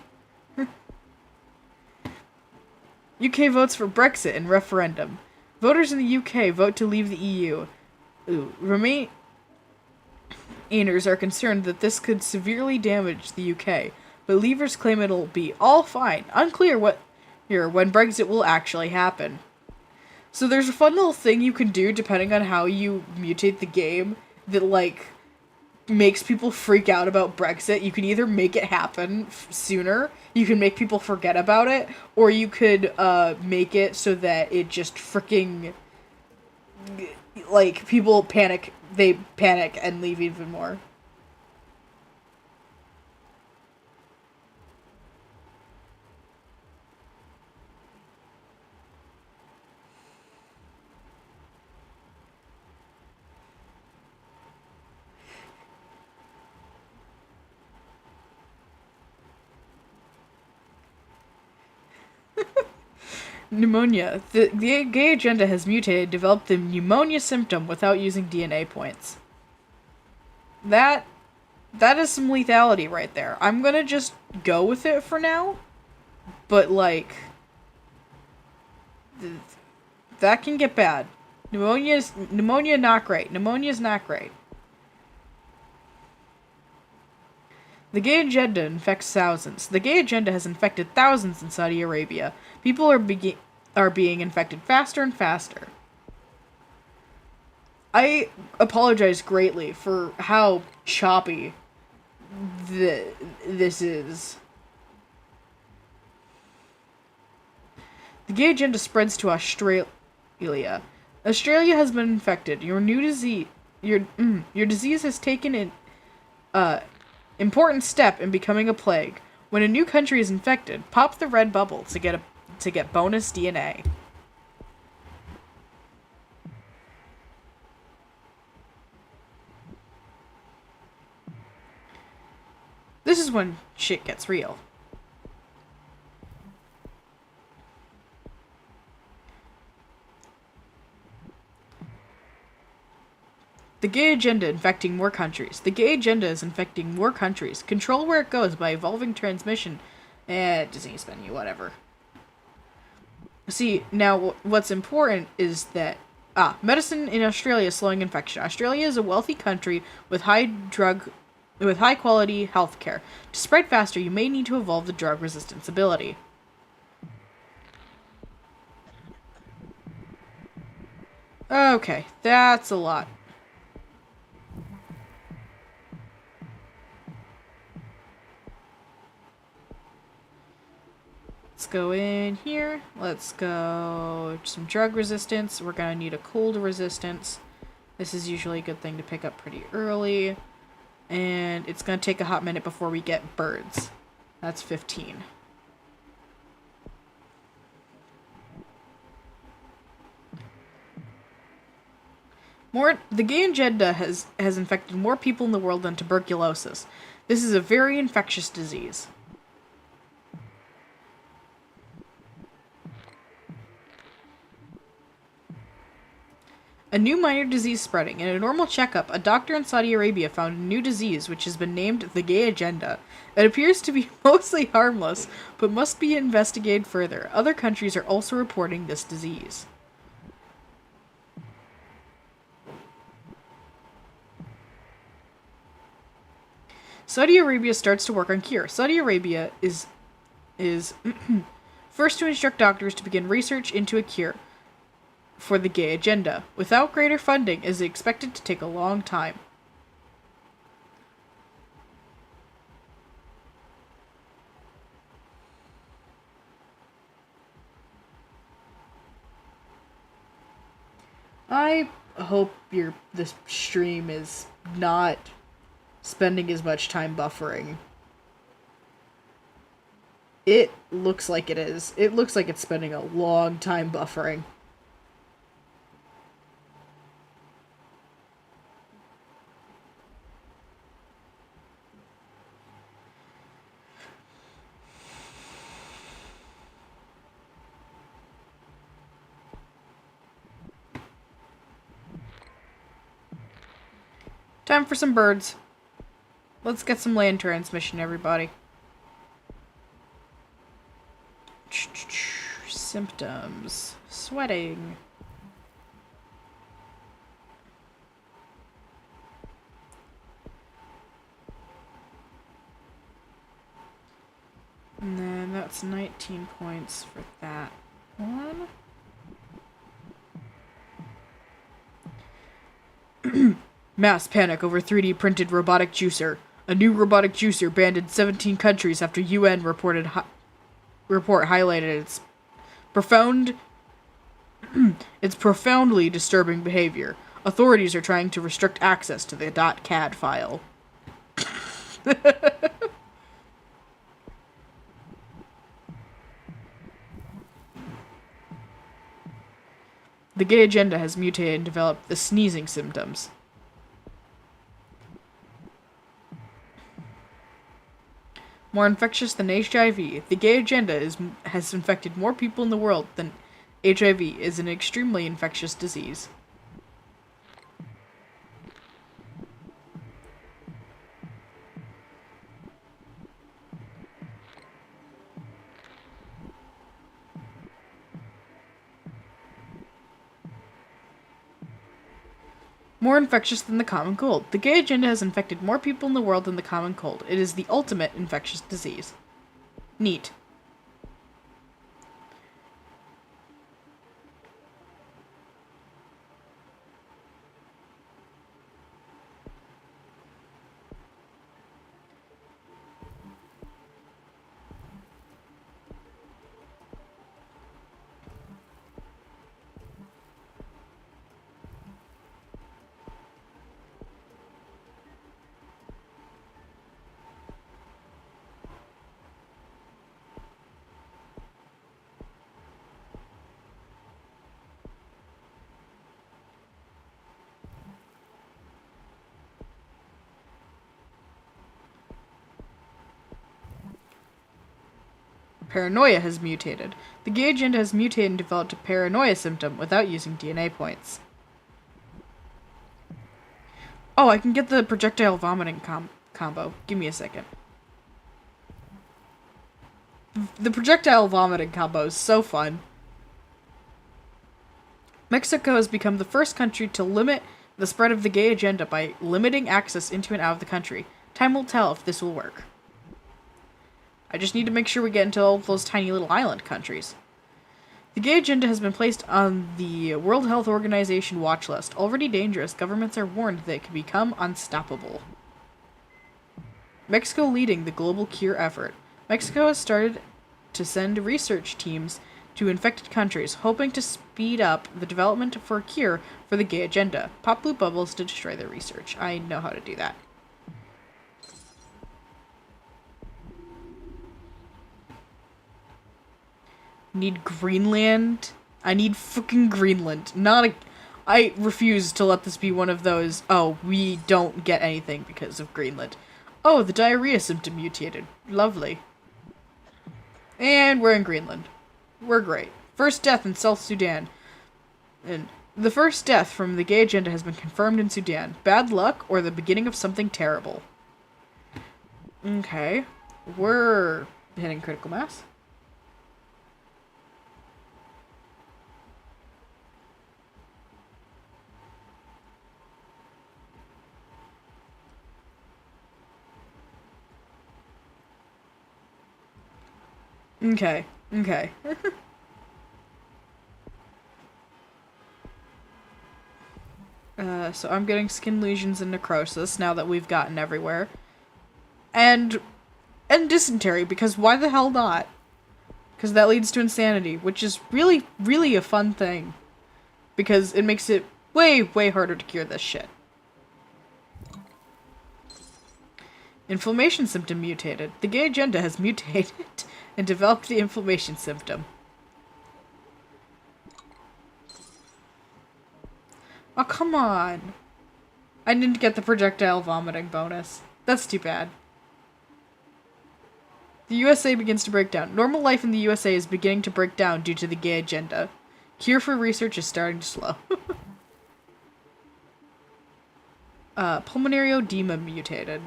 UK votes for Brexit in referendum. Voters in the UK vote to leave the EU. Remainers are concerned that this could severely damage the UK, but leavers claim it'll be all fine. Unclear when Brexit will actually happen. So there's a fun little thing you can do depending on how you mutate the game that, like, makes people freak out about Brexit. You can either make it happen sooner, you can make people forget about it, or you could make it so that it just freaking, like, people panic, they panic and leave even more. Pneumonia. The gay agenda has mutated, developed the pneumonia symptom without using DNA points. That is some lethality right there. I'm gonna just go with it for now. But, like, that can get bad. Pneumonia not great. Pneumonia's not great. The gay agenda infects thousands. The gay agenda has infected thousands in Saudi Arabia. People are being infected faster and faster. I apologize greatly for how choppy this is. The gay agenda spreads to Australia. Australia has been infected. Your disease has taken an important step in becoming a plague. When a new country is infected, pop the red bubble to get bonus DNA. This is when shit gets real. The gay agenda infecting more countries. The gay agenda is infecting more countries. Control where it goes by evolving transmission. Disease menu, whatever. See, now what's important is that medicine in Australia is slowing infection. Australia is a wealthy country with high quality healthcare. To spread faster, you may need to evolve the drug resistance ability. Okay, that's a lot. Let's go in here. Let's go some drug resistance. We're gonna need a cold resistance. This is usually a good thing to pick up pretty early. And it's gonna take a hot minute before we get birds. That's 15. The gay agenda has infected more people in the world than tuberculosis. This is a very infectious disease. A new minor disease spreading. In a normal checkup, a doctor in Saudi Arabia found a new disease which has been named the gay agenda. It appears to be mostly harmless, but must be investigated further. Other countries are also reporting this disease. Saudi Arabia starts to work on cure. Saudi Arabia is first to instruct doctors to begin research into a cure for the gay agenda. Without greater funding, it is expected to take a long time. I hope this stream is not spending as much time buffering. It looks like it is. It looks like it's spending a long time buffering. Time for some birds. Let's get some land transmission, everybody. Symptoms. Sweating. And then that's 19 points for that one. Mass panic over 3D printed robotic juicer. A new robotic juicer banned in 17 countries after UN report highlighted its profoundly disturbing behavior. Authorities are trying to restrict access to the .cad file. The gay agenda has mutated and developed the sneezing symptoms. More infectious than HIV, the gay agenda has infected more people in the world than HIV is an extremely infectious disease. More infectious than the common cold. The gay agenda has infected more people in the world than the common cold. It is the ultimate infectious disease. Neat. Paranoia has mutated. The gay agenda has mutated and developed a paranoia symptom without using DNA points. Oh, I can get the projectile vomiting combo. Give me a second. The projectile vomiting combo is so fun. Mexico has become the first country to limit the spread of the gay agenda by limiting access into and out of the country. Time will tell if this will work. I just need to make sure we get into all those tiny little island countries. The gay agenda has been placed on the World Health Organization watch list. Already dangerous, governments are warned that it can become unstoppable. Mexico leading the global cure effort. Mexico has started to send research teams to infected countries, hoping to speed up the development for a cure for the gay agenda. Pop blue bubbles to destroy their research. I know how to do that. Need Greenland? I need fucking Greenland. I refuse to let this be one of those, oh, we don't get anything because of Greenland. Oh, the diarrhea symptom mutated. Lovely. And we're in Greenland. We're great. First death in South Sudan. And the first death from the gay agenda has been confirmed in Sudan. Bad luck or the beginning of something terrible. Okay. We're hitting critical mass. Okay. So I'm getting skin lesions and necrosis now that we've gotten everywhere. And dysentery, because why the hell not? Because that leads to insanity, which is really, really a fun thing. Because it makes it way, way harder to cure this shit. Inflammation symptom mutated. The gay agenda has mutated and developed the inflammation symptom. Oh, come on. I didn't get the projectile vomiting bonus. That's too bad. The USA begins to break down. Normal life in the USA is beginning to break down due to the gay agenda. Cure for research is starting to slow. Pulmonary edema mutated.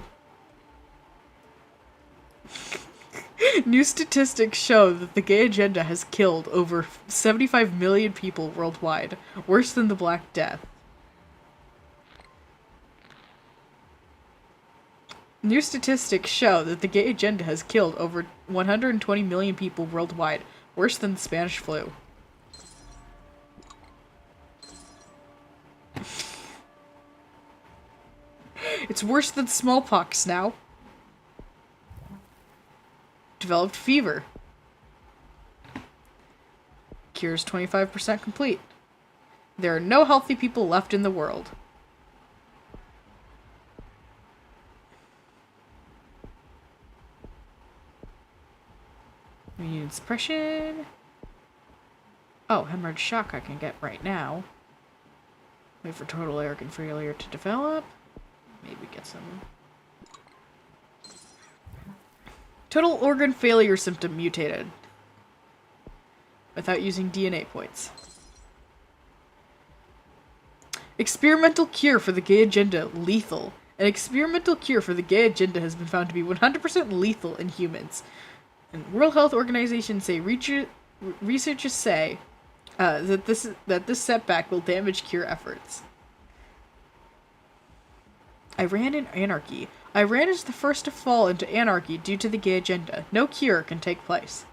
New statistics show that the gay agenda has killed over 75 million people worldwide, worse than the Black Death. New statistics show that the gay agenda has killed over 120 million people worldwide, worse than the Spanish flu. It's worse than smallpox now. Developed fever. Cure's 25% complete. There are no healthy people left in the world. Immune suppression. Oh, hemorrhage shock I can get right now. Wait for total organ failure to develop. Maybe get some. Total organ failure symptom mutated. without using DNA points. Experimental cure for the gay agenda, lethal. An experimental cure for the gay agenda has been found to be 100% lethal in humans. And World Health Organization say researchers say that this setback will damage cure efforts. Iran and anarchy. Iran is the first to fall into anarchy due to the gay agenda. No cure can take place.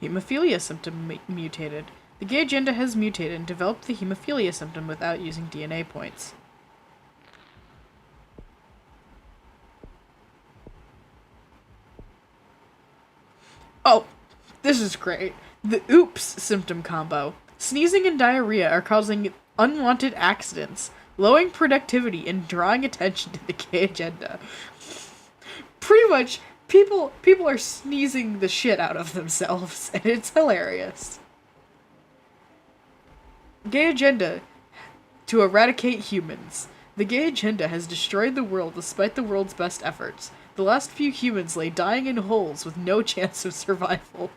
Hemophilia symptom mutated. The gay agenda has mutated and developed the hemophilia symptom without using DNA points. Oh, this is great. The oops symptom combo. Sneezing and diarrhea are causing unwanted accidents, lowering productivity, and drawing attention to the gay agenda. Pretty much, people are sneezing the shit out of themselves, and it's hilarious. Gay agenda to eradicate humans. The gay agenda has destroyed the world despite the world's best efforts. The last few humans lay dying in holes with no chance of survival.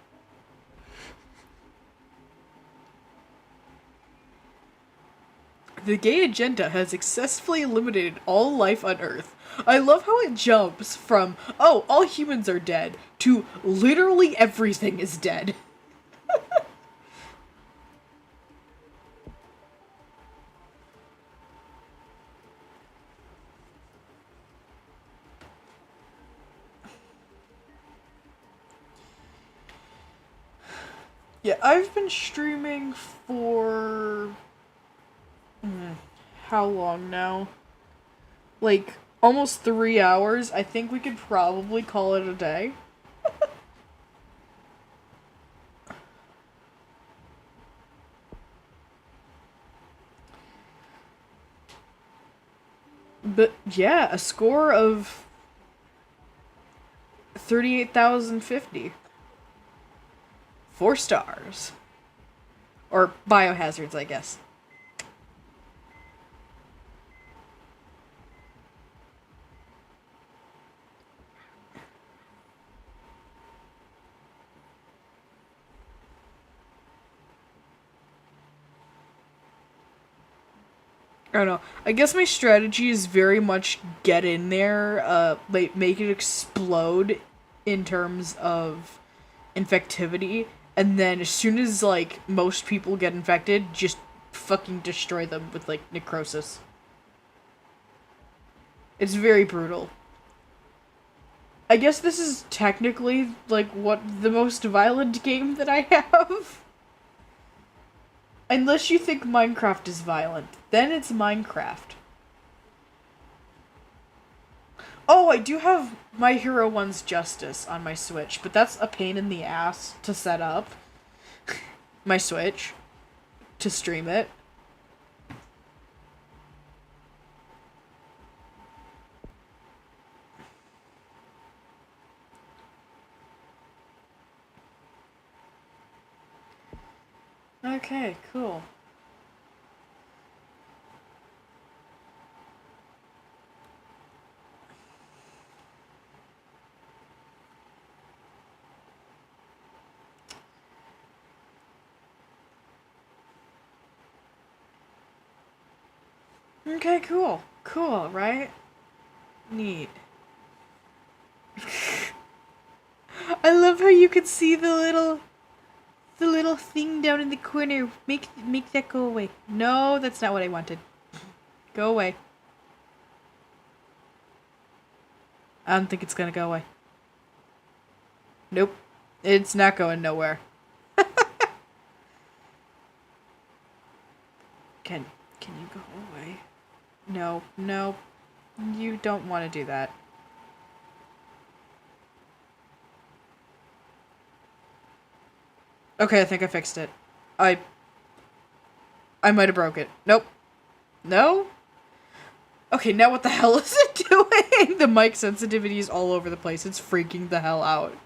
The gay agenda has successfully eliminated all life on Earth. I love how it jumps from, oh, all humans are dead, to literally everything is dead. Yeah, I've been streaming for... how long now? Like, almost 3 hours. I think we could probably call it a day. But, yeah, a score of 38,050. 4 stars. Or biohazards, I guess. I don't know. I guess my strategy is very much get in there, like make it explode in terms of infectivity, and then as soon as like most people get infected, just fucking destroy them with like necrosis. It's very brutal. I guess this is technically like what the most violent game that I have. Unless you think Minecraft is violent. Then it's Minecraft. Oh, I do have My Hero 1's Justice on my Switch, but that's a pain in the ass to set up. My Switch. To stream it. Okay, cool. Okay, cool. Cool, right? Neat. I love how you could see the little thing down in the corner. Make that go away. No, that's not what I wanted. Go away. I don't think it's gonna go away. Nope. It's not going nowhere. Can you go away? No, no. You don't want to do that. Okay, I think I fixed it. I might have broke it. Nope. No? Okay, now what the hell is it doing? The mic sensitivity is all over the place. It's freaking the hell out.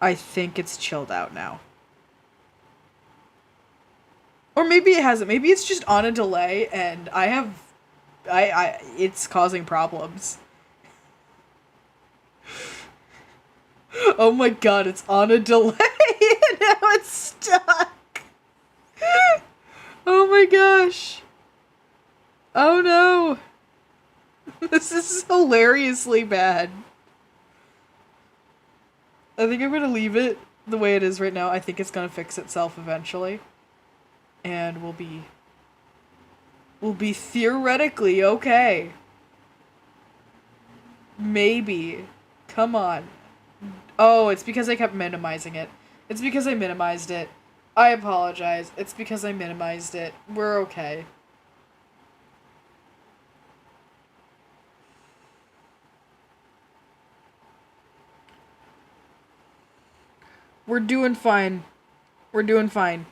I think it's chilled out now. Or maybe it hasn't. Maybe it's just on a delay and it's causing problems. Oh my god, it's on a delay and now it's stuck. Oh my gosh. Oh no. This is hilariously bad. I think I'm gonna leave it the way it is right now. I think it's gonna fix itself eventually. And we'll be theoretically okay. Maybe. Come on. Oh, it's because I kept minimizing it. It's because I minimized it. I apologize. It's because I minimized it. We're okay. We're doing fine. We're doing fine.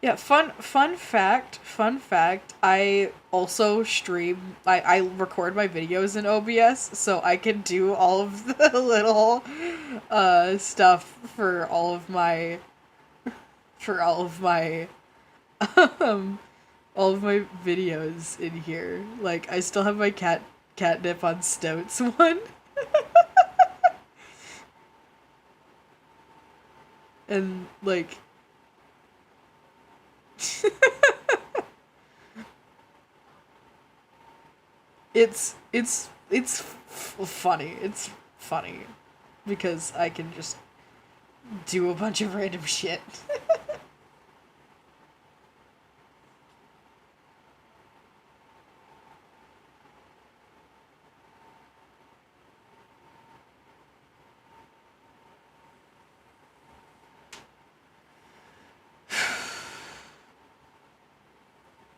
Yeah, fun fact, I also stream, I record my videos in OBS, so I can do all of the little, stuff for all of my videos in here. Like, I still have my catnip on Stoats one. And, like, funny. It's funny because I can just do a bunch of random shit.